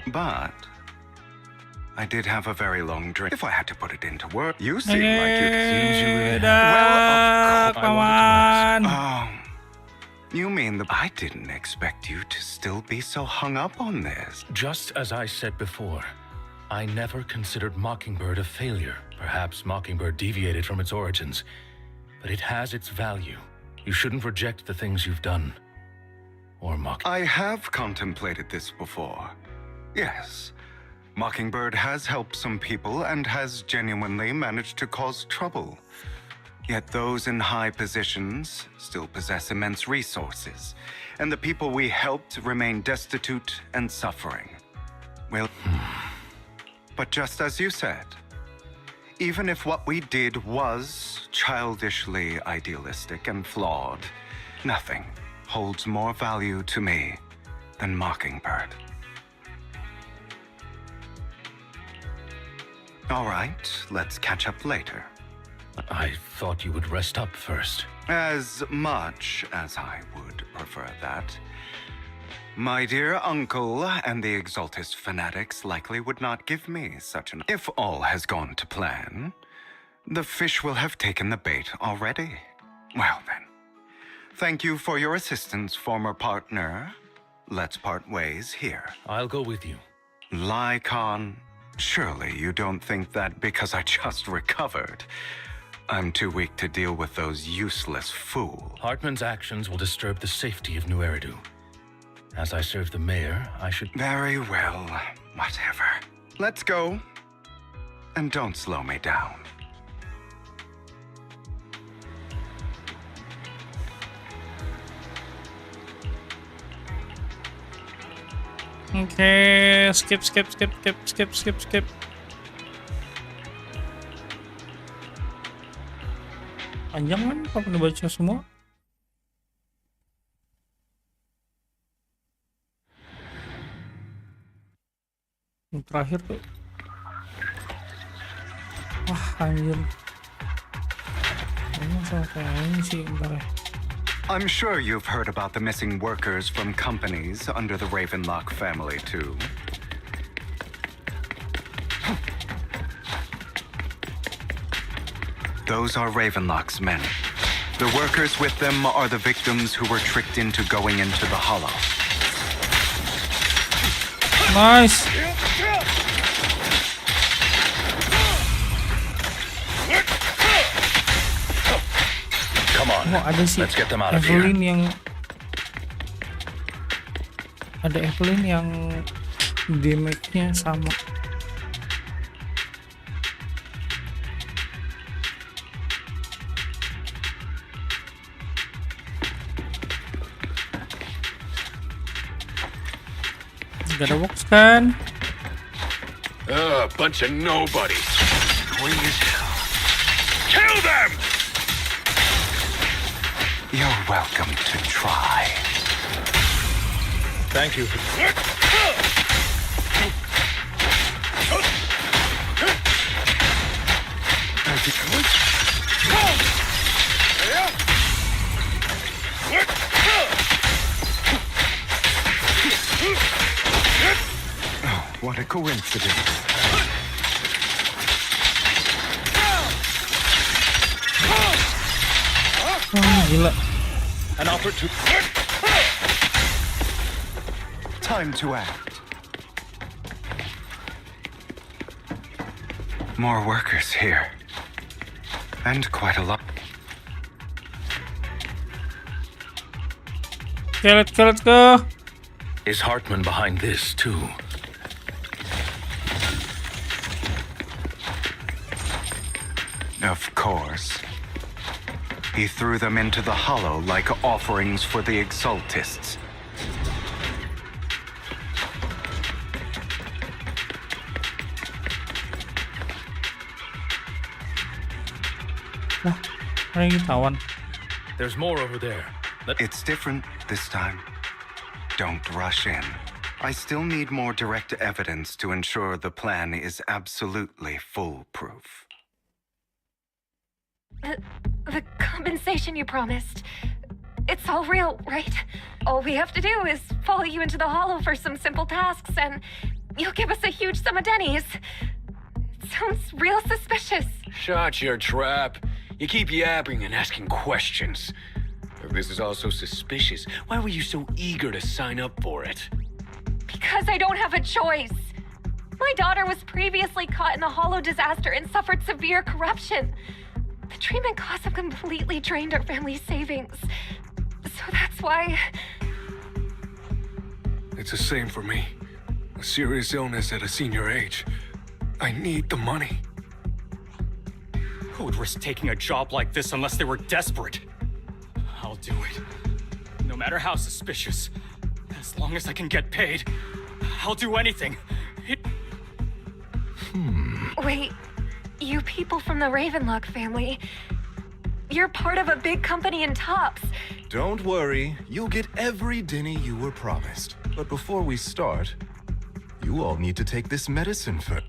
but... I did have a very long drink. If I had to put it into work, you seem like you... Seems you really Well, of course. Come on. Oh, you mean that I didn't expect you to still be so hung up on this? Just as I said before, I never considered Mockingbird a failure. Perhaps Mockingbird deviated from its origins, but it has its value. You shouldn't reject the things you've done. Or mock. I have contemplated this before. Yes. Mockingbird has helped some people and has genuinely managed to cause trouble. Yet those in high positions still possess immense resources, and the people we helped remain destitute and suffering. Well, but just as you said, even if what we did was childishly idealistic and flawed, nothing holds more value to me than Mockingbird. All right, let's catch up later. I thought you would rest up first. As much as I would prefer that. My dear uncle and the Exaltist fanatics likely would not give me such an... If all has gone to plan, the fish will have taken the bait already. Well then, thank you for your assistance, former partner. Let's part ways here. I'll go with you. Lycon, surely you don't think that because I just recovered, I'm too weak to deal with those useless fools. Hartman's actions will disturb the safety of New Eridu. As I serve the mayor, I should... Very well, whatever. Let's go. And don't slow me down. Okay, skip. Panjang kan kalau udah baca semua. Yang terakhir tuh. Wah, anjir. Ini masalah kayak ini sih, bentar ya. I'm sure you've heard about the missing workers from companies under the Ravenlock family, too. Those are Ravenlock's men. The workers with them are the victims who were tricked into going into the hollow. Nice. Come on. Oh, ada si Let's get them out of here. Evelyn yang ada Evelyn yang damage-nya sama. Gak ada box kan? Bunch of nobodies. Annoying as hell. Kill them! You're welcome to try. Thank you. What a coincidence. Oh, gila. An opportunity. Time to act. More workers here. And quite a lot. Okay, let's go. Is Hartman behind this too? Of course. He threw them into the hollow like offerings for the Exaltists. There's more over there. It's different this time. Don't rush in. I still need more direct evidence to ensure the plan is absolutely foolproof. The compensation you promised. It's all real, right? All we have to do is follow you into the hollow for some simple tasks, and you'll give us a huge sum of dennies. It sounds real suspicious. Shut your trap. You keep yapping and asking questions. If this is all so suspicious, why were you so eager to sign up for it? Because I don't have a choice. My daughter was previously caught in the hollow disaster and suffered severe corruption. The treatment costs have completely drained our family's savings. So that's why... It's the same for me. A serious illness at a senior age. I need the money. Who would risk taking a job like this unless they were desperate? I'll do it. No matter how suspicious. As long as I can get paid, I'll do anything. Wait, you people from the Ravenlock family, you're part of a big company in Tops. Don't worry, you'll get every denny you were promised. But before we start, you all need to take this medicine first.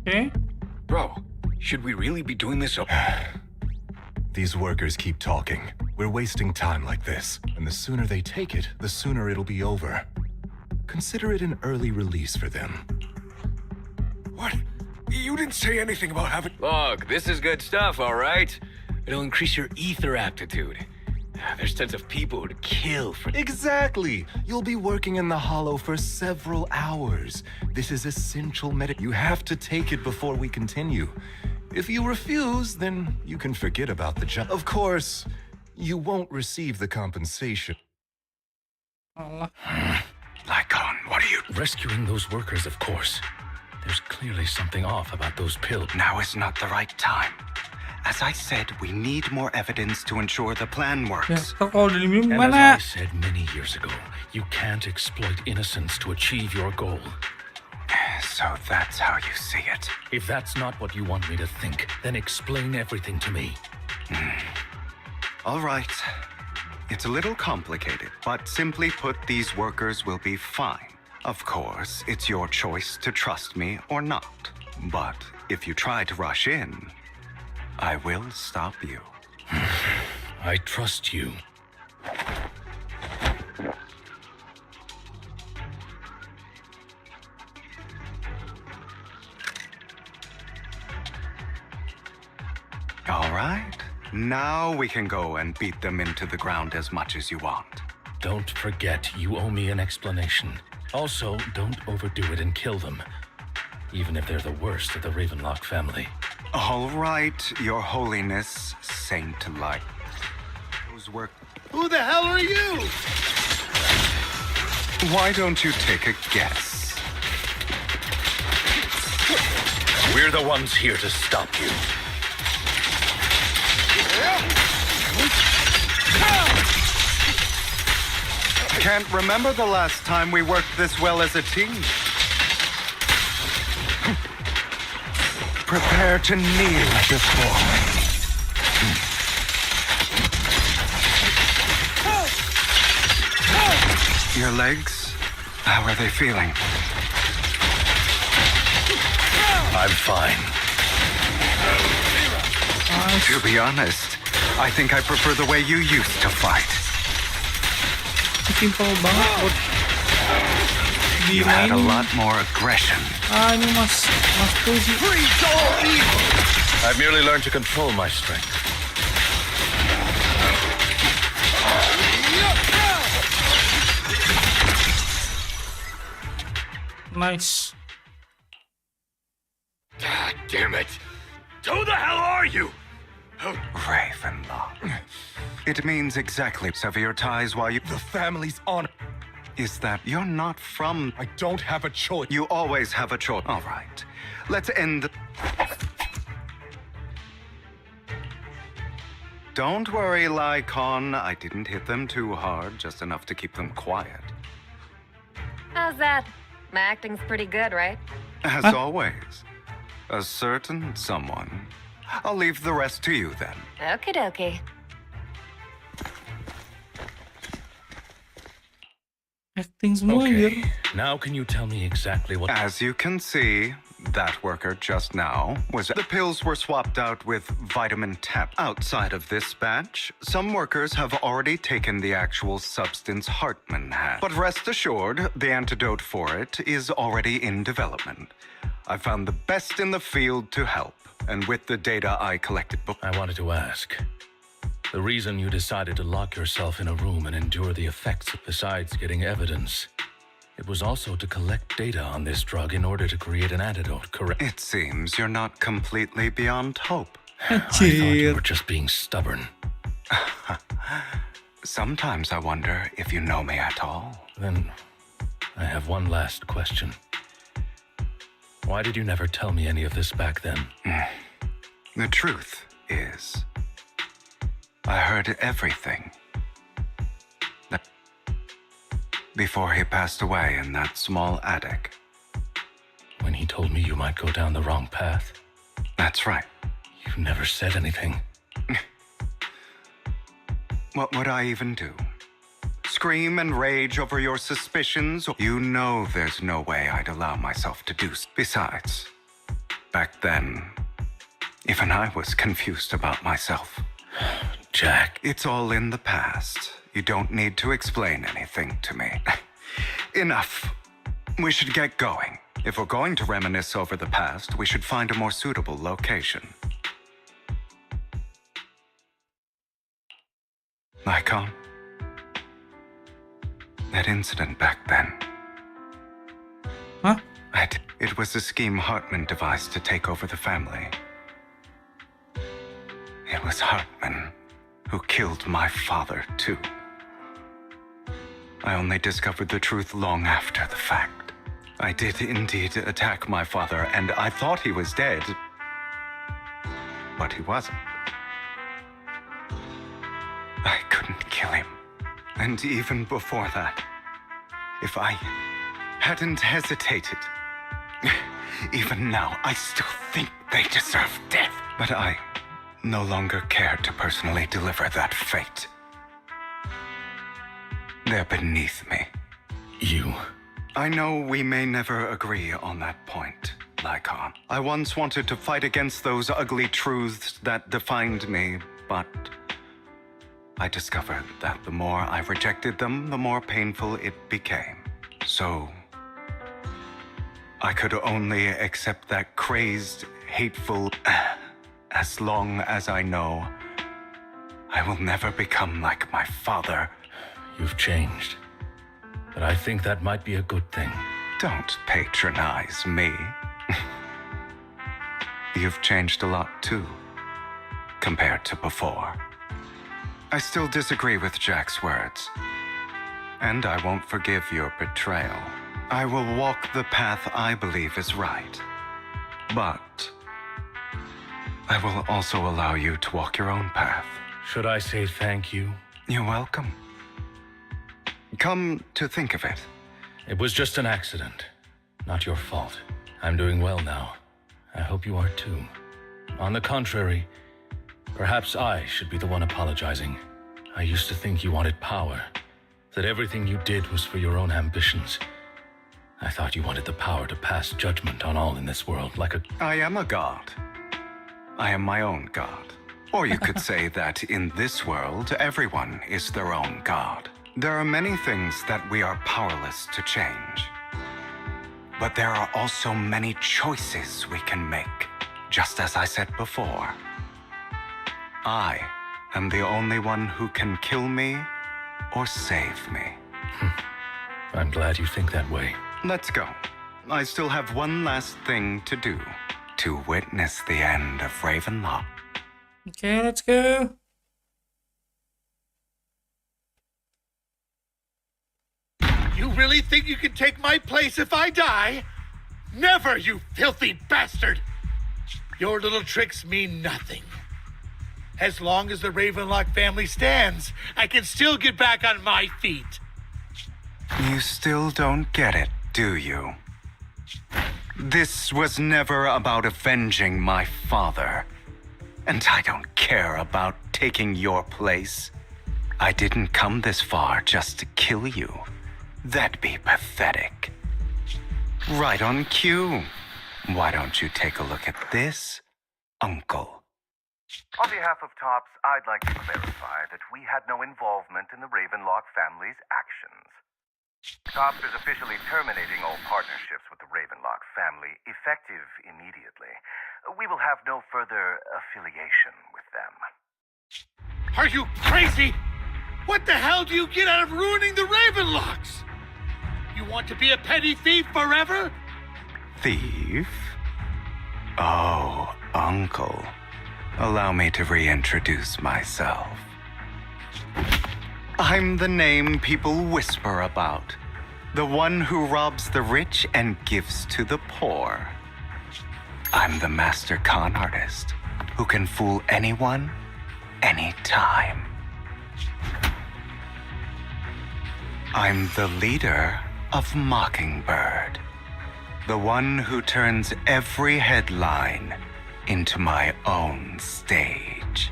Okay. Bro, should we really be doing this? These workers keep talking. We're wasting time like this. And the sooner they take it, the sooner it'll be over. Consider it an early release for them. What? You didn't say anything about having... Look, this is good stuff, all right? It'll increase your ether aptitude. There's tons of people who'd kill for... Exactly! You'll be working in the hollow for several hours. This is essential You have to take it before we continue. If you refuse, then you can forget about the job. Of course, you won't receive the compensation. Lycon, what are you... Rescuing those workers, of course. There's clearly something off about those pills. Now is not the right time. As I said, we need more evidence to ensure the plan works. And as I said many years ago, you can't exploit innocence to achieve your goal. So that's how you see it. If that's not what you want me to think, then explain everything to me. All right. It's a little complicated, but simply put, these workers will be fine. Of course, it's your choice to trust me or not. But if you try to rush in, I will stop you. I trust you. right. Now we can go and beat them into the ground as much as you want. Don't forget, you owe me an explanation. Also, don't overdo it and kill them. Even if they're the worst of the Ravenlock family. All right, Your Holiness, Saint-like. Those work. Who the hell are you? Why don't you take a guess? We're the ones here to stop you. Can't remember the last time we worked this well as a team. Prepare to kneel before me. Your legs? How are they feeling? I'm fine. To be honest, I think I prefer the way you used to fight. Simple banget buat You had a lot more aggression. Ini mas tuh sih. I've merely learned to control my strength. Nice. God damn it. Who the hell are you? Ravenlock. It means exactly sever your ties while you... The family's honor. Is that you're not from... I don't have a choice. You always have a choice. All right. Let's end... Don't worry, Lycon. I didn't hit them too hard, just enough to keep them quiet. How's that? My acting's pretty good, right? As always. A certain someone. I'll leave the rest to you then. Okie dokie. Acting semua anjir. Okay, now can you tell me exactly what... As you can see, that worker just now was... The pills were swapped out with vitamin tap. Outside of this batch, some workers have already taken the actual substance Hartman had. But rest assured, the antidote for it is already in development. I found the best in the field to help, and with the data I collected... I wanted to ask. The reason you decided to lock yourself in a room and endure the effects, besides getting evidence, it was also to collect data on this drug in order to create an antidote, correct? It seems you're not completely beyond hope. I thought you were just being stubborn. Sometimes I wonder if you know me at all. Then, I have one last question. Why did you never tell me any of this back then? The truth is... I heard everything. Before he passed away in that small attic. When he told me you might go down the wrong path? That's right. You never said anything. What would I even do? Scream and rage over your suspicions? You know there's no way I'd allow myself to do so. Besides, back then, even I was confused about myself. Jack. It's all in the past. You don't need to explain anything to me. Enough. We should get going. If we're going to reminisce over the past, we should find a more suitable location. Lycon? That incident back then. Huh? It was a scheme Hartman devised to take over the family. It was Hartman who killed my father, too. I only discovered the truth long after the fact. I did indeed attack my father, and I thought he was dead. But he wasn't. I couldn't kill him. And even before that, if I hadn't hesitated, even now, I still think they deserve death. But I no longer care to personally deliver that fate. They're beneath me. You? I know we may never agree on that point, Lycon. I once wanted to fight against those ugly truths that defined me, but I discovered that the more I rejected them, the more painful it became. So I could only accept that crazed, hateful as long as I know I will never become like my father. You've changed. But I think that might be a good thing. Don't patronize me. You've changed a lot too, compared to before. I still disagree with Jack's words. And I won't forgive your betrayal. I will walk the path I believe is right. But I will also allow you to walk your own path. Should I say thank you? You're welcome. Come to think of it. It was just an accident. Not your fault. I'm doing well now. I hope you are too. On the contrary, perhaps I should be the one apologizing. I used to think you wanted power, that everything you did was for your own ambitions. I thought you wanted the power to pass judgment on all in this world like a... I am a god. I am my own god. Or you could say that in this world, everyone is their own god. There are many things that we are powerless to change. But there are also many choices we can make, just as I said before. I am the only one who can kill me or save me. I'm glad you think that way. Let's go. I still have one last thing to do. To witness the end of Ravenlock. Okay, let's go. You really think you can take my place if I die? Never, you filthy bastard! Your little tricks mean nothing. As long as the Ravenlock family stands, I can still get back on my feet. You still don't get it, do you? This was never about avenging my father. And I don't care about taking your place. I didn't come this far just to kill you. That'd be pathetic. Right on cue. Why don't you take a look at this, Uncle? On behalf of TOPS, I'd like to clarify that we had no involvement in the Ravenlock family's actions. TOPS is officially terminating all partnerships with the Ravenlock family, effective immediately. We will have no further affiliation with them. Are you crazy? What the hell do you get out of ruining the Ravenlocks? You want to be a petty thief forever? Thief? Oh, Uncle. Allow me to reintroduce myself. I'm the name people whisper about. The one who robs the rich and gives to the poor. I'm the master con artist who can fool anyone, anytime. I'm the leader of Mockingbird. The one who turns every headline into my own stage.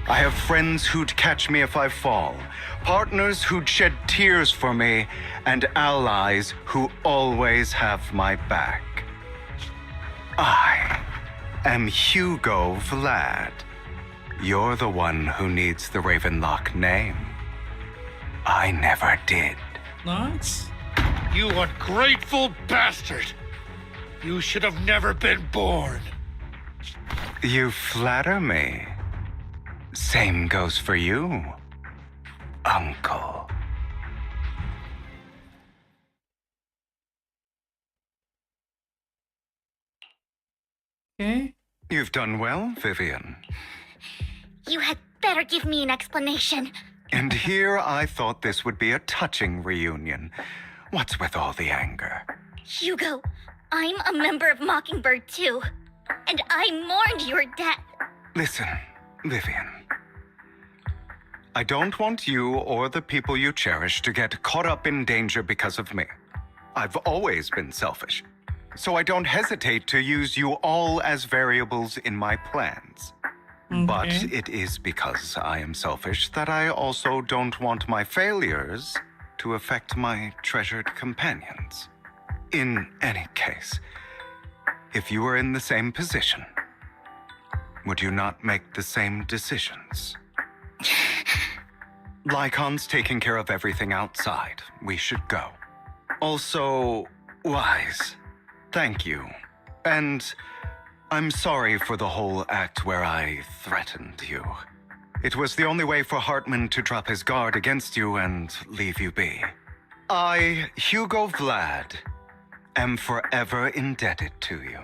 I have friends who'd catch me if I fall, partners who'd shed tears for me, and allies who always have my back. I am Hugo Vlad. You're the one who needs the Ravenlock name. I never did. Nice. You ungrateful bastard! You should have never been born. You flatter me. Same goes for you, Uncle. Okay. You've done well, Vivian. You had better give me an explanation. And here I thought this would be a touching reunion. What's with all the anger? Hugo, I'm a member of Mockingbird too. And I mourned your death. Listen, Vivian. I don't want you or the people you cherish to get caught up in danger because of me. I've always been selfish, so I don't hesitate to use you all as variables in my plans. Okay. But it is because I am selfish that I also don't want my failures to affect my treasured companions. In any case, if you were in the same position, would you not make the same decisions? Lycon's taking care of everything outside. We should go. Also, Wise, thank you. And I'm sorry for the whole act where I threatened you. It was the only way for Hartman to drop his guard against you and leave you be. I, Hugo Vlad, am forever indebted to you.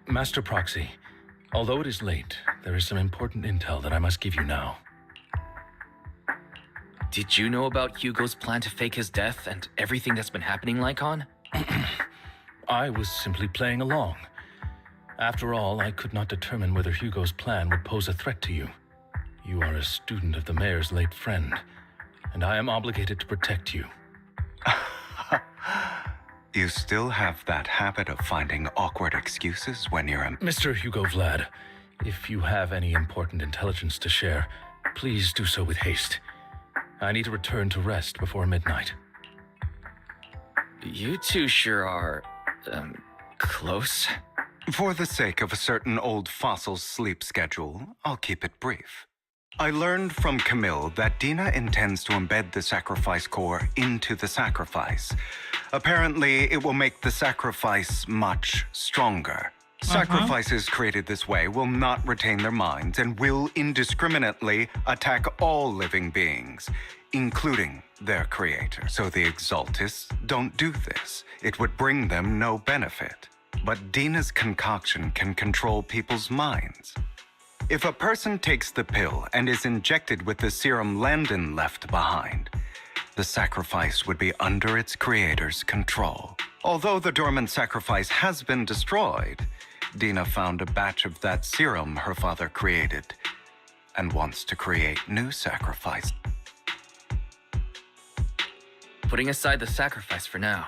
Master Proxy, although it is late, there is some important intel that I must give you now. Did you know about Hugo's plan to fake his death and everything that's been happening, Lycon? I was simply playing along. After all, I could not determine whether Hugo's plan would pose a threat to you. You are a student of the mayor's late friend, and I am obligated to protect you. You still have that habit of finding awkward excuses when you're Mr. Hugo Vlad, if you have any important intelligence to share, please do so with haste. I need to return to rest before midnight. You two sure are, close? For the sake of a certain old fossil's sleep schedule, I'll keep it brief. I learned from Camille that Dina intends to embed the sacrifice core into the sacrifice. Apparently, it will make the sacrifice much stronger. Sacrifices created this way will not retain their minds and will indiscriminately attack all living beings, including their creator. So the Exaltists don't do this. It would bring them no benefit. But Dina's concoction can control people's minds. If a person takes the pill and is injected with the serum Landon left behind, the sacrifice would be under its creator's control. Although the dormant sacrifice has been destroyed, Dina found a batch of that serum her father created and wants to create new sacrifice. Putting aside the sacrifice for now,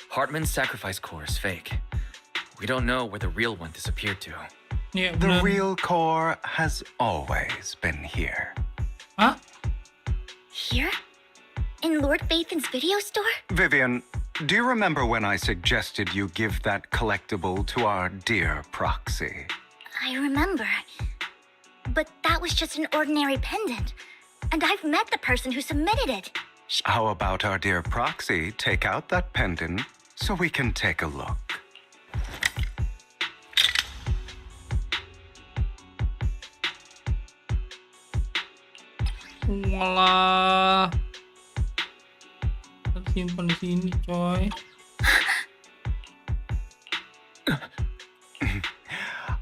Hartman's sacrifice core is fake. We don't know where the real one disappeared to. Yeah, the real core has always been here. Huh? Here? In Lord Phaethan's video store? Vivian, do you remember when I suggested you give that collectible to our dear Proxy? I remember. But that was just an ordinary pendant. And I've met the person who submitted it. How about our dear Proxy take out that pendant so we can take a look? Walah. Simpan di sini, coy.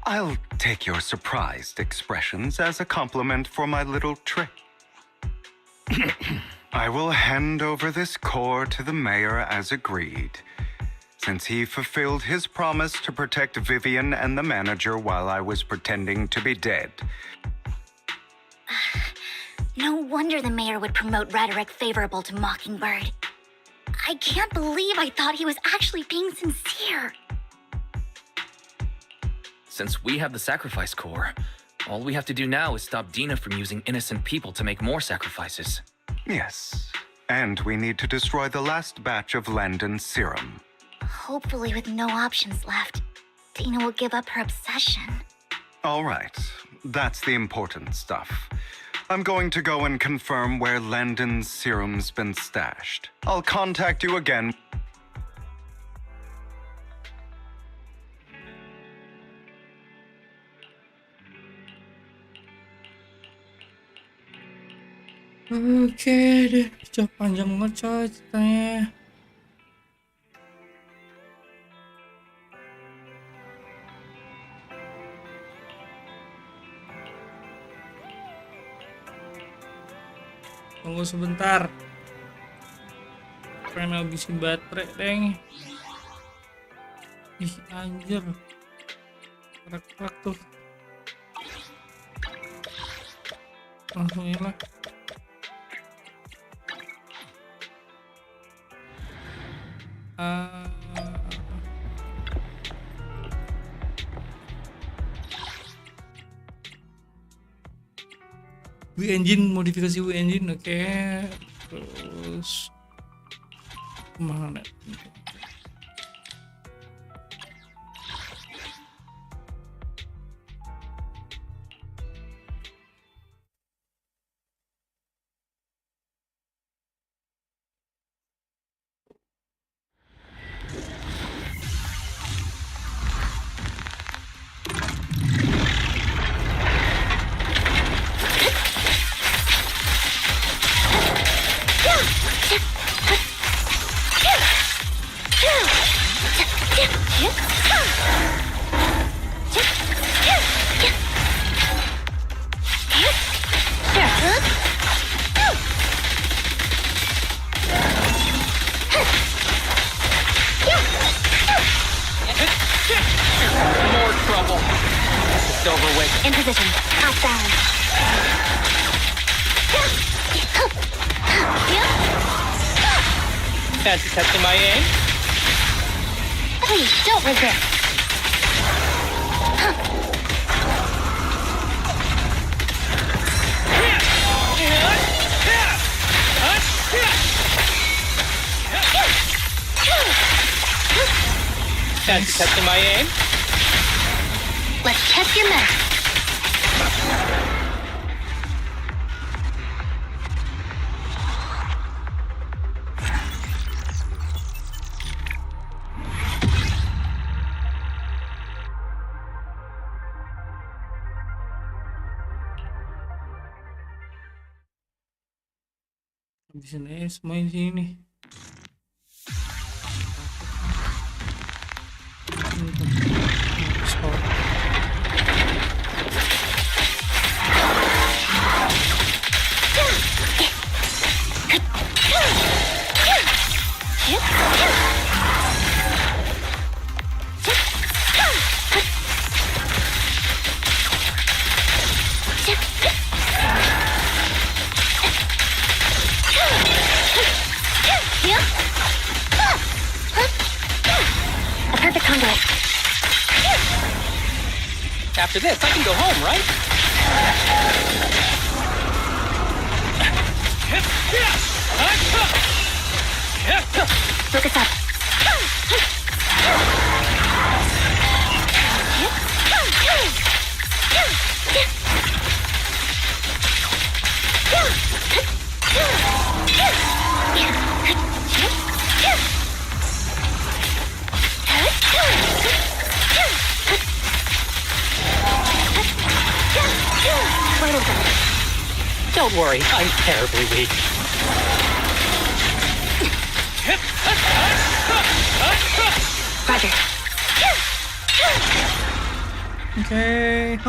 I'll take your surprised expressions as a compliment for my little trick. I will hand over this core to the mayor as agreed, since he fulfilled his promise to protect Vivian and the manager while I was pretending to be dead. No wonder the mayor would promote rhetoric favorable to Mockingbird. I can't believe I thought he was actually being sincere. Since we have the sacrifice core, all we have to do now is stop Dina from using innocent people to make more sacrifices. Yes, and we need to destroy the last batch of Landon's serum. Hopefully with no options left, Dina will give up her obsession. All right, that's the important stuff. I'm going to go and confirm where Landon's serum's been stashed. I'll contact you again. Oke deh, udah panjang banget coy ceritanya. Tunggu sebentar. Pengen habisin baterai, deng. Ih, anjir. Kerak-kerak tuh. Langsung hilang. engine, modifikasi engine, oke. Terus mana? just over with. In position. Off balance. Fancy testing my aim? Please, don't resist. Fancy testing my aim? Let's test your math. Habisin aja semuanya di sini. A perfect conduit. After this, I can go home, right? Focus up. Don't worry, I'm terribly weak. Roger. Okay.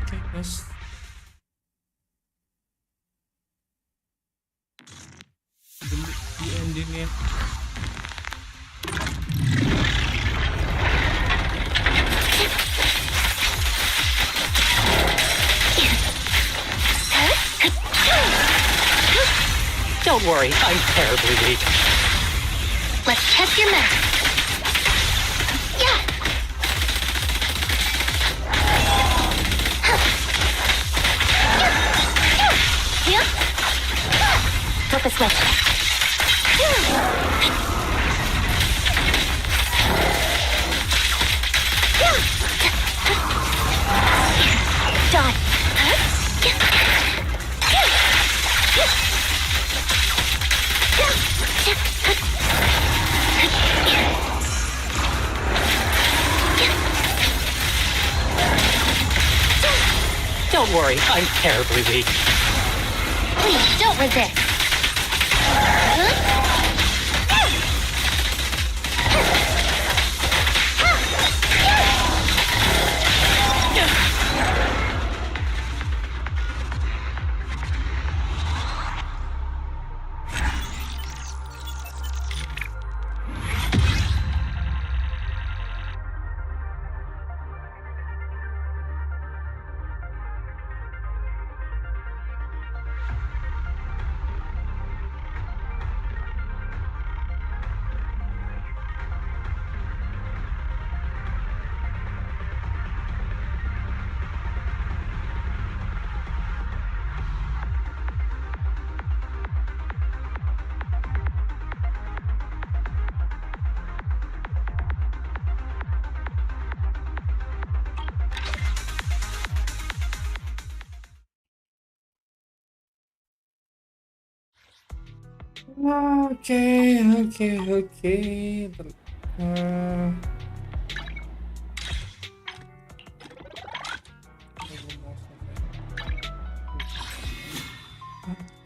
Okay, guys. Di endingnya. Don't worry, I'm terribly weak. Let's test your math. Yeah. Here. Flip the switch. Done. Don't worry, I'm terribly weak. Please, don't resist.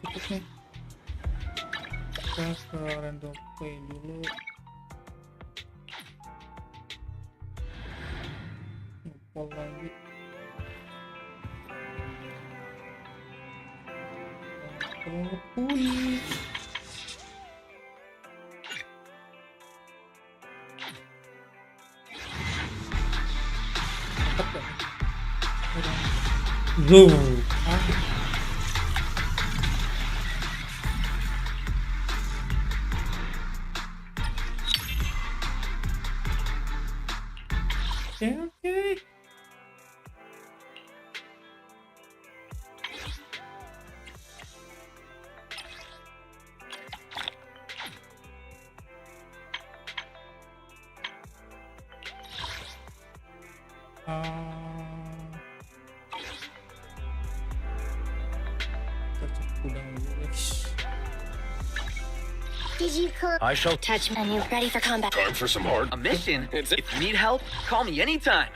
Oke. Kita ke random play dulu. Pol lagi. Pulih. Zoom. Okay. Did you I shall touch and you ready for combat? Time for some hard. A mission? If you need help, call me anytime.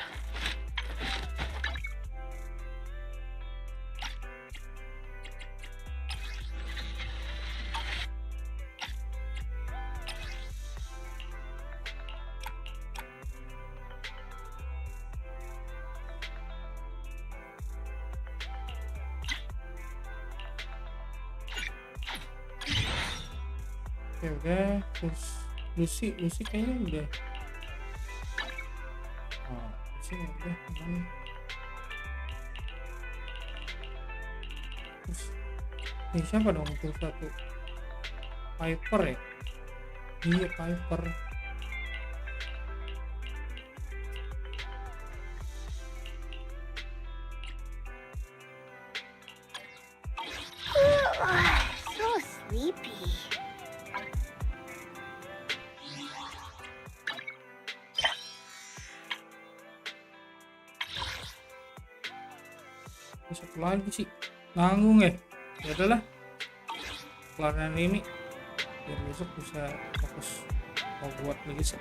Ya udah, terus Lucy kayaknya udah. Oh, Lucy udah kemana? Terus ini siapa dong itu satu? Piper ya? Iya, Piper. So sleepy. Satu lagi sih nanggung ya udahlah kelarin ini biar besok bisa fokus mau buat lagi sih.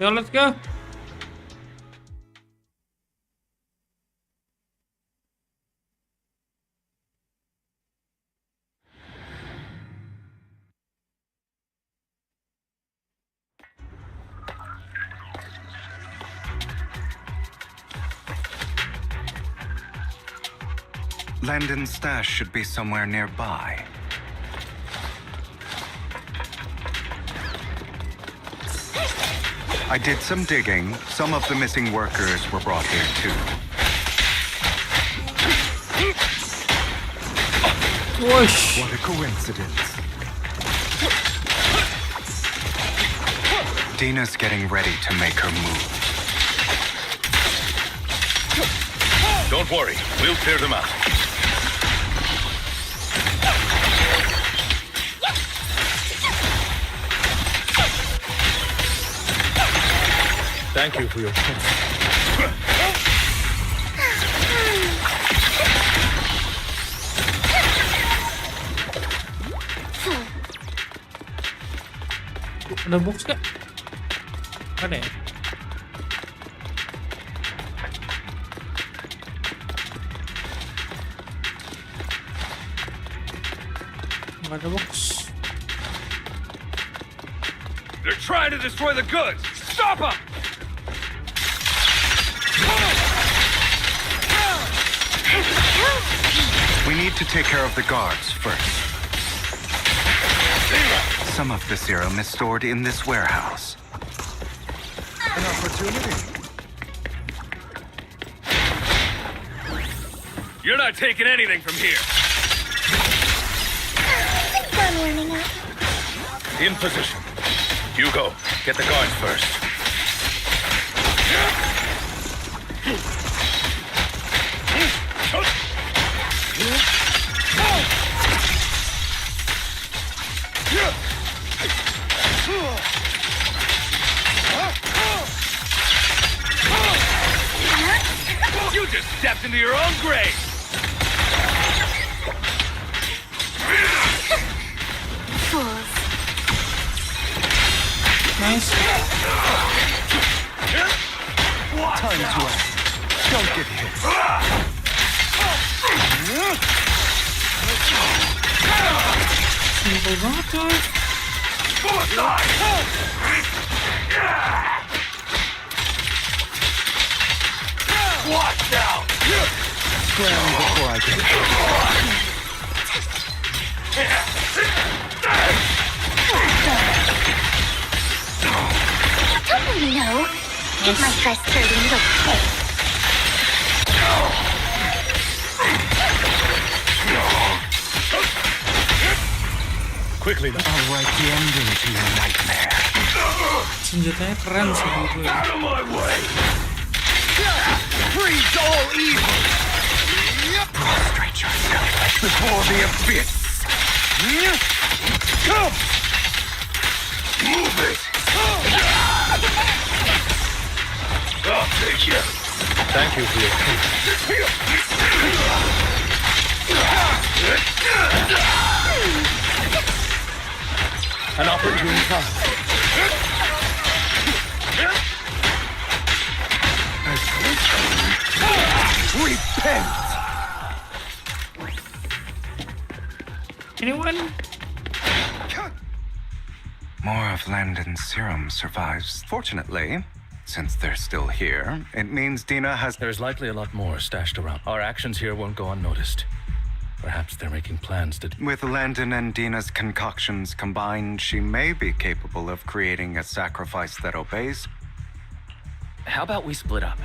Yo, let's go. Landon's stash should be somewhere nearby. I did some digging. Some of the missing workers were brought here too. Whoosh. What a coincidence. Dina's getting ready to make her move. Don't worry, we'll clear them out. Thank you for your help. Ada box gak? Ada ya? Nggak ada box. They're trying to destroy the goods. Stop them! We need to take care of the guards first. Some of the serum is stored in this warehouse. An opportunity. You're not taking anything from here. I'm warming up. In position. Hugo, get the guards first. You just stepped into your own grave. Wicked hits. Simple banget coy. Watch out! Scram before I get Don't really know. Get my dress dirty and okay. Quickly, I'll write the ending to your nightmare. Senjatanya keren sih menurut gue. Out of my way! Freeze all evil! Prostrate yourself before the abyss. Come! Move it! I'll take you. thank you for your An opportune time. Repent! Anyone? More of Landon's serum survives. Fortunately, since they're still here, it means Dina has... There's likely a lot more stashed around. Our actions here won't go unnoticed. Perhaps they're making plans to... With Landon and Dina's concoctions combined, she may be capable of creating a sacrifice that obeys. How about we split up?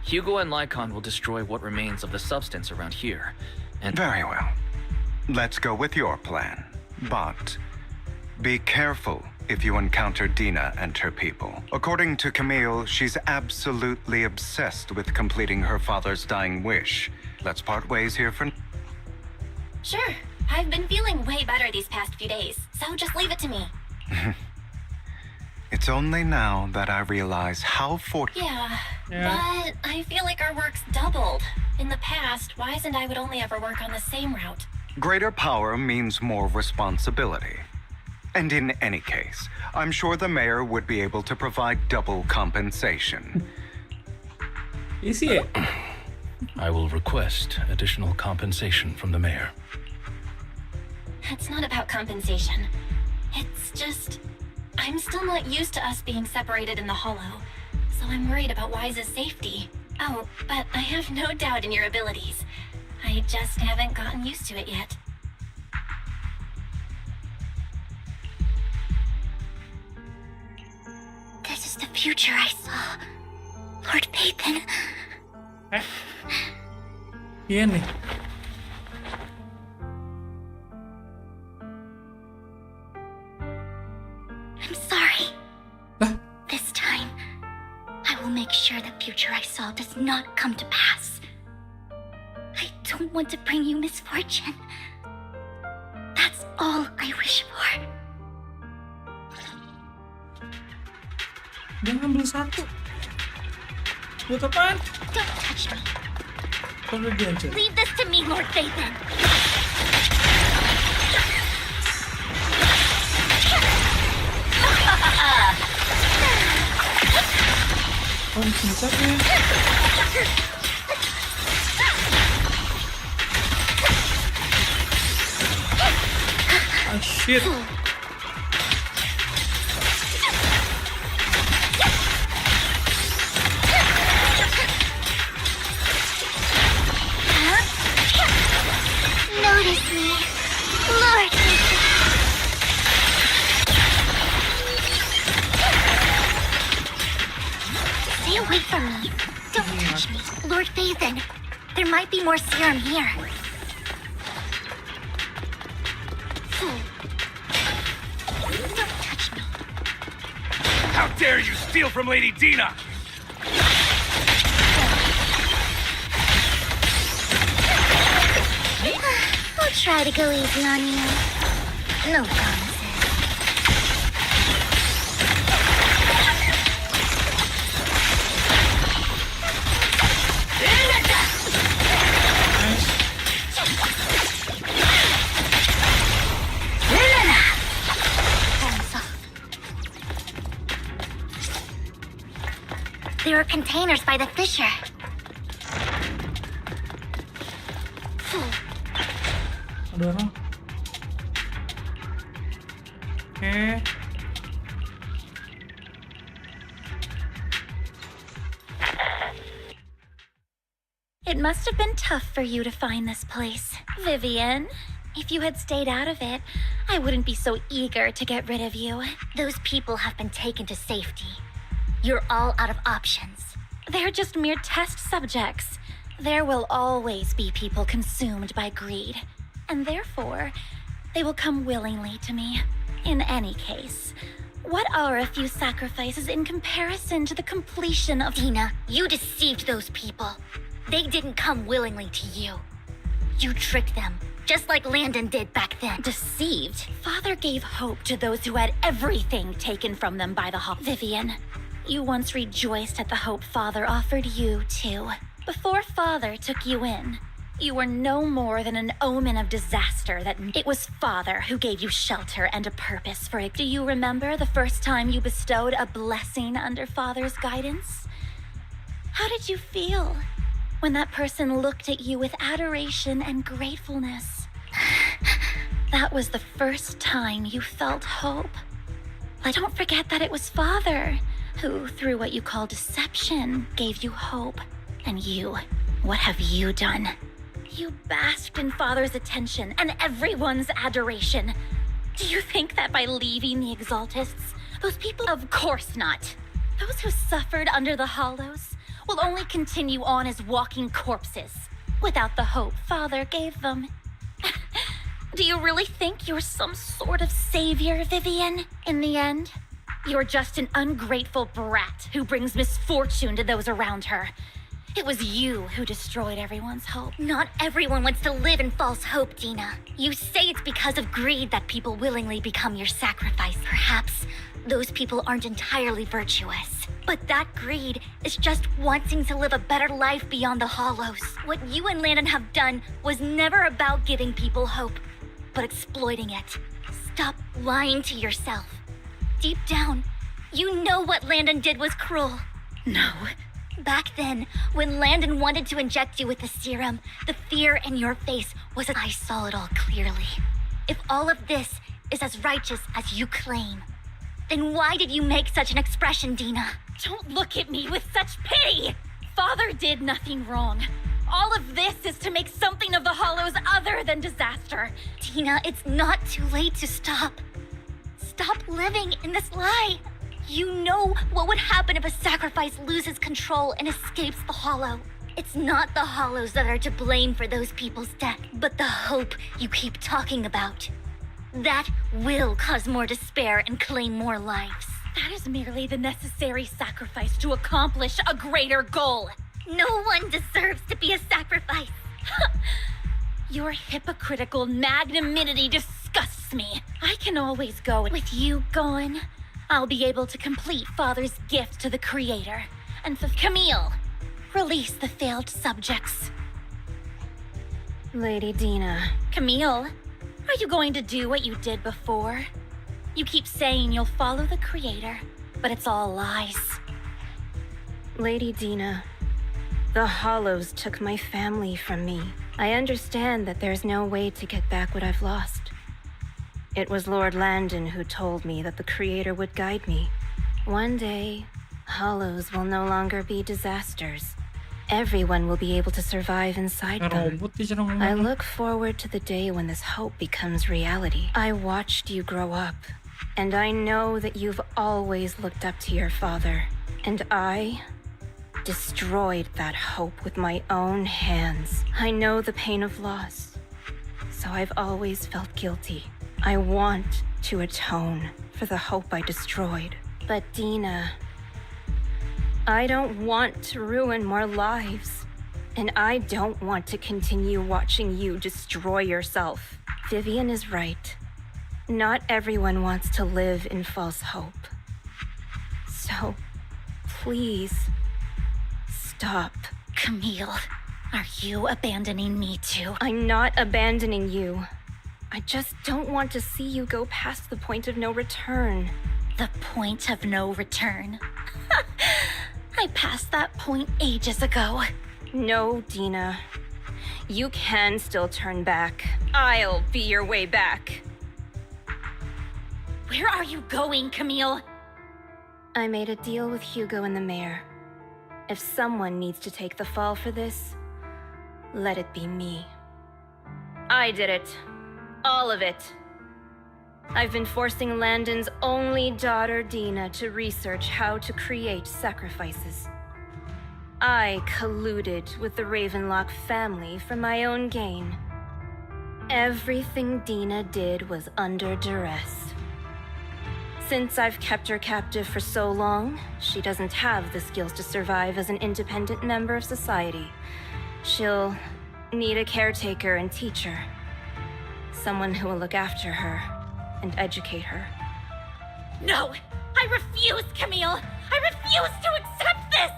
Hugo and Lycon will destroy what remains of the substance around here, and... Very well. Let's go with your plan. But be careful if you encounter Dina and her people. According to Camille, she's absolutely obsessed with completing her father's dying wish. Let's part ways here for... Sure. I've been feeling way better these past few days, so just leave it to me. It's only now that I realize how Yeah, but I feel like our work's doubled. In the past, Wise and I would only ever work on the same route. Greater power means more responsibility. And in any case, I'm sure the mayor would be able to provide double compensation. Is he? I will request additional compensation from the mayor. It's not about compensation. It's just... I'm still not used to us being separated in the Hollow, so I'm worried about Wise's safety. Oh, but I have no doubt in your abilities. I just haven't gotten used to it yet. This is the future I saw. Lord Pathan. Iya nih. I'm sorry. This time, I will make sure the future I saw does not come to pass. I don't want to bring you misfortune. That's all I wish for. Dia ngambil satu. Buat apaan? Don't touch me. Kalau dia aja. Leave this to me, Lord Pathan. Oh, cincatnya. Ah, shit. Notice me, Lord. Stay away from me. Don't touch me, Lord Pathan. There might be more serum here. Don't touch me. How dare you steal from Lady Dina! I'll try to go easy on you. No promises. There are containers by the fissure. Ada orang. Oke. It must have been tough for you to find this place, Vivian. If you had stayed out of it, I wouldn't be so eager to get rid of you. Those people have been taken to safety. You're all out of options. They're just mere test subjects. There will always be people consumed by greed, and therefore, they will come willingly to me. In any case, what are a few sacrifices in comparison to the completion of— Dina, you deceived those people. They didn't come willingly to you. You tricked them, just like Landon did back then. Deceived? Father gave hope to those who had everything taken from them by the Hall. Vivian, you once rejoiced at the hope Father offered you, too. Before Father took you in, you were no more than an omen of disaster. That it was Father who gave you shelter and a purpose for it. Do you remember the first time you bestowed a blessing under Father's guidance? How did you feel when that person looked at you with adoration and gratefulness? That was the first time you felt hope. But don't forget that it was Father who, through what you call deception, gave you hope. And you, what have you done? You basked in Father's attention and everyone's adoration. Do you think that by leaving the Exaltists, those people— Of course not. Those who suffered under the Hollows will only continue on as walking corpses, without the hope Father gave them. Do you really think you're some sort of savior, Vivian? In the end, you're just an ungrateful brat who brings misfortune to those around her. It was you who destroyed everyone's hope. Not everyone wants to live in false hope, Dina. You say it's because of greed that people willingly become your sacrifice. Perhaps those people aren't entirely virtuous. But that greed is just wanting to live a better life beyond the Hollows. What you and Landon have done was never about giving people hope, but exploiting it. Stop lying to yourself. Deep down, you know what Landon did was cruel. No. Back then, when Landon wanted to inject you with the serum, the fear in your face was— I saw it all clearly. If all of this is as righteous as you claim, then why did you make such an expression, Dina? Don't look at me with such pity! Father did nothing wrong. All of this is to make something of the Hollows other than disaster. Dina, it's not too late to stop. Stop living in this lie. You know what would happen if a sacrifice loses control and escapes the Hollow. It's not the Hollows that are to blame for those people's death, but the hope you keep talking about. That will cause more despair and claim more lives. That is merely the necessary sacrifice to accomplish a greater goal. No one deserves to be a sacrifice. Your hypocritical magnanimity disgusts me. I can always go. With you gone, I'll be able to complete Father's gift to the Creator. And for Camille, release the failed subjects. Lady Dina. Camille, are you going to do what you did before? You keep saying you'll follow the Creator, but it's all lies. Lady Dina, the Hollows took my family from me. I understand that there's no way to get back what I've lost. It was Lord Landon who told me that the Creator would guide me. One day, Hollows will no longer be disasters. Everyone will be able to survive inside them. I look forward to the day when this hope becomes reality. I watched you grow up, and I know that you've always looked up to your father. And I destroyed that hope with my own hands. I know the pain of loss, so I've always felt guilty. I want to atone for the hope I destroyed. But Dina, I don't want to ruin more lives. And I don't want to continue watching you destroy yourself. Vivian is right. Not everyone wants to live in false hope. So, please, stop. Camille, are you abandoning me too? I'm not abandoning you. I just don't want to see you go past the point of no return. The point of no return? I passed that point ages ago. No, Dina. You can still turn back. I'll be your way back. Where are you going, Camille? I made a deal with Hugo and the mayor. If someone needs to take the fall for this, let it be me. I did it. All of it. I've been forcing Landon's only daughter, Dina, to research how to create sacrifices. I colluded with the Ravenlock family for my own gain. Everything Dina did was under duress. Since I've kept her captive for so long, she doesn't have the skills to survive as an independent member of society. She'll need a caretaker and teacher. Someone who will look after her and educate her. No! I refuse, Camille! I refuse to accept this!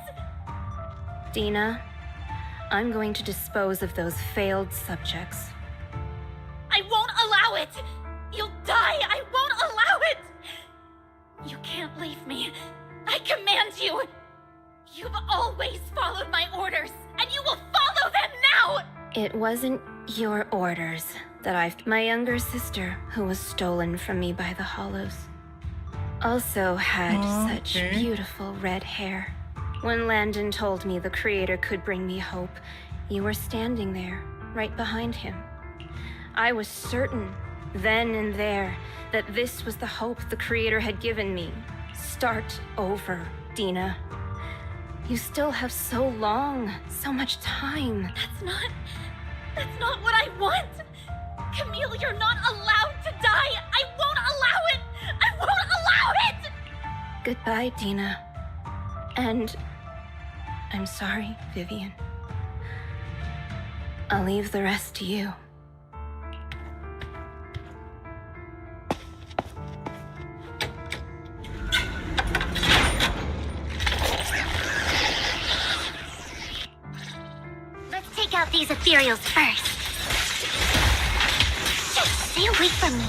Dina, I'm going to dispose of those failed subjects. I won't allow it! You'll die! I won't allow it! You can't leave me. I command you! You've always followed my orders, and you will follow them now! It wasn't your orders that my younger sister, who was stolen from me by the Hollows, also had such beautiful red hair. When Landon told me the Creator could bring me hope, you were standing there, right behind him. I was certain, then and there, that this was the hope the Creator had given me. Start over, Dina. You still have so long, so much time. That's not what I want! Camille, you're not allowed to die! I won't allow it! I won't allow it! Goodbye, Dina. And I'm sorry, Vivian. I'll leave the rest to you. Let's take out these ethereals first. Just stay away from me.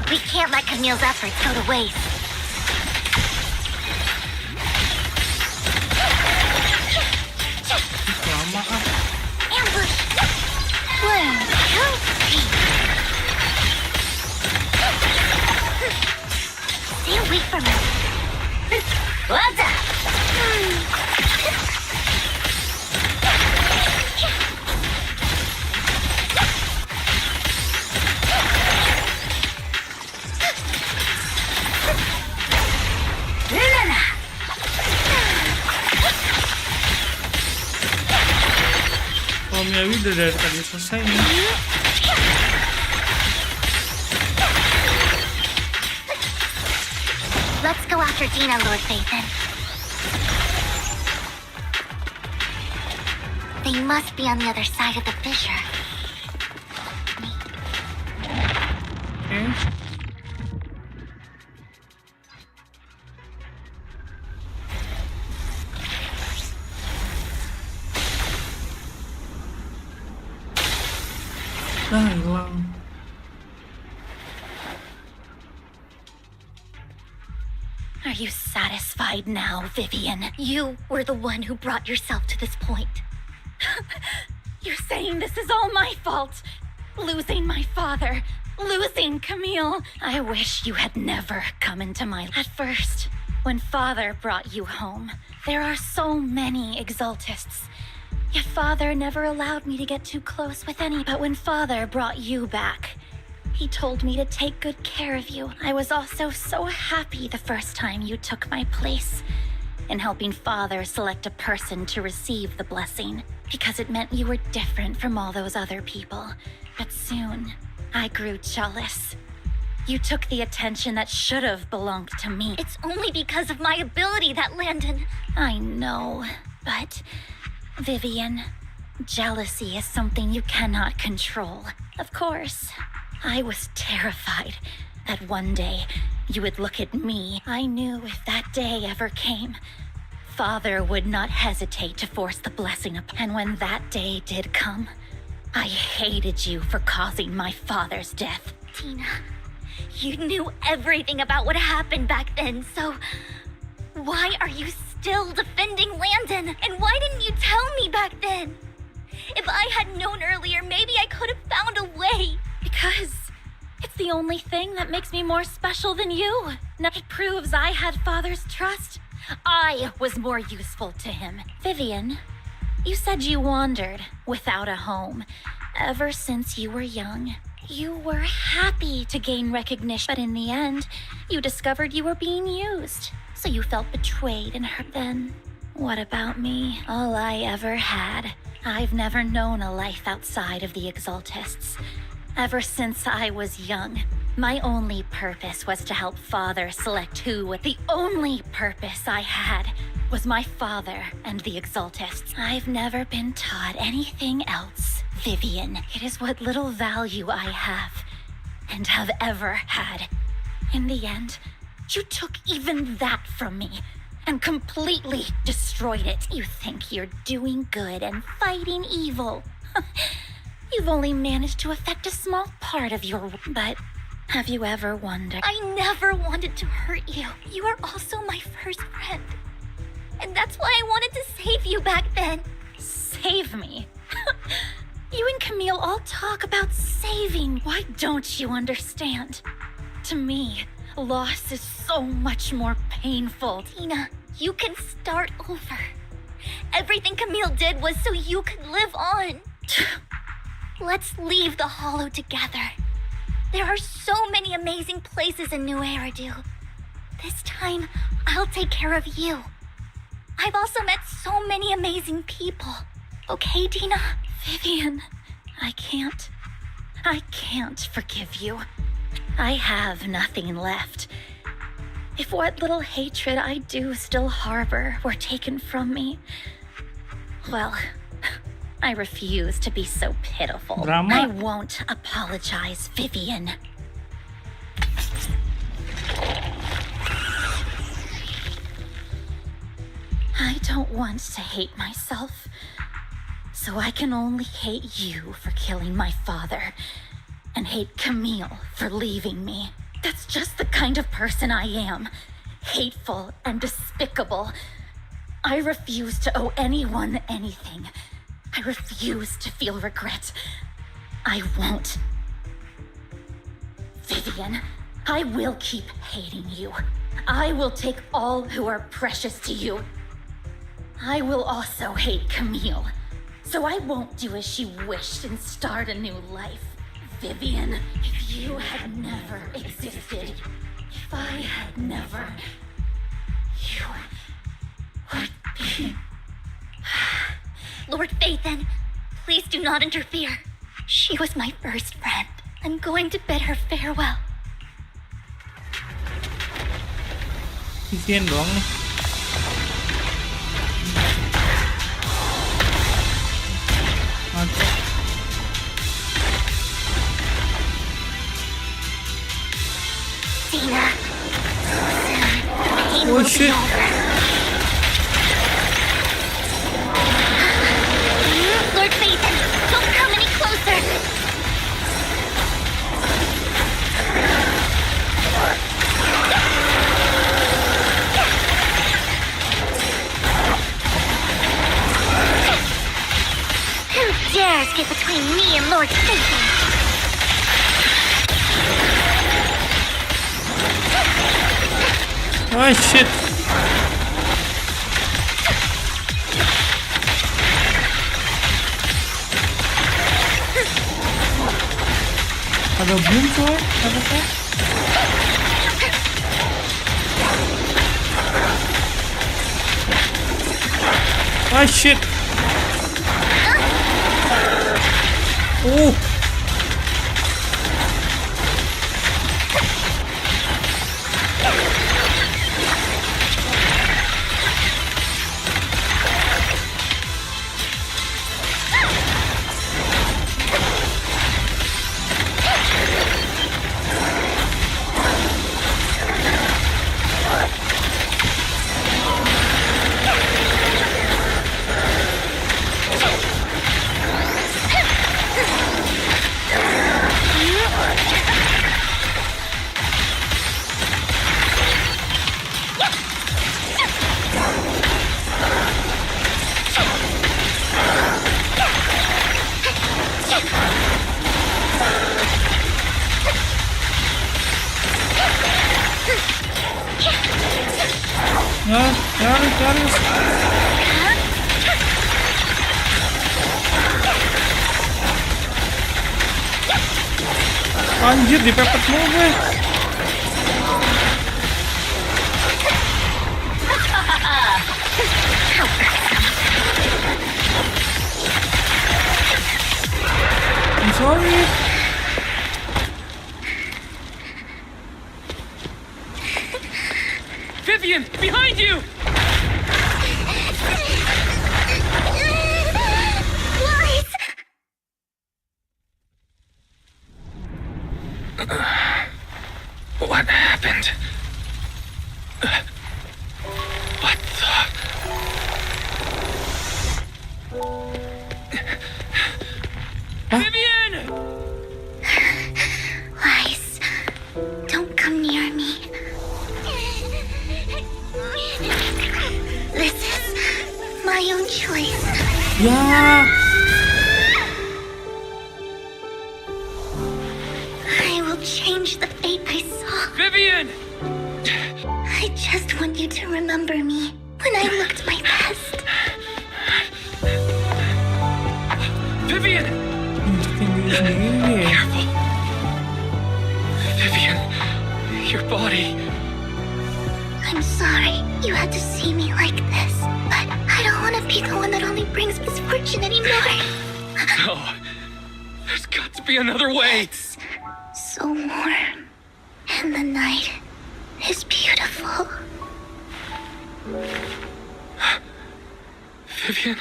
We can't let Camille's efforts go to waste. Ambush! One, two, three. Stay away from me. What's up? Kalau Miawi udah dari tadi selesai nih. Let's go after Dina, Lord Phaethon. They must be on the other side of the fissure. Okay. Hilang. Are you satisfied now, Vivian? You were the one who brought yourself to this point. You're saying this is all my fault. Losing my father, losing Camille. I wish you had never come into my life. At first, when father brought you home, there are so many exaltists. Yet father never allowed me to get too close with any. But when father brought you back, he told me to take good care of you. I was also so happy the first time you took my place in helping father select a person to receive the blessing, because it meant you were different from all those other people. But soon, I grew jealous. You took the attention that should have belonged to me. It's only because of my ability that Landon... I know, but... Vivian, jealousy is something you cannot control. Of course, I was terrified that one day you would look at me. I knew if that day ever came, father would not hesitate to force the blessing upon. And when that day did come, I hated you for causing my father's death. Tina, you knew everything about what happened back then, so... Why are you still defending Landon? And why didn't you tell me back then? If I had known earlier, maybe I could have found a way. Because it's the only thing that makes me more special than you. It proves I had Father's trust. I was more useful to him. Vivian, you said you wandered without a home ever since you were young. You were happy to gain recognition, but in the end, you discovered you were being used. So you felt betrayed and hurt. Then, what about me? All I ever had. I've never known a life outside of the Exaltists. Ever since I was young, my only purpose was to help Father select who. The only purpose I had was my father and the Exaltists. I've never been taught anything else, Vivian. It is what little value I have and have ever had. In the end, you took even that from me and completely destroyed it. You think you're doing good and fighting evil. You've only managed to affect a small part of your... But have you ever wondered... I never wanted to hurt you. You are also my first friend. And that's why I wanted to save you back then. Save me? You and Camille all talk about saving. Why don't you understand? To me, loss is so much more painful. Tina, you can start over. Everything Camille did was so you could live on. Let's leave the Hollow together. There are so many amazing places in New Eridu. This time, I'll take care of you. I've also met so many amazing people. Okay, Tina? Vivian, I can't forgive you. I have nothing left. If what little hatred I do still harbor were taken from me, well, I refuse to be so pitiful. Drama. I won't apologize, Vivian. I don't want to hate myself, so I can only hate you for killing my father, and hate Camille for leaving me. That's just the kind of person I am. Hateful and despicable. I refuse to owe anyone anything. I refuse to feel regret. I won't. Vivian, I will keep hating you. I will take all who are precious to you. I will also hate Camille, so I won't do as she wished and start a new life. Vivian, if you had never existed, if I had never, you would be... Lord Phaethon, please do not interfere. She was my first friend. I'm going to bid her farewell. Vivian doang nih. Mantap. Tina, pain Oh will shit. be over. Lord Phaethon, don't come any closer. Who dares get between me and Lord Phaethon? Oh shit. Ada boom coy, apa sih? Oh shit. Oh. serius. Anjir, dipepet mulu gue. I'm sorry. Vivian, behind you! What happened? What the? Vivian! Lies. Don't come near me. This is my own choice. Ya. I will change the fate I saw. Vivian! I just want you to remember me when I looked my best. Vivian! Careful. Vivian, your body. I'm sorry you had to see me like this, but I don't want to be the one that only brings misfortune anymore. No. There's got to be another way. It's so warm, and the night is beautiful. Vivian.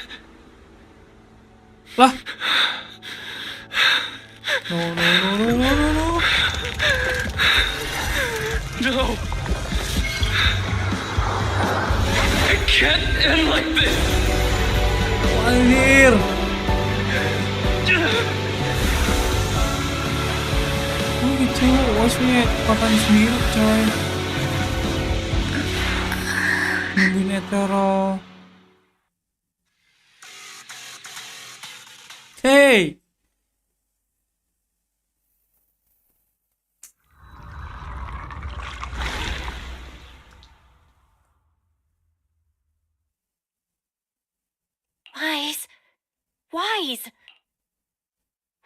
Lah. No. No. It can't end like this. Anjir. Oh gitu, wasnya makan sendiri coy. Nungguin hetero. Hey.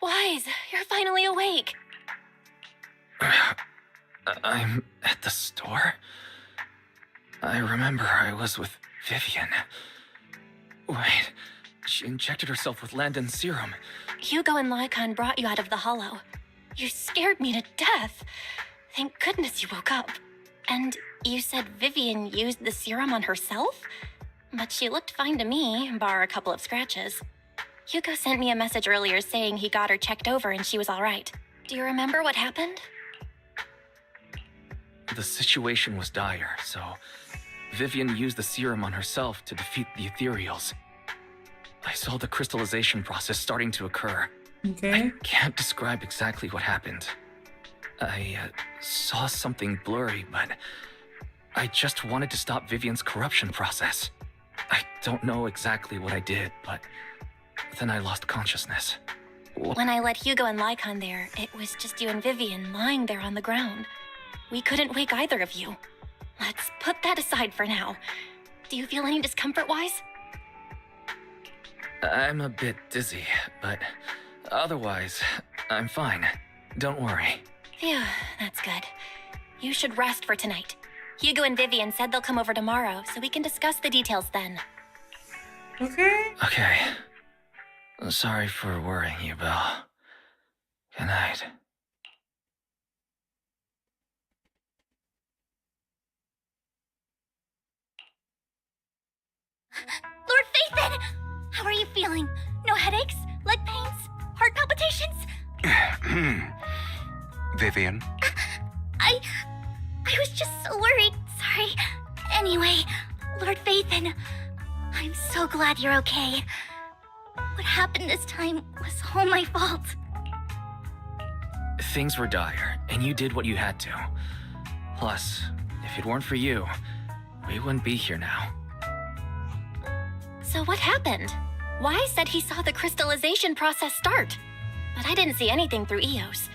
Wise, you're finally awake. I'm at the store? I remember I was with Vivian. Wait, she injected herself with Landon's serum. Hugo and Lycon brought you out of the hollow. You scared me to death. Thank goodness you woke up. And you said Vivian used the serum on herself? But she looked fine to me, bar a couple of scratches. Hugo sent me a message earlier saying he got her checked over and she was all right. Do you remember what happened? The situation was dire, so Vivian used the serum on herself to defeat the ethereals. I saw the crystallization process starting to occur. Okay. I can't describe exactly what happened. I saw something blurry, but I just wanted to stop Vivian's corruption process. I don't know exactly what I did, but then I lost consciousness. When I let Hugo and Lycon there, it was just you and Vivian lying there on the ground. We couldn't wake either of you. Let's put that aside for now. Do you feel any discomfort-wise? I'm a bit dizzy, but otherwise, I'm fine. Don't worry. Phew, that's good. You should rest for tonight. Hugo and Vivian said they'll come over tomorrow, so we can discuss the details then. Okay. Okay. Sorry for worrying you, Belle. Good night. Lord Phaethon! How are you feeling? No headaches? Leg pains? Heart palpitations? Vivian? I was just so worried. Sorry. Anyway, Lord Phaethon, I'm so glad you're okay. What happened this time was all my fault. Things were dire, and you did what you had to. Plus, if it weren't for you, we wouldn't be here now. So what happened? Wise said he saw the crystallization process start. But I didn't see anything through EOS.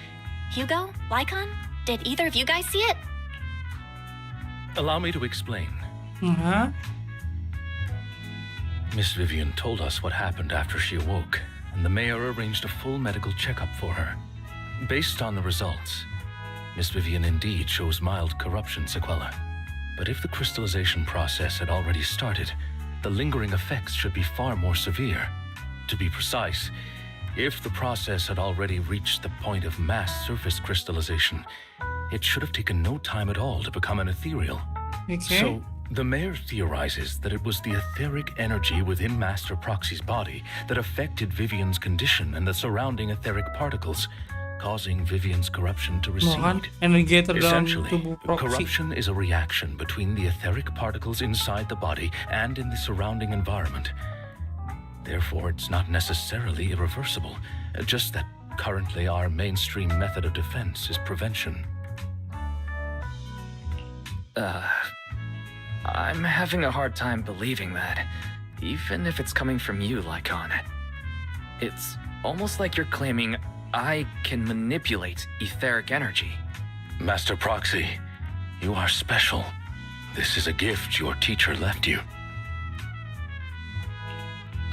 Hugo? Lycon? Did either of you guys see it? Allow me to explain. Miss Vivian told us what happened after she awoke, and the mayor arranged a full medical checkup for her. Based on the results, Miss Vivian indeed shows mild corruption sequelae. But if the crystallization process had already started, the lingering effects should be far more severe. To be precise, if the process had already reached the point of mass surface crystallization, it should have taken no time at all to become an ethereal. Okay. So, the mayor theorizes that it was the etheric energy within Master Proxy's body that affected Vivian's condition and the surrounding etheric particles, causing Vivian's corruption to recede. Essentially, corruption is a reaction between the etheric particles inside the body and in the surrounding environment. Therefore, it's not necessarily irreversible, just that currently our mainstream method of defense is prevention. I'm having a hard time believing that, even if it's coming from you, Lycon. It's almost like you're claiming I can manipulate etheric energy. Master Proxy, you are special. This is a gift your teacher left you.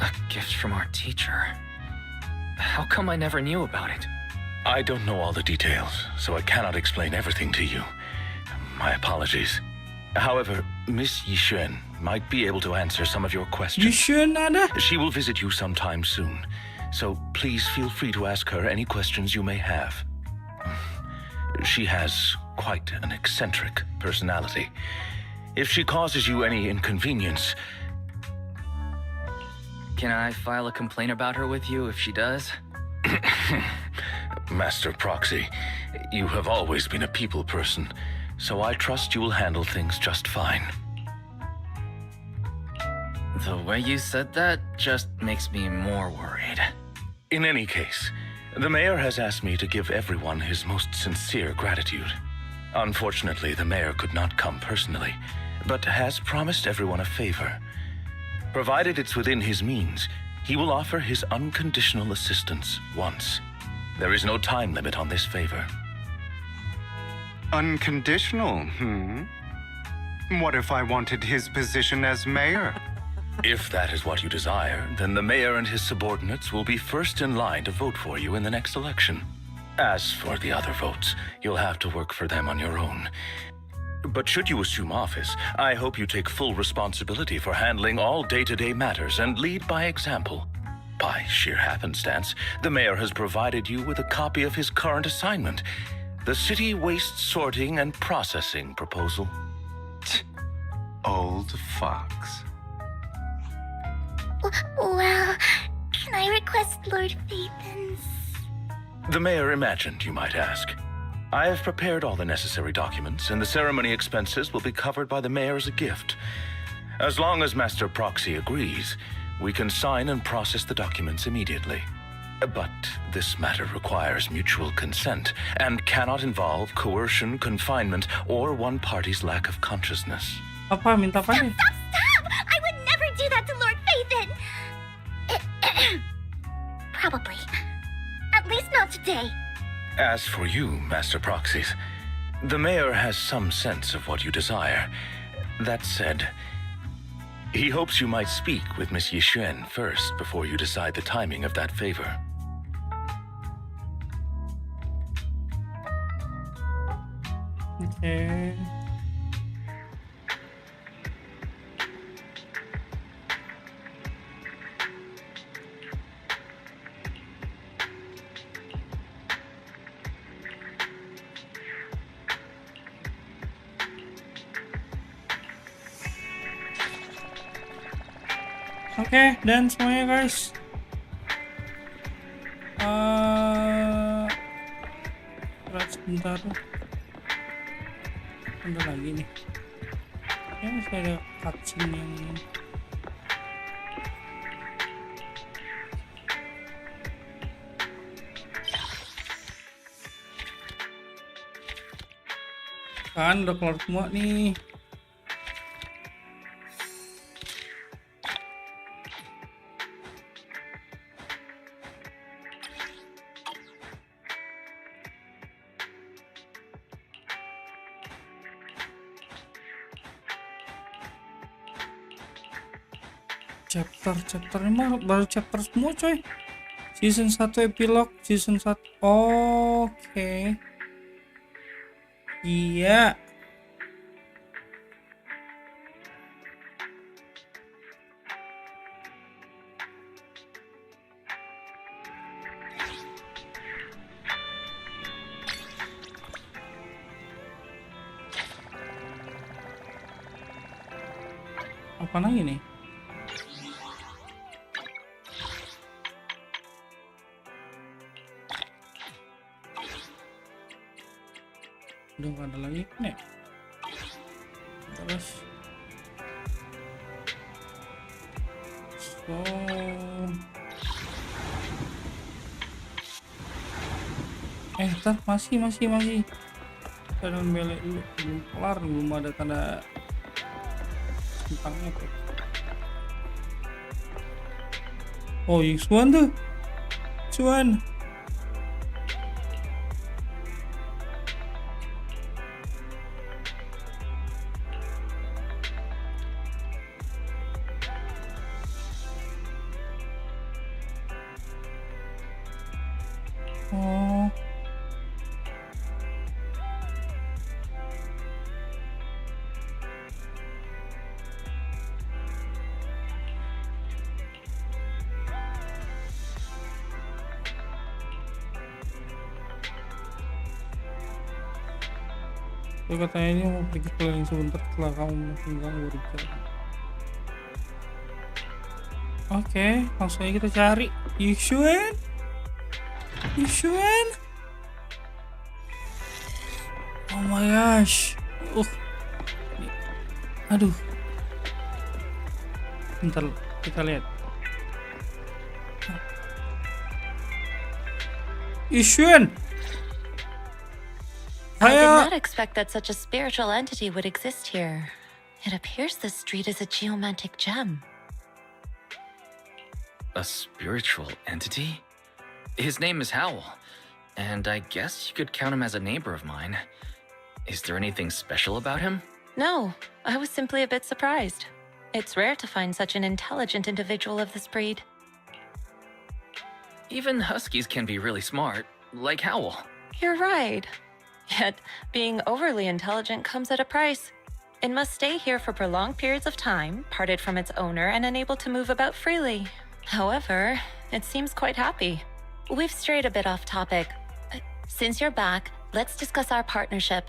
A gift from our teacher? How come I never knew about it? I don't know all the details, so I cannot explain everything to you. My apologies. However, Miss Yixuan might be able to answer some of your questions. Yixuan ada? She will visit you sometime soon, so please feel free to ask her any questions you may have. She has quite an eccentric personality. If she causes you any inconvenience... Can I file a complaint about her with you if she does? Master Proxy, you have always been a people person, so I trust you will handle things just fine. The way you said that just makes me more worried. In any case, the mayor has asked me to give everyone his most sincere gratitude. Unfortunately, the mayor could not come personally, but has promised everyone a favor. Provided it's within his means, he will offer his unconditional assistance once. There is no time limit on this favor. Unconditional, What if I wanted his position as mayor? If that is what you desire, then the mayor and his subordinates will be first in line to vote for you in the next election. As for the other votes, you'll have to work for them on your own. But should you assume office, I hope you take full responsibility for handling all day-to-day matters and lead by example. By sheer happenstance, the mayor has provided you with a copy of his current assignment, the City Waste Sorting and Processing proposal. Old fox. Well, can I request Lord Phaethon's? The mayor imagined you might ask. I have prepared all the necessary documents, and the ceremony expenses will be covered by the mayor as a gift. As long as Master Proxy agrees, we can sign and process the documents immediately. But this matter requires mutual consent and cannot involve coercion, confinement, or one party's lack of consciousness. Apa? Minta apa nih? Stop! I would never do that to Lord Phaethon! Probably. At least not today. As for you, Master Proxies, the mayor has some sense of what you desire. That said, he hopes you might speak with Miss Yixuan first before you decide the timing of that favor. Okay. Oke, dan semuanya guys, sebentar, ada lagi nih, ya masih ada cutscene yang kan udah keluar semua nih. Chapter ini mah baru chapter semua coy. Season 1 epilog, season 1. Oke. Iya. Apa lagi nih? Udah nggak ada lagi nih. Terus ntar masih jangan belek dulu, belum kelar, belum ada tanda tentangnya tuh. Oh, yang Swan tuh, Swan. Oh. Dia katanya ini mau pergi keliling sebentar setelah kamu mengganggu Richard. Oke, langsung aja kita cari Yixuan. Oh my gosh. Aduh. Bentar, kita lihat. Yixuan. I did not expect that such a spiritual entity would exist here. It appears this street is a geomantic gem. A spiritual entity? His name is Howl, and I guess you could count him as a neighbor of mine. Is there anything special about him? No, I was simply a bit surprised. It's rare to find such an intelligent individual of this breed. Even huskies can be really smart, like Howl. You're right. Yet, being overly intelligent comes at a price. It must stay here for prolonged periods of time, parted from its owner and unable to move about freely. However, it seems quite happy. We've strayed a bit off topic. Since you're back, let's discuss our partnership.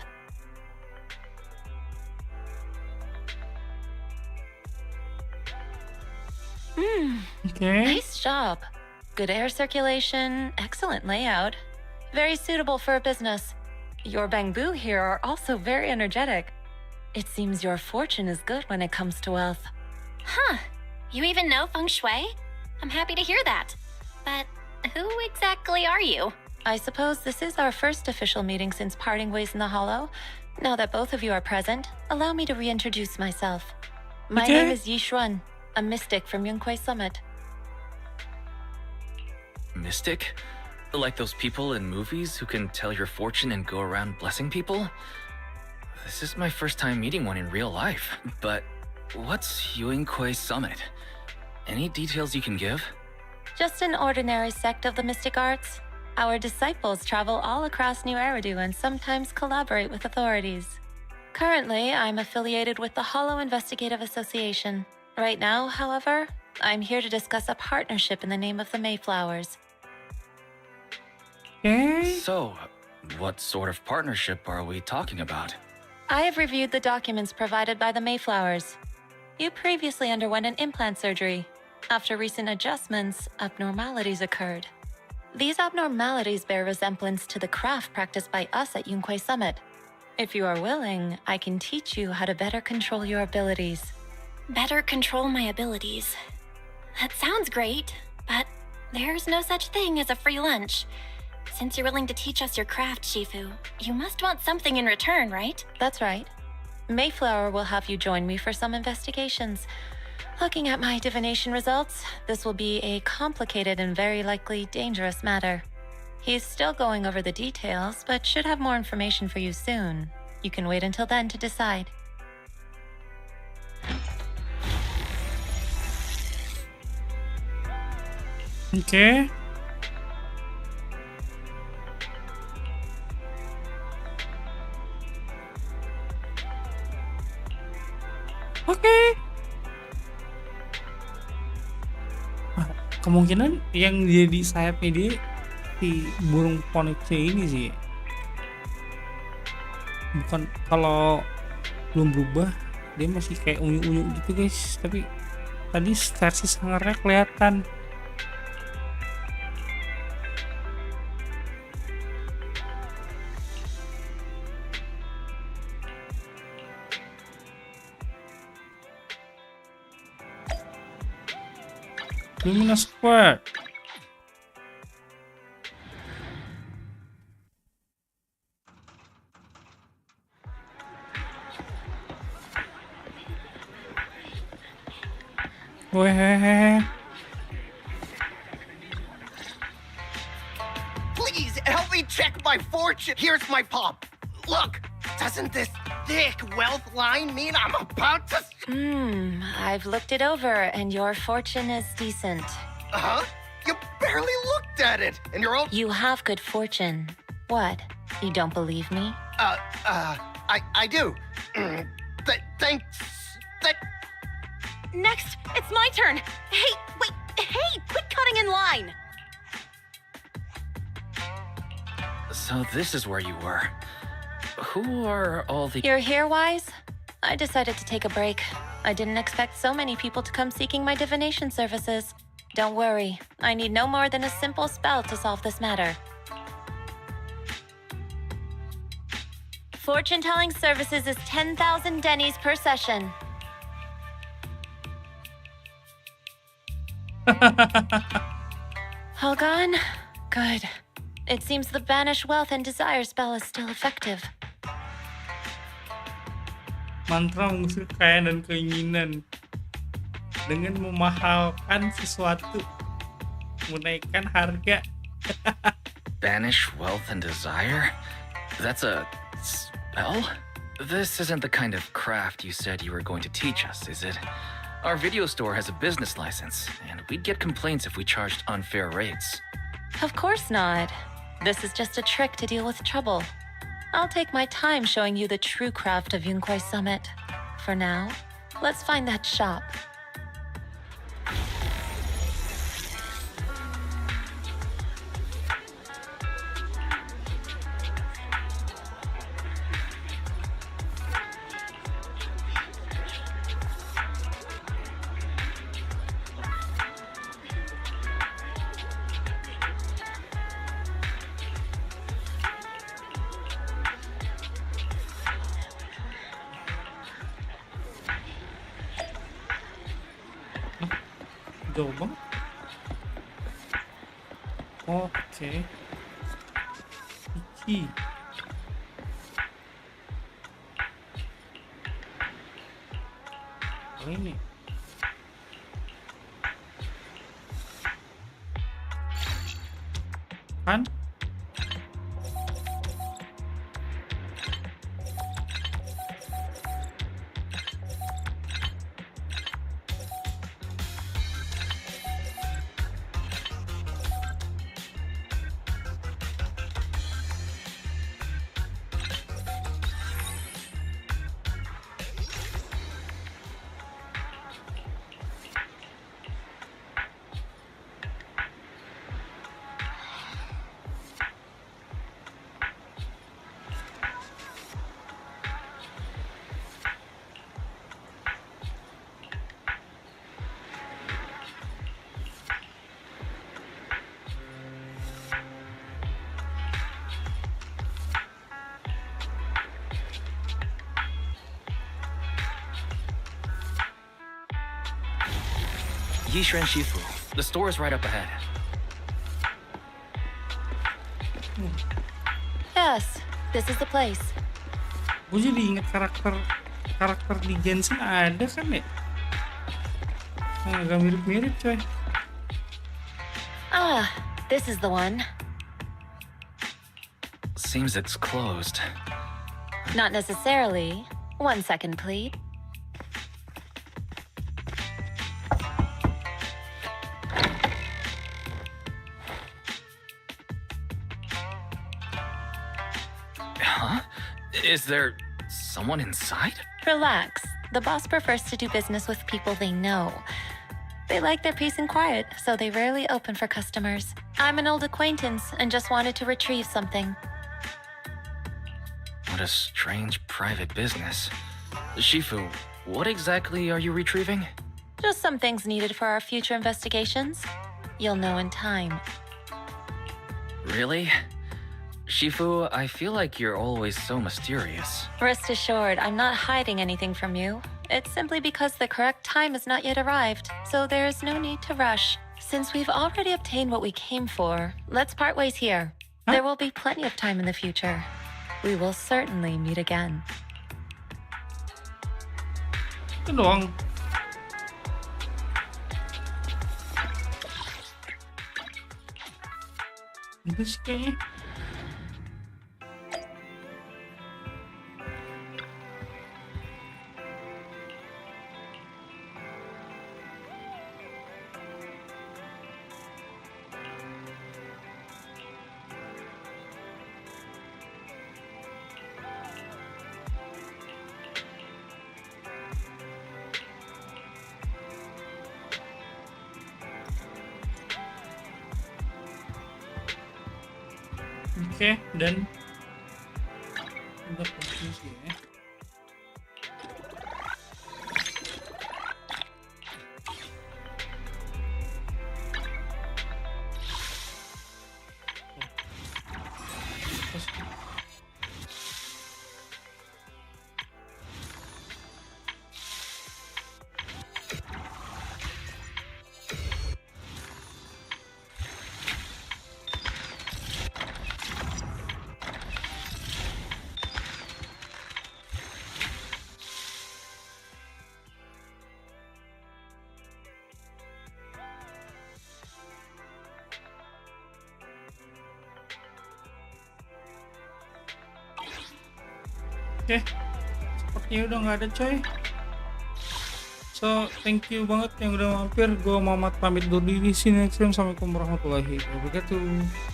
Okay. Nice job. Good air circulation, excellent layout. Very suitable for a business. Your bamboo here are also very energetic. It seems your fortune is good when it comes to wealth. Huh. You even know feng shui? I'm happy to hear that. But who exactly are you? I suppose this is our first official meeting since parting ways in the Hollow. Now that both of you are present, allow me to reintroduce myself. My name is Yixuan, a mystic from Yunquei Summit. Mystic? Like those people in movies who can tell your fortune and go around blessing people? This is my first time meeting one in real life. But what's Yunquei Summit? Any details you can give? Just an ordinary sect of the mystic arts. Our disciples travel all across New Eridu and sometimes collaborate with authorities. Currently, I'm affiliated with the Hollow Investigative Association. Right now, however, I'm here to discuss a partnership in the name of the Mayflowers. So, what sort of partnership are we talking about? I have reviewed the documents provided by the Mayflowers. You previously underwent an implant surgery. After recent adjustments, abnormalities occurred. These abnormalities bear resemblance to the craft practiced by us at Yunquei Summit. If you are willing, I can teach you how to better control your abilities. Better control my abilities. That sounds great, but there's no such thing as a free lunch. Since you're willing to teach us your craft, Shifu, you must want something in return, right? That's right. Mayflower will have you join me for some investigations. Looking at my divination results, this will be a complicated and very likely dangerous matter. He's still going over the details, but should have more information for you soon. You can wait until then to decide. Oke. Oke. Kemungkinan yang jadi sayapnya dia si burung phoenix ini sih. Bukan, kalau belum berubah dia masih kayak unyu-unyu gitu guys, tapi tadi versi sangarnya kelihatan. Lumina Squad. Weh. Please help me check my fortune. Here's my pop. Look, doesn't this thick wealth line mean I'm about to... I've looked it over, and your fortune is decent. Huh? You barely looked at it, and you're all... You have good fortune. What? You don't believe me? I do. Thanks. Next, it's my turn. Hey, wait, hey, quit cutting in line. So this is where you were. Who are all the... You're here, Wise? I decided to take a break. I didn't expect so many people to come seeking my divination services. Don't worry, I need no more than a simple spell to solve this matter. Fortune-telling services is 10,000 dennies per session. All gone? Good. It seems the Banish Wealth and Desire spell is still effective. Mantra mengusir kekayaan dan keinginan dengan memahalkan sesuatu, menaikkan harga. Banish wealth and desire? That's a spell? This isn't the kind of craft you said you were going to teach us, is it? Our video store has a business license, and we'd get complaints if we charged unfair rates. Of course not. This is just a trick to deal with trouble. I'll take my time showing you the true craft of Yunquai Summit. For now, let's find that shop. Jauh banget. Oke. Iki. Oh, ini. Kan? Yishuan Shifu. The store is right up ahead. Yes, this is the place. Gue jadi inget karakter di Genshin ada kan ya? Agak mirip-mirip coy. Ah, this is the one. Seems it's closed. Not necessarily. 1 second, please. Huh? Is there someone inside? Relax. The boss prefers to do business with people they know. They like their peace and quiet, so they rarely open for customers. I'm an old acquaintance and just wanted to retrieve something. What a strange private business. Shifu, what exactly are you retrieving? Just some things needed for our future investigations. You'll know in time. Really? Shifu, I feel like you're always so mysterious. Rest assured, I'm not hiding anything from you. It's simply because the correct time has not yet arrived, so there is no need to rush. Since we've already obtained what we came for, let's part ways here. Huh? There will be plenty of time in the future. We will certainly meet again. Itu doang. Itu sih kayaknya. Oke, dan udah posisi ya. Oke, sepertinya udah nggak ada coy. So, thank you banget yang udah mampir. Gue Muhammad pamit dulu di sini. Assalamualaikum warahmatullahi wabarakatuh.